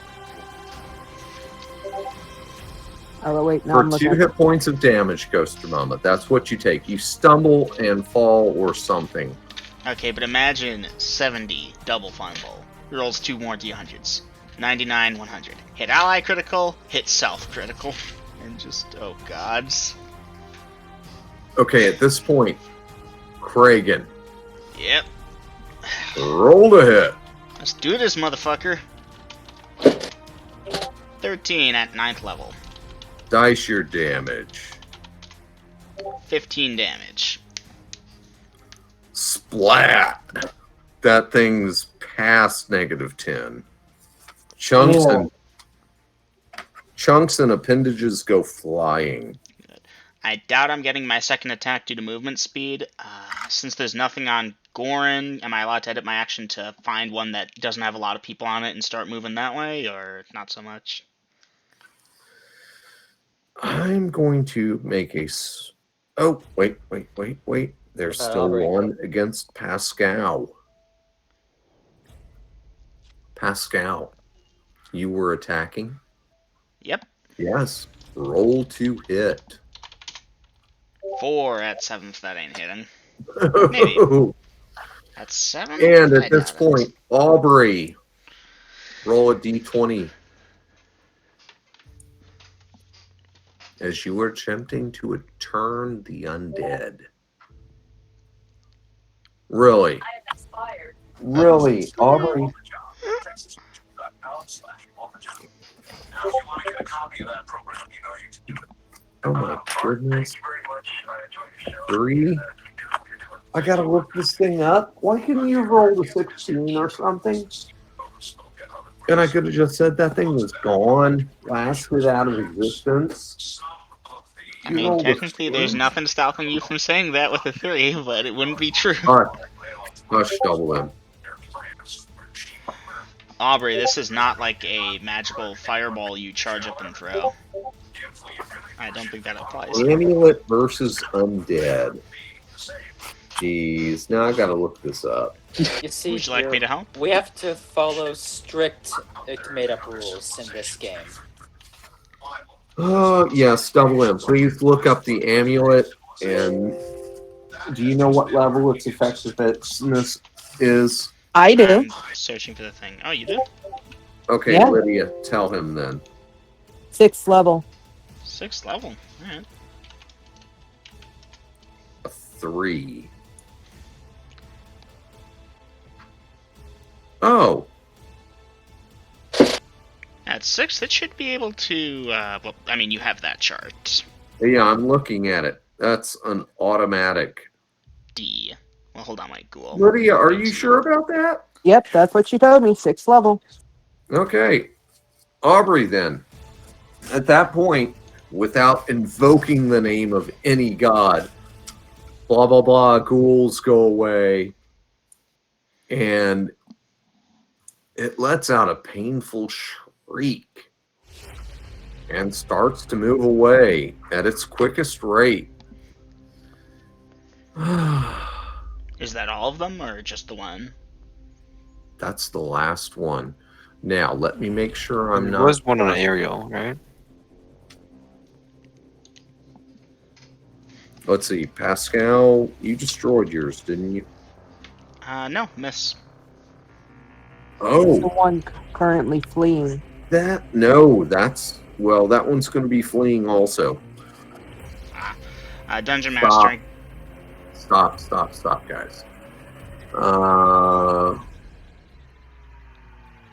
Oh wait, no, For I'm 2 looking. hit points of damage, Coaster Mama, that's what you take. You stumble and fall or something. Okay, but imagine 70 double fumble. Rolls 2 more d100s. 99, 100. Hit ally critical, hit self critical. And just, oh gods. Okay, at this point, Kragan, Yep. roll to hit. Let's do this, motherfucker. 13 at 9th level. Dice your damage. 15 damage. Splat! That thing's past -10. Chunks and appendages go flying. I doubt I'm getting my second attack due to movement speed. Since there's nothing on Gorrin, am I allowed to edit my action to find one that doesn't have a lot of people on it and start moving that way, or not so much? I'm going to make Oh, wait. There's About still Aubrey. one against Pascal. Pascal, you were attacking? Yep. Yes. Roll to hit. 4 at 7th. That ain't hitting. Maybe. At 7? And I at this doubt it. point, Aubrey, roll a d20. As you are attempting to turn the undead. Really? Really, Aubrey? Oh my goodness. 3? I gotta look this thing up. Why couldn't you roll the 16 or something? And I could have just said that thing was gone, blasted out of existence. I mean, technically, there's nothing stopping you from saying that with a 3, but it wouldn't be true. Alright. Hush, double M. Aubrey, this is not like a magical fireball you charge up and throw. I don't think that applies. Amulet versus undead. Jeez, now I gotta look this up. You see, Would you like me to help? we have to follow strict made-up rules in this game. Yes, double M. Please look up the amulet. And do you know what level its effectiveness is? I do. I'm searching for the thing. Oh, you do? Okay, Yeah. Lydia, tell him then. 6th level. 6th level. Alright. A 3. Oh, At 6th, it should be able to, well, I mean, you have that chart. yeah, I'm looking at it. That's an automatic. D. Well, hold on, my Google. Lydia, are you sure about that? Yep, that's what she told me. 6th level. Okay. Aubrey, then. At that point, without invoking the name of any god, blah, blah, blah, ghouls go away. And it lets out a painful shriek and starts to move away at its quickest rate. Is that all of them, or just the one? That's the last one. Now, let me make sure I'm There not... was one on aerial, right? Let's see. Pascal, you destroyed yours, didn't you? No, miss. The Oh, one currently fleeing. that's... Well, that one's going to be fleeing also. Dungeon Stop. Mastering. Stop, guys.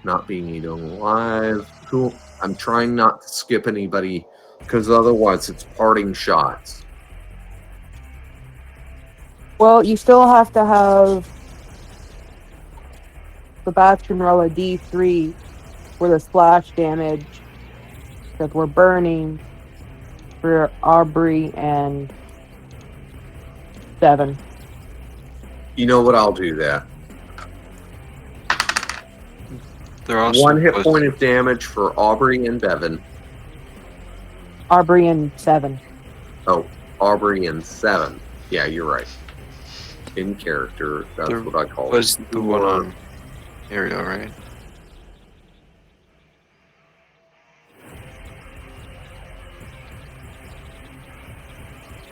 Not being eaten alive. Cool. I'm trying not to skip anybody, because otherwise it's parting shots. Well, you still have to have Sebastian roll a D3 for the splash damage that we're burning for Aubrey and 7. You know what? I'll do that. They're also 1 hit was- point of damage for Aubrey and Bevan. Aubrey and 7. Oh, Aubrey and 7. Yeah, you're right. In character, that's There what I call it. was the one on aerial, right?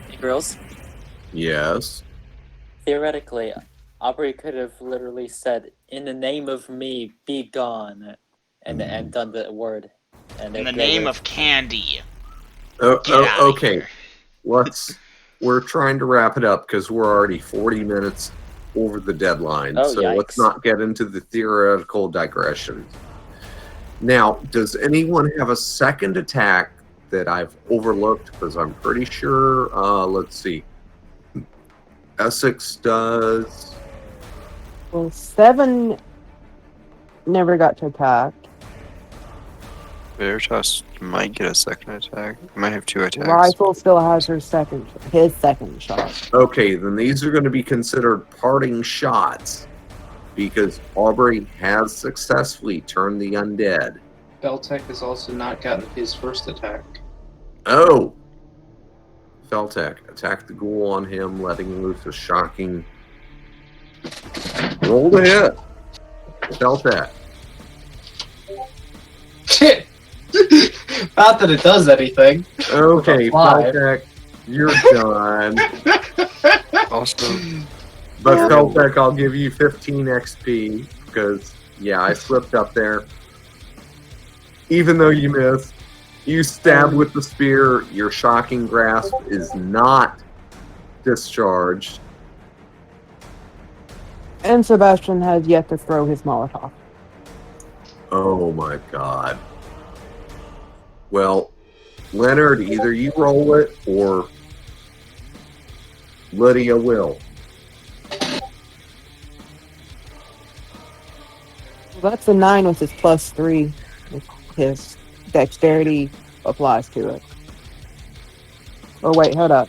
Hey, girls, Yes. theoretically, Aubrey could have literally said, "In the name of me, be gone," and done the word. And In the it name would've- of candy. Oh, Get outta okay. here. We're trying to wrap it up because we're already 40 minutes over the deadline. Oh, So let's yikes. not get into the theoretical digression. Now, does anyone have a second attack that I've overlooked? Because I'm pretty sure, let's see. Essex does. Well, 7 never got to attack. Veritas might get a second attack. He might have 2 attacks. Rifle still has his second shot. Okay, then these are going to be considered parting shots because Aubrey has successfully turned the undead. Beltec has also not gotten his first attack. Oh! Feltek, attack the ghoul on him, letting loose a shocking... Roll to hit! Feltek. Shit! Not that it does anything. Okay, Five. Feltek, you're done. Also, But Feltek, I'll give you 15 XP, because, yeah, I slipped up there. Even though you missed, you stab with the spear, your shocking grasp is not discharged. And Sebastian has yet to throw his Molotov. Oh my god. Well, Leonard, either you roll it or Lydia will. Well, that's a 9 with his +3. His dexterity applies to it. Oh wait, hold up.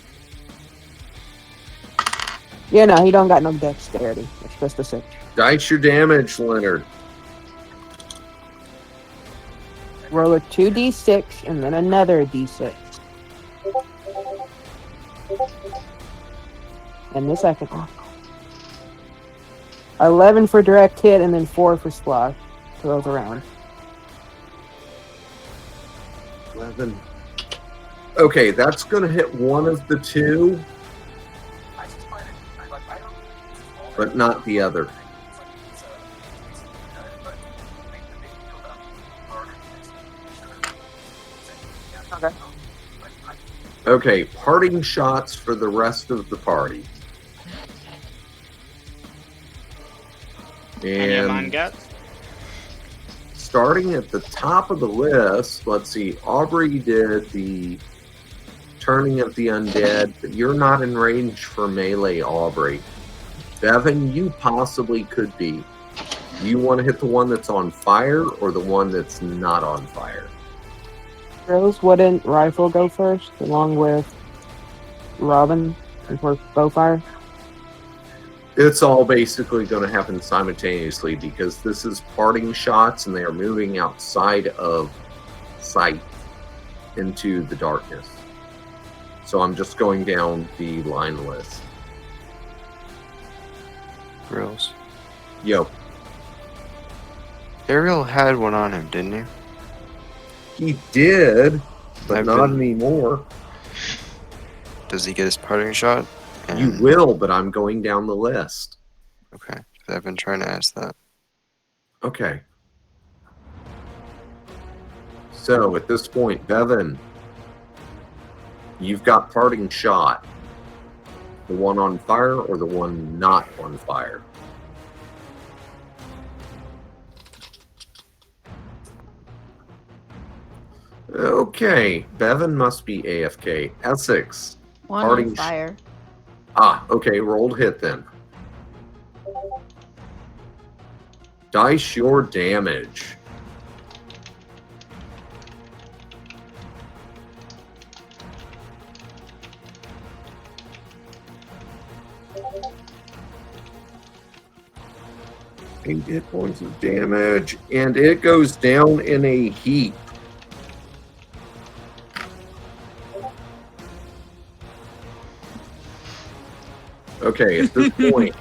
Yeah, no, he don't got no dexterity. It's just a 6. Dice your damage, Leonard. Roll a 2d6 and then another d6. And the second one. 11 for direct hit and then 4 for splash. Throws around. 11. Okay, that's going to hit one of the two, but not the other. Okay. Okay, parting shots for the rest of the party. Any of mine And got? starting at the top of the list, let's see, Aubrey did the turning of the undead, but you're not in range for melee, Aubrey. Bevan, you possibly could be. You want to hit the one that's on fire or the one that's not on fire? Rose, wouldn't rifle go first, along with Robin, and for bowfire? It's all basically going to happen simultaneously because this is parting shots and they are moving outside of sight into the darkness. So I'm just going down the line list. Grills. Yo, Ariel had one on him, didn't he? he did, but I've not been- anymore. Does he get his parting shot? You will, but I'm going down the list. Okay. I've been trying to ask that. Okay. So at this point, Bevan, you've got parting shot. The one on fire or the one not on fire? Okay, Bevan must be AFK. Essex. One Parting on fire. Ah, okay, rolled hit then. Dice your damage. Eight hit points of damage, and it goes down in a heap. Okay, at this point,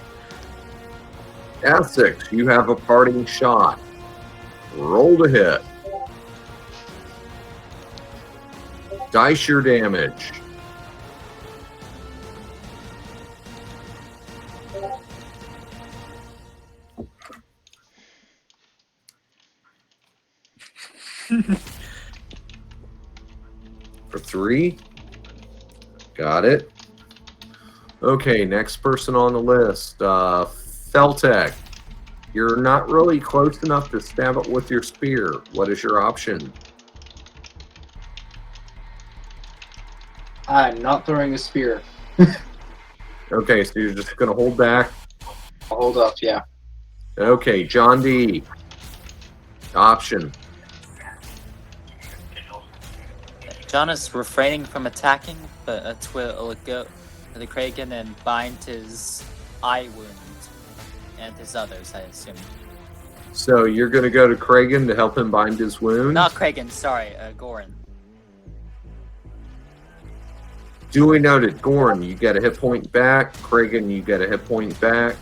Essex, you have a parting shot. Roll to hit. Dice your damage. For 3. Got it. Okay, next person on the list. Feltek. You're not really close enough to stab it with your spear. What is your option? I'm not throwing a spear. Okay, so you're just going to hold back. I'll hold up, yeah. Okay, John D. Option. John is refraining from attacking, but will go to the Kragan and bind his eye wound and his others, I assume. So you're going to go to Kragan to help him bind his wound? Not Kragan, sorry, Gorrin. Duly noted. Gorrin, you get a hit point back. Kragan, you get a hit point back.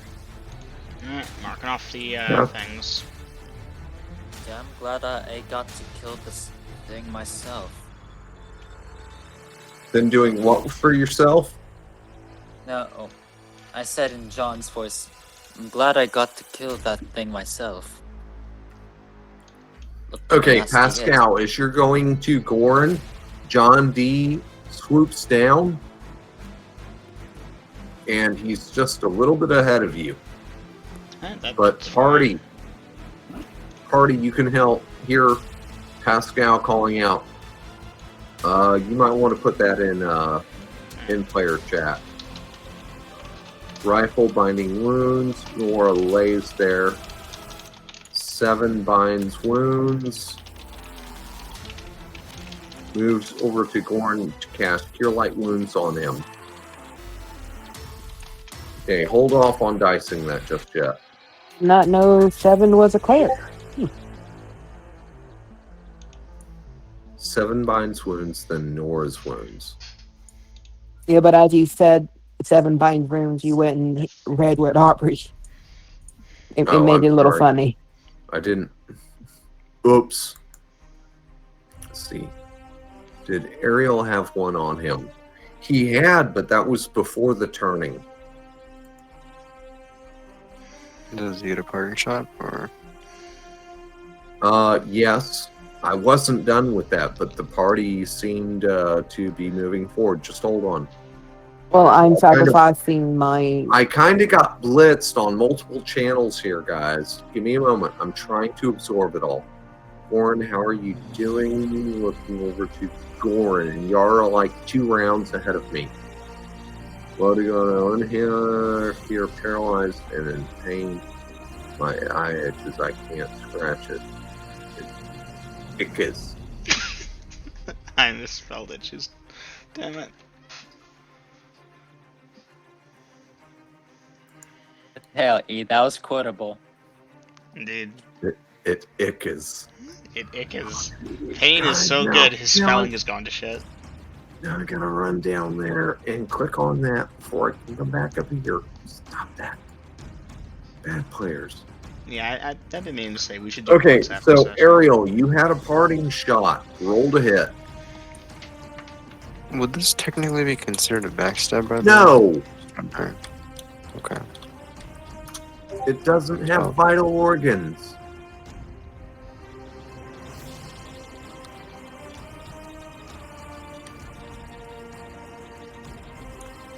Marking off the things. Yeah, I'm glad I got to kill this thing myself. Then doing what for yourself? No, I said in John's voice, I'm glad I got to kill that thing myself. Looked a Okay, nasty Pascal, as you're going to Gorrin, John D swoops down, and he's just a little bit ahead of you. But Party, you can hear Pascal calling out. You might want to put that in player chat. Rifle binding wounds. Nora lays there. 7 binds wounds. Moves over to Gorn to cast Cure Light Wounds on him. Okay, hold off on dicing that just yet. Not know 7 was a cleric. 7 binds wounds, then Nora's wounds. Yeah, but as you said, 7 bind wounds, you went and read what Aubrey. It made it a little funny. I didn't. Oops. Let's see. Did Ariel have one on him? He had, but that was before the turning. Does he get a parting shot, or? Yes. I wasn't done with that, but the party seemed to be moving forward. Just hold on. Well, I'm sacrificing my... I kind of got blitzed on multiple channels here, guys. Give me a moment. I'm trying to absorb it all. Gorrin, how are you doing? Looking over to Gorrin, and Yara like 2 rounds ahead of me. Loading on here, paralyzed and in pain. My eye itches, I can't scratch it. It is. I misspelled it. Just damn it. Hell, E, that was quotable. Indeed. It ickes. It ickes. Pain is so good, his spelling has gone to shit. Now I gotta run down there and click on that before I can come back up here. Stop that. Bad players. Yeah, I didn't mean to say we should do Okay, points after so session. Ariel, you had a parting shot. Rolled a hit. Would this technically be considered a backstab, by the way? No! Okay. It doesn't have vital organs.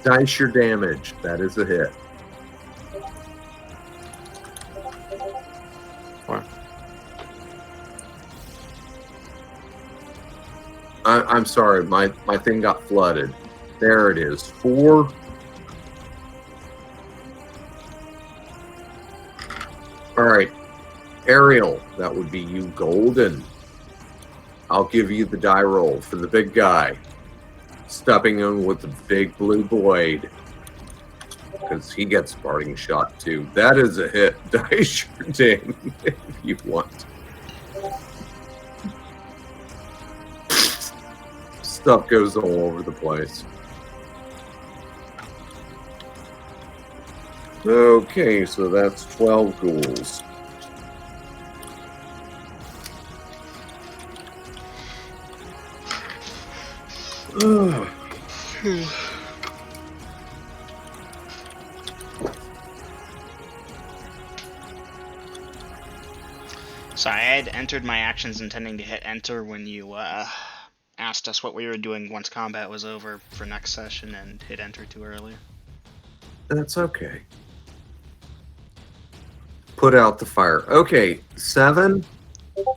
Dice your damage. That is a hit. What? I'm sorry, my thing got flooded. There it is. 4. All right, Ariel, that would be you, Golden. I'll give you the die roll for the big guy. Stepping in with the big blue blade. Because he gets parting shot too. That is a hit. Dice your damage if you want. Stuff goes all over the place. Okay, so that's 12 ghouls. So I had entered my actions intending to hit enter when you asked us what we were doing once combat was over for next session and hit enter too early. That's okay. Put out the fire. Okay, 7.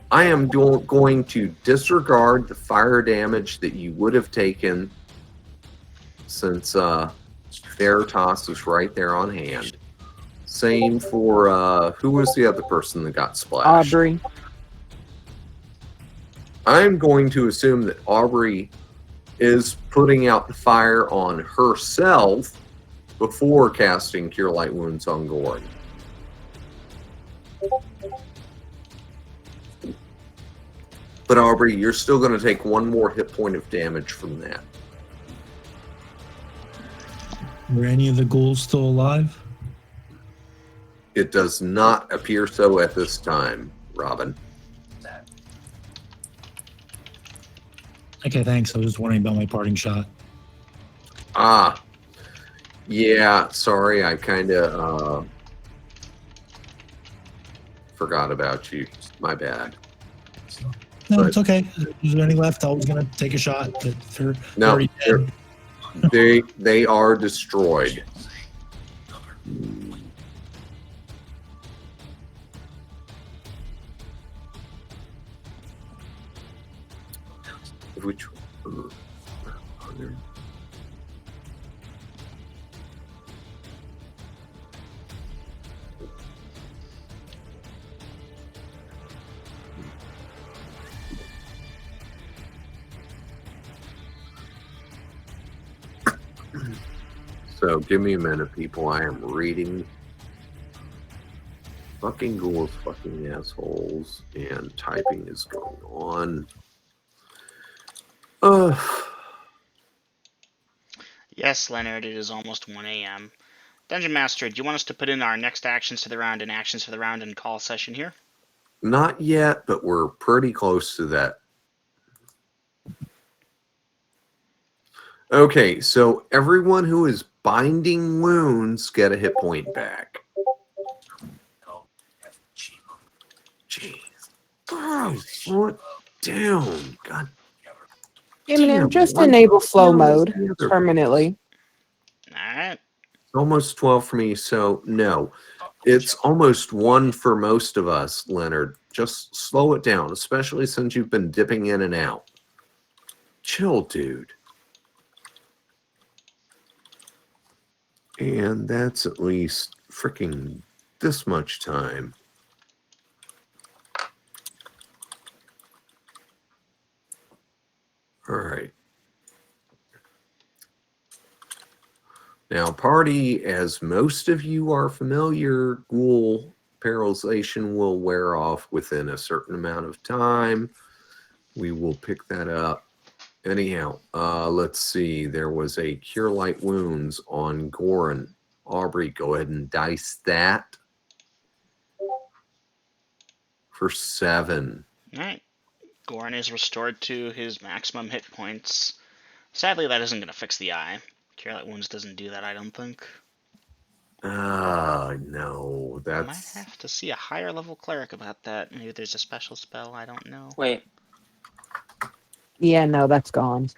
I am going to disregard the fire damage that you would have taken since Veritas is right there on hand. Same for, who was the other person that got splashed? Aubrey. I'm going to assume that Aubrey is putting out the fire on herself before casting Cure Light Wounds on Gorrin. But Aubrey, you're still going to take 1 more hit point of damage from that. Were any of the ghouls still alive? It does not appear so at this time, Robin. Okay, thanks. I was just wondering about my parting shot. Ah, yeah, sorry, I kind of forgot about you. My bad. No, But- it's okay. Is there any left? I was going to take a shot, but they're No, already dead. they are destroyed. Which So give me a minute, people. I am reading. Fucking ghouls, fucking assholes, and typing is going on. Yes, Leonard, it is almost 1 a.m. Dungeon Master, do you want us to put in our next actions to the round and actions for the round and call a session here? Not yet, but we're pretty close to that. Okay, so everyone who is binding wounds get a hit point back. Jeez. Oh, slow it down. God Damn, damn. just why enable flow the hell is mode the other- permanently. Alright. Almost 12 for me, so no. It's almost 1 for most of us, Leonard. Just slow it down, especially since you've been dipping in and out. Chill, dude. And that's at least freaking this much time. All right. Now, party, as most of you are familiar, ghoul paralyzation will wear off within a certain amount of time. We will pick that up. Anyhow, let's see. There was a Cure Light Wounds on Gorrin. Aubrey, go ahead and dice that for 7. Alright. Gorrin is restored to his maximum hit points. Sadly, that isn't going to fix the eye. Cure Light Wounds doesn't do that, I don't think. No, I might that's... have to see a higher level cleric about that. Maybe there's a special spell, I don't know. Wait, Yeah, no, that's gone.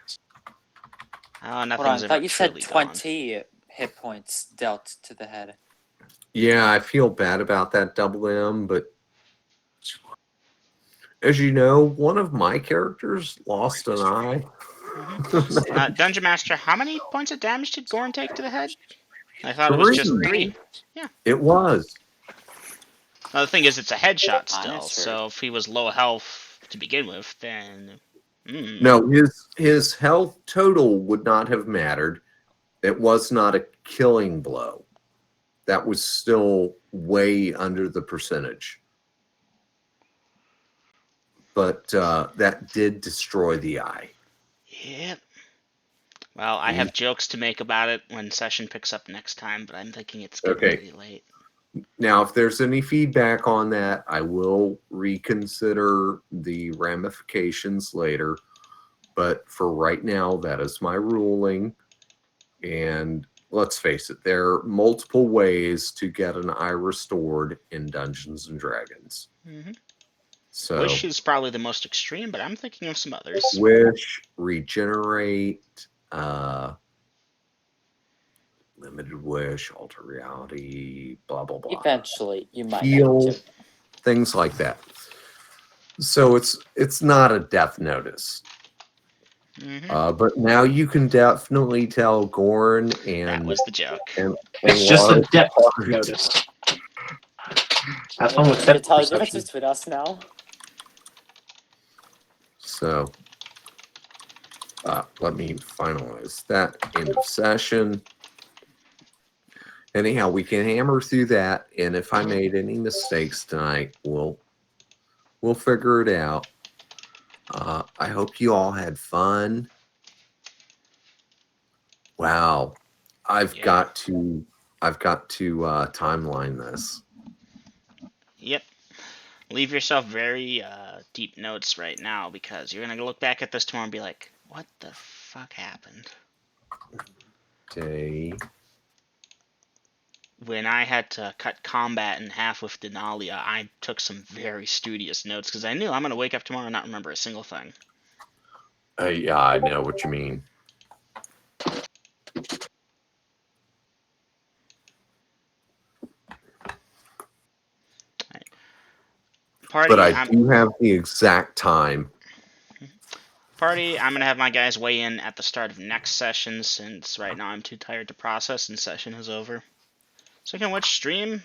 Oh, hold on. nothing's I ever thought you said truly gone. 20 hit points dealt to the head. Yeah, I feel bad about that double M, but as you know, one of my characters lost an eye. Dungeon Master, how many points of damage did Gorrin take to the head? I thought it was just 3. Yeah. It was. Now, the thing is, it's a headshot still, That's so if he was low health to begin with, then... No, his health total would not have mattered. It was not a killing blow. That was still way under the percentage. But that did destroy the eye. Yep. Well, I have jokes to make about it when session picks up next time, but I'm thinking it's getting pretty late. Now, if there's any feedback on that, I will reconsider the ramifications later. But for right now, that is my ruling. And let's face it, there are multiple ways to get an eye restored in Dungeons and Dragons. Mm-hmm. So, Wish is probably the most extreme, but I'm thinking of some others. wish, regenerate, limited wish, alter reality, blah blah blah. Eventually, you might Heal, have to. things like that. So it's not a death notice. Mm-hmm. But now you can definitely tell Gorrin and That was the joke. It's just a Lars- depth notice. Have fun with Can you depth tell the difference perception. between us now? So let me finalize that end of session. Anyhow, we can hammer through that, and if I made any mistakes tonight, we'll figure it out. I hope you all had fun. Wow. I've Yeah. got to timeline this. Yep. Leave yourself very deep notes right now, because you're gonna look back at this tomorrow and be like, "What the fuck happened?" Day. When I had to cut combat in half with Denalia, I took some very studious notes because I knew I'm gonna wake up tomorrow and not remember a single thing. Yeah, I know what you mean. Party, But I do have the exact time. Party, I'm gonna have my guys weigh in at the start of next session, since right now I'm too tired to process and session is over. Second which, stream,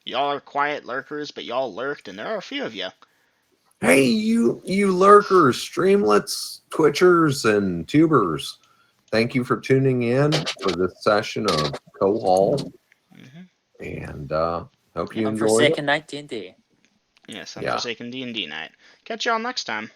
y'all are quiet lurkers, but y'all lurked and there are a few of you. Hey, you lurkers, streamlets, twitchers, and tubers. Thank you for tuning in for this session of Co-Hall. And hope you enjoyed it. Unforsaken Night D&D. Yes, Yeah. Unforsaken D&D Night. Catch y'all next time.